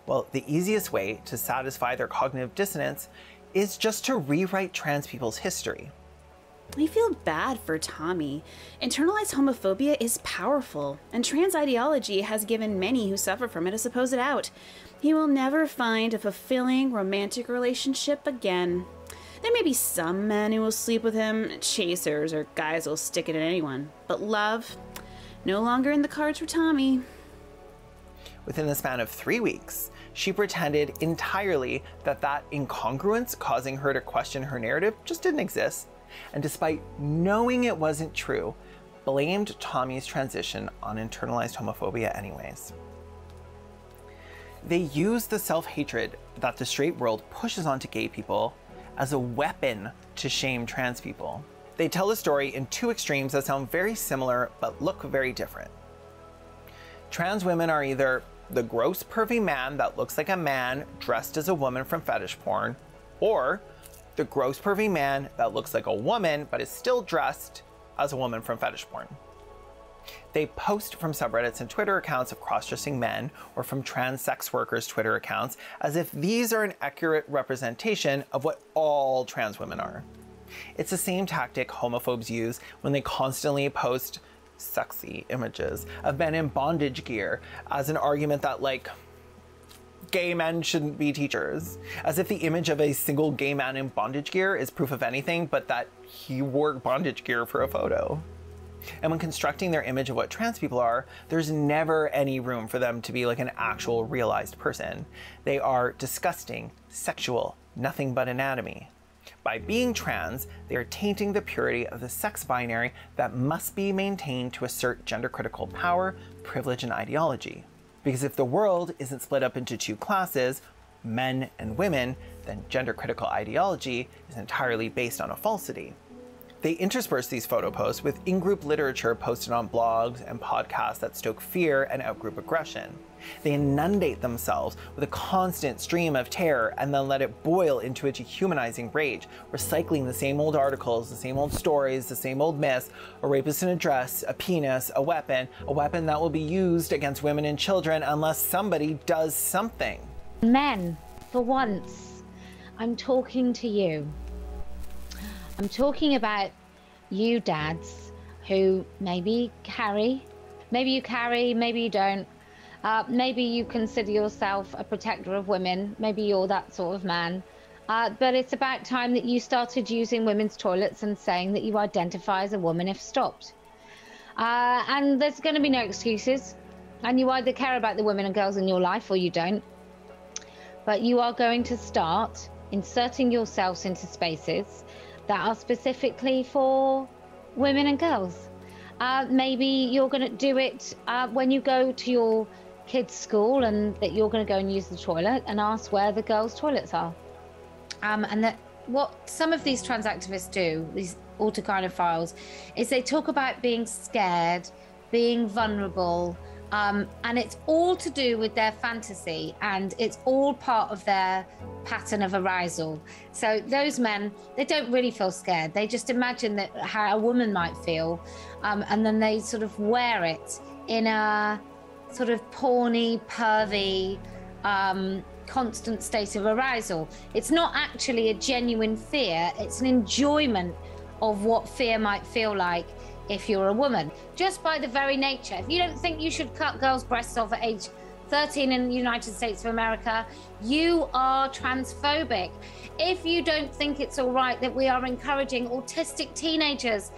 Well, the easiest way to satisfy their cognitive dissonance is just to rewrite trans people's history. I feel bad for Tommy. Internalized homophobia is powerful, and trans ideology has given many who suffer from it a supposed out. He will never find a fulfilling romantic relationship again. There may be some men who will sleep with him, chasers, or guys who will stick it at anyone. But love, no longer in the cards for Tommy. Within the span of 3 weeks, she pretended entirely that that incongruence causing her to question her narrative just didn't exist, and despite knowing it wasn't true, blamed Tommy's transition on internalized homophobia anyways. They use the self-hatred that the straight world pushes onto gay people as a weapon to shame trans people. They tell a story in two extremes that sound very similar but look very different. Trans women are either the gross pervy man that looks like a man dressed as a woman from fetish porn, or the gross pervy man that looks like a woman but is still dressed as a woman from fetish porn. They post from subreddits and Twitter accounts of cross-dressing men or from trans sex workers' Twitter accounts as if these are an accurate representation of what all trans women are. It's the same tactic homophobes use when they constantly post sexy images of men in bondage gear as an argument that, like, gay men shouldn't be teachers. As if the image of a single gay man in bondage gear is proof of anything but that he wore bondage gear for a photo. And when constructing their image of what trans people are, there's never any room for them to be like an actual realized person. They are disgusting, sexual, nothing but anatomy. By being trans, they are tainting the purity of the sex binary that must be maintained to assert gender-critical power, privilege, and ideology. Because if the world isn't split up into two classes, men and women, then gender-critical ideology is entirely based on a falsity. They intersperse these photo posts with in-group literature posted on blogs and podcasts that stoke fear and out-group aggression. They inundate themselves with a constant stream of terror and then let it boil into a dehumanizing rage, recycling the same old articles, the same old stories, the same old myths, a rapist in a dress, a penis, a weapon that will be used against women and children unless somebody does something. Men, for once, I'm talking to you. I'm talking about you dads who maybe carry, maybe you don't. Maybe you consider yourself a protector of women. Maybe you're that sort of man. But it's about time that you started using women's toilets and saying that you identify as a woman if stopped. And there's going to be no excuses. And you either care about the women and girls in your life or you don't. But you are going to start inserting yourselves into spaces that are specifically for women and girls. Maybe you're going to do it when you go to your kids' school and that you're going to go and use the toilet and ask where the girls' toilets are. And that what some of these trans activists do, these autogynophiles, is they talk about being scared, being vulnerable, and it's all to do with their fantasy, and it's all part of their pattern of arousal. So those men, they don't really feel scared. They just imagine that how a woman might feel, and then they sort of wear it in a sort of porny, pervy, constant state of arousal. It's not actually a genuine fear. It's an enjoyment of what fear might feel like if you're a woman, just by the very nature. If you don't think you should cut girls' breasts off at age 13 in the United States of America, you are transphobic. If you don't think it's all right that we are encouraging autistic teenagers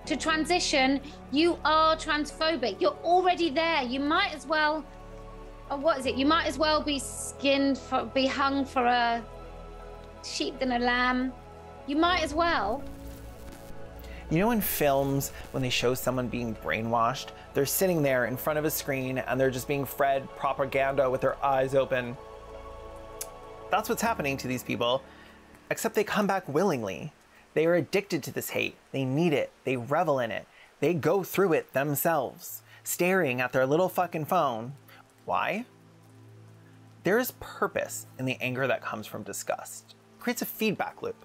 to transition, you are transphobic. You're already there. You might as well, what is it? You might as well be be hung for a sheep than a lamb. You might as well. You know in films, when they show someone being brainwashed, they're sitting there in front of a screen and they're just being fed propaganda with their eyes open. That's what's happening to these people, except they come back willingly. They are addicted to this hate. They need it. They revel in it. They go through it themselves, staring at their little fucking phone. Why? There is purpose in the anger that comes from disgust. It creates a feedback loop.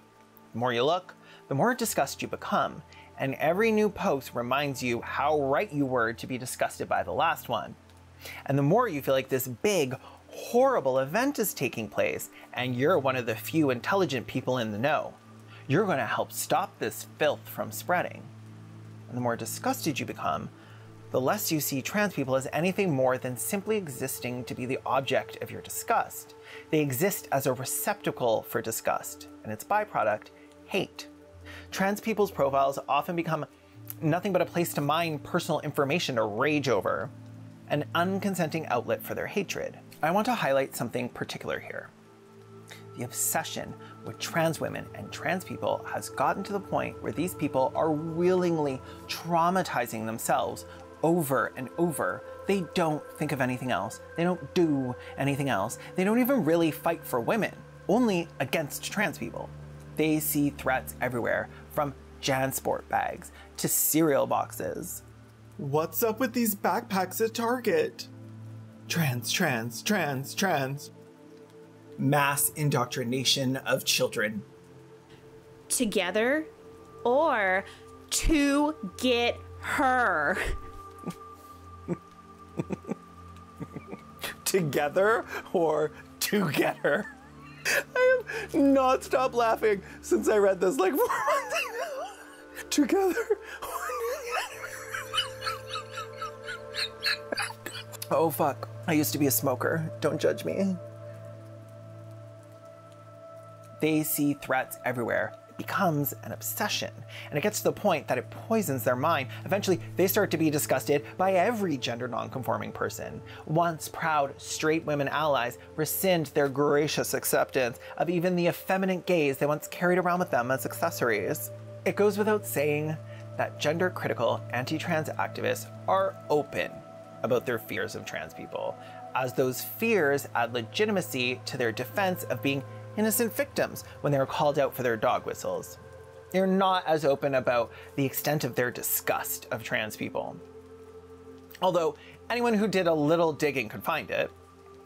The more you look, the more disgusted you become, and every new post reminds you how right you were to be disgusted by the last one. And the more you feel like this big, horrible event is taking place, and you're one of the few intelligent people in the know, you're going to help stop this filth from spreading. And the more disgusted you become, the less you see trans people as anything more than simply existing to be the object of your disgust. They exist as a receptacle for disgust, and its byproduct, hate. Trans people's profiles often become nothing but a place to mine personal information to rage over, an unconsenting outlet for their hatred. I want to highlight something particular here. The obsession with trans women and trans people has gotten to the point where these people are willingly traumatizing themselves over and over. They don't think of anything else. They don't do anything else. They don't even really fight for women, only against trans people. They see threats everywhere, from JanSport bags to cereal boxes. What's up with these backpacks at Target? Trans, trans, trans, trans. Mass indoctrination of children. Together or to get her. Together or to get her. I have not stopped laughing since I read this like 4 months ago. Together. Oh fuck, I used to be a smoker. Don't judge me. They see threats everywhere. it becomes an obsession, and it gets to the point that it poisons their mind. Eventually, they start to be disgusted by every gender nonconforming person. Once proud straight women allies rescind their gracious acceptance of even the effeminate gays they once carried around with them as accessories. It goes without saying that gender-critical anti-trans activists are open about their fears of trans people, as those fears add legitimacy to their defense of being innocent victims when they are called out for their dog whistles. They're not as open about the extent of their disgust of trans people. Although anyone who did a little digging could find it,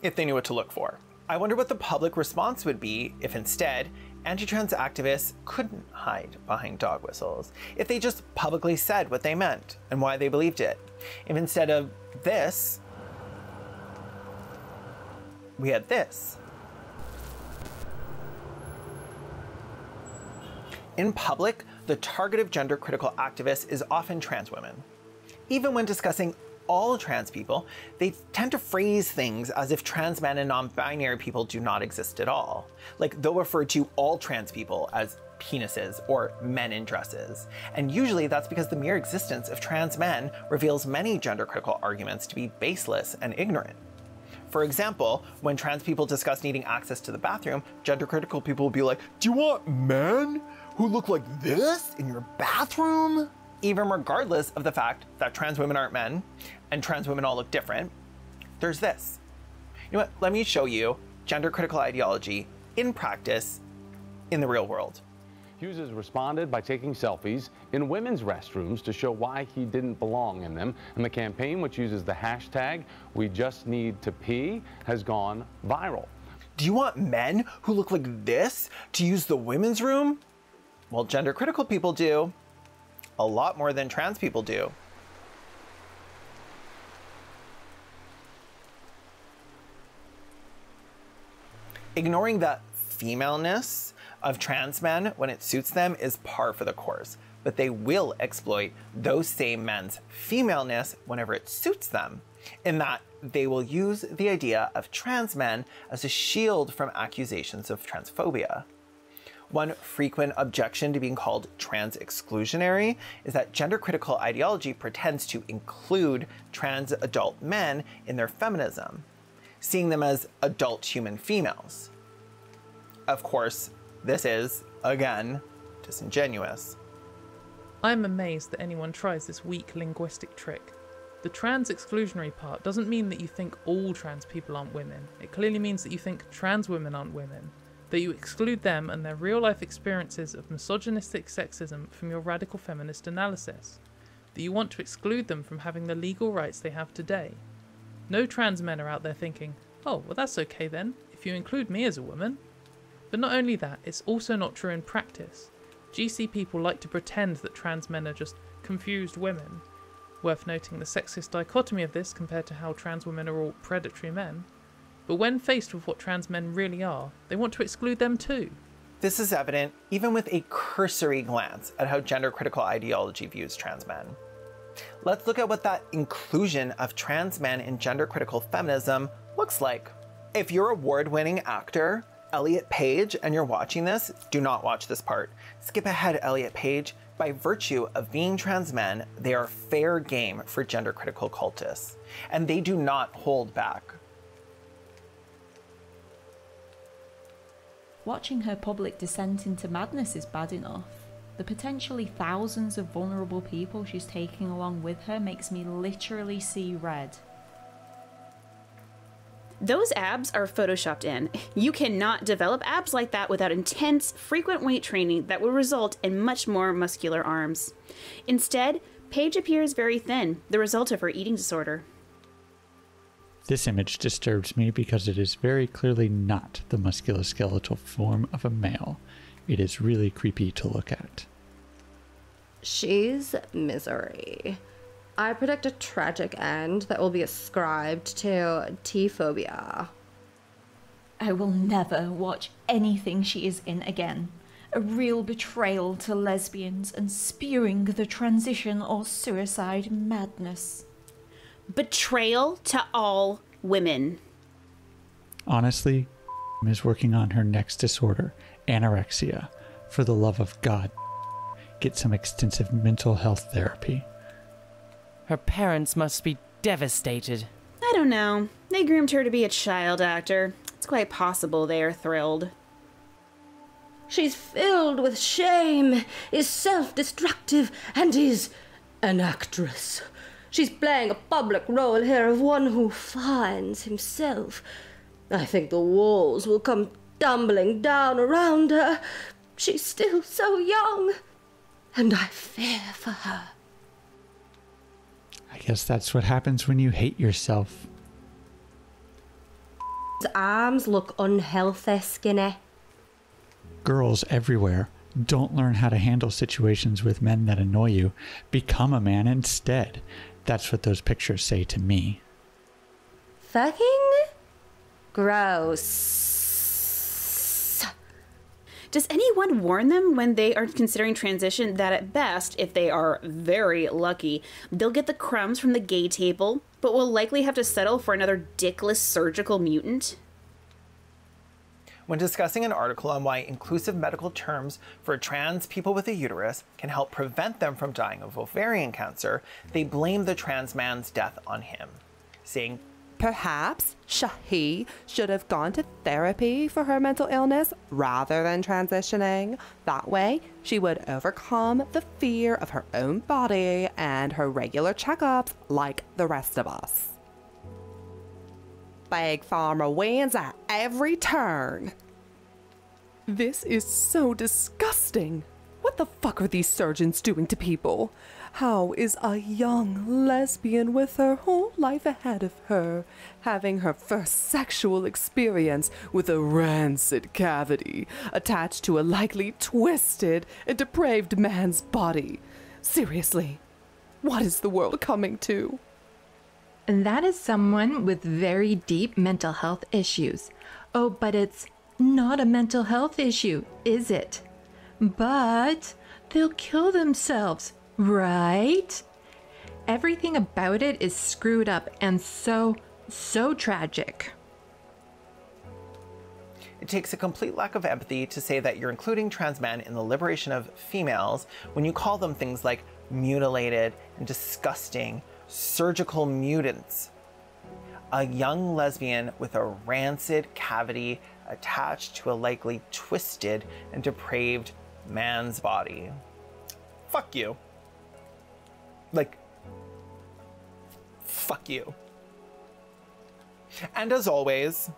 if they knew what to look for. I wonder what the public response would be if instead anti-trans activists couldn't hide behind dog whistles, if they just publicly said what they meant and why they believed it. If instead of this, we had this. In public, the target of gender-critical activists is often trans women. Even when discussing all trans people, they tend to phrase things as if trans men and non-binary people do not exist at all. Like they'll refer to all trans people as penises or men in dresses. And usually that's because the mere existence of trans men reveals many gender-critical arguments to be baseless and ignorant. For example, when trans people discuss needing access to the bathroom, gender-critical people will be like, "Do you want men who look like this in your bathroom?" Even regardless of the fact that trans women aren't men and trans women all look different, there's this. You know what? Let me show you gender-critical ideology in practice in the real world. Hughes has responded by taking selfies in women's restrooms to show why he didn't belong in them. And the campaign, which uses the hashtag #WeJustNeedToPee, has gone viral. Do you want men who look like this to use the women's room? Well, gender-critical people do. A lot more than trans people do. Ignoring the femaleness of trans men when it suits them is par for the course, but they will exploit those same men's femaleness whenever it suits them, in that they will use the idea of trans men as a shield from accusations of transphobia. One frequent objection to being called trans exclusionary is that gender-critical ideology pretends to include trans adult men in their feminism, seeing them as adult human females. Of course, this is, again, disingenuous. I'm amazed that anyone tries this weak linguistic trick. The trans exclusionary part doesn't mean that you think all trans people aren't women. It clearly means that you think trans women aren't women, that you exclude them and their real-life experiences of misogynistic sexism from your radical feminist analysis, that you want to exclude them from having the legal rights they have today. No trans men are out there thinking, "Oh, well that's okay then, if you include me as a woman." But not only that, it's also not true in practice. GC people like to pretend that trans men are just confused women. Worth noting the sexist dichotomy of this compared to how trans women are all predatory men. But when faced with what trans men really are, they want to exclude them too. This is evident even with a cursory glance at how gender-critical ideology views trans men. Let's look at what that inclusion of trans men in gender-critical feminism looks like. If you're award-winning actor Elliot Page and you're watching this, do not watch this part. Skip ahead, Elliot Page. By virtue of being trans men, they are fair game for gender-critical cultists, and they do not hold back. Watching her public descent into madness is bad enough. The potentially thousands of vulnerable people she's taking along with her makes me literally see red. Those abs are photoshopped in. You cannot develop abs like that without intense, frequent weight training that will result in much more muscular arms. Instead, Paige appears very thin, the result of her eating disorder. This image disturbs me because it is very clearly not the musculoskeletal form of a male. It is really creepy to look at. She's misery. I predict a tragic end that will be ascribed to T-phobia. I will never watch anything she is in again. A real betrayal to lesbians and spewing the transition or suicide madness. Betrayal to all women. Honestly, is working on her next disorder, anorexia. For the love of God, get some extensive mental health therapy. Her parents must be devastated. I don't know. They groomed her to be a child actor. It's quite possible they are thrilled. She's filled with shame, is self-destructive, and is an actress. She's playing a public role here of one who finds himself. I think the walls will come tumbling down around her. She's still so young, and I fear for her. I guess that's what happens when you hate yourself. His arms look unhealthy, Skinny. Girls everywhere, don't learn how to handle situations with men that annoy you. Become a man instead. That's what those pictures say to me. Fucking gross. Does anyone warn them when they are considering transition that at best, if they are very lucky, they'll get the crumbs from the gay table, but will likely have to settle for another dickless surgical mutant? When discussing an article on why inclusive medical terms for trans people with a uterus can help prevent them from dying of ovarian cancer, they blame the trans man's death on him, saying, "Perhaps Shahi should have gone to therapy for her mental illness rather than transitioning. That way, she would overcome the fear of her own body and her regular checkups like the rest of us. Big Pharma wins at every turn." This is so disgusting. What the fuck are these surgeons doing to people? How is a young lesbian with her whole life ahead of her having her first sexual experience with a rancid cavity attached to a likely twisted and depraved man's body? Seriously, what is the world coming to? And that is someone with very deep mental health issues. Oh, but it's not a mental health issue, is it? But they'll kill themselves, right? Everything about it is screwed up and so tragic. It takes a complete lack of empathy to say that you're including trans men in the liberation of females when you call them things like mutilated and disgusting surgical mutants. A young lesbian with a rancid cavity attached to a likely twisted and depraved man's body. Fuck you. Like, fuck you. And as always,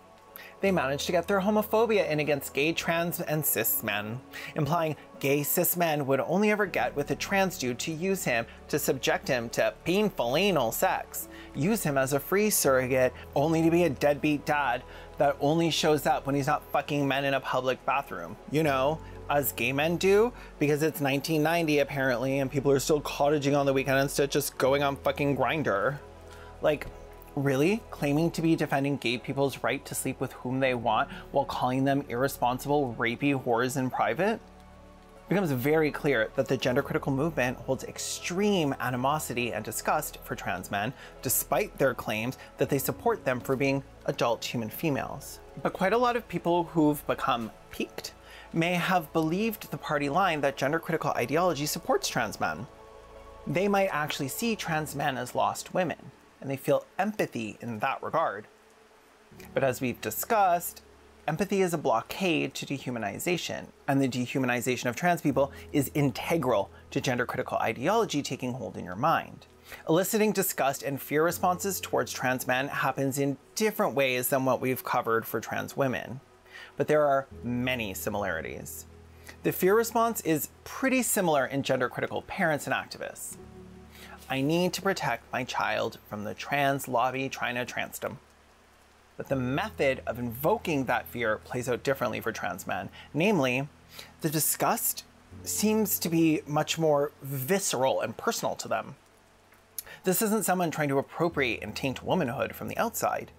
they managed to get their homophobia in against gay, trans, and cis men, implying gay cis men would only ever get with a trans dude to use him to subject him to painful anal sex, use him as a free surrogate, only to be a deadbeat dad that only shows up when he's not fucking men in a public bathroom. You know, as gay men do, because it's 1990 apparently, and people are still cottaging on the weekend instead of just going on fucking Grindr. Like, really? Claiming to be defending gay people's right to sleep with whom they want while calling them irresponsible, rapey whores in private? It becomes very clear that the gender critical movement holds extreme animosity and disgust for trans men, despite their claims that they support them for being adult human females. But quite a lot of people who've become piqued may have believed the party line that gender critical ideology supports trans men. They might actually see trans men as lost women, and they feel empathy in that regard. But as we've discussed, empathy is a blockade to dehumanization, and the dehumanization of trans people is integral to gender critical ideology taking hold in your mind. Eliciting disgust and fear responses towards trans men happens in different ways than what we've covered for trans women, but there are many similarities. The fear response is pretty similar in gender critical parents and activists. I need to protect my child from the trans lobby trying to trans them. But the method of invoking that fear plays out differently for trans men. Namely, the disgust seems to be much more visceral and personal to them. This isn't someone trying to appropriate and taint womanhood from the outside.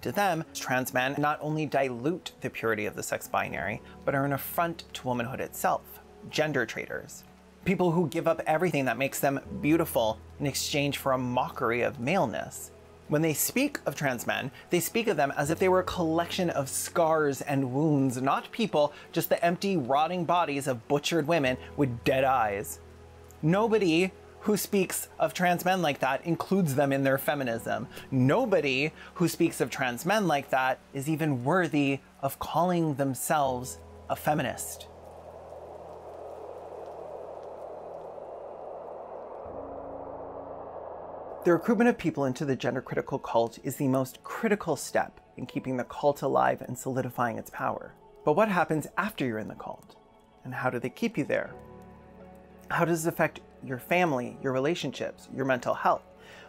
To them, trans men not only dilute the purity of the sex binary, but are an affront to womanhood itself, gender traitors. People who give up everything that makes them beautiful in exchange for a mockery of maleness. When they speak of trans men, they speak of them as if they were a collection of scars and wounds, not people, just the empty, rotting bodies of butchered women with dead eyes. Nobody who speaks of trans men like that includes them in their feminism. Nobody who speaks of trans men like that is even worthy of calling themselves a feminist. The recruitment of people into the gender-critical cult is the most critical step in keeping the cult alive and solidifying its power. But what happens after you're in the cult? And how do they keep you there? How does it affect your family, your relationships, your mental health?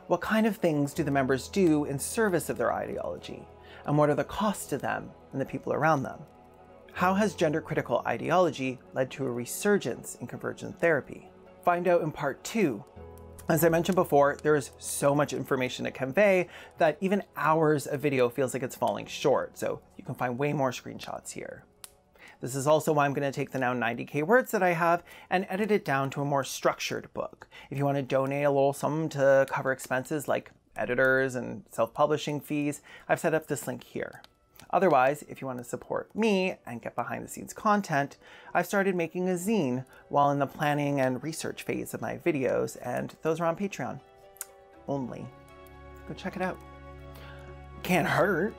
What kind of things do the members do in service of their ideology? And what are the costs to them and the people around them? How has gender-critical ideology led to a resurgence in convergent therapy? Find out in part 2. As I mentioned before, there is so much information to convey that even hours of video feels like it's falling short, so you can find way more screenshots here. This is also why I'm going to take the now 90k words that I have and edit it down to a more structured book. If you want to donate a little sum to cover expenses like editors and self-publishing fees, I've set up this link here. Otherwise, if you want to support me and get behind the scenes content, I've started making a zine while in the planning and research phase of my videos, and those are on Patreon only. Go check it out. Can't hurt.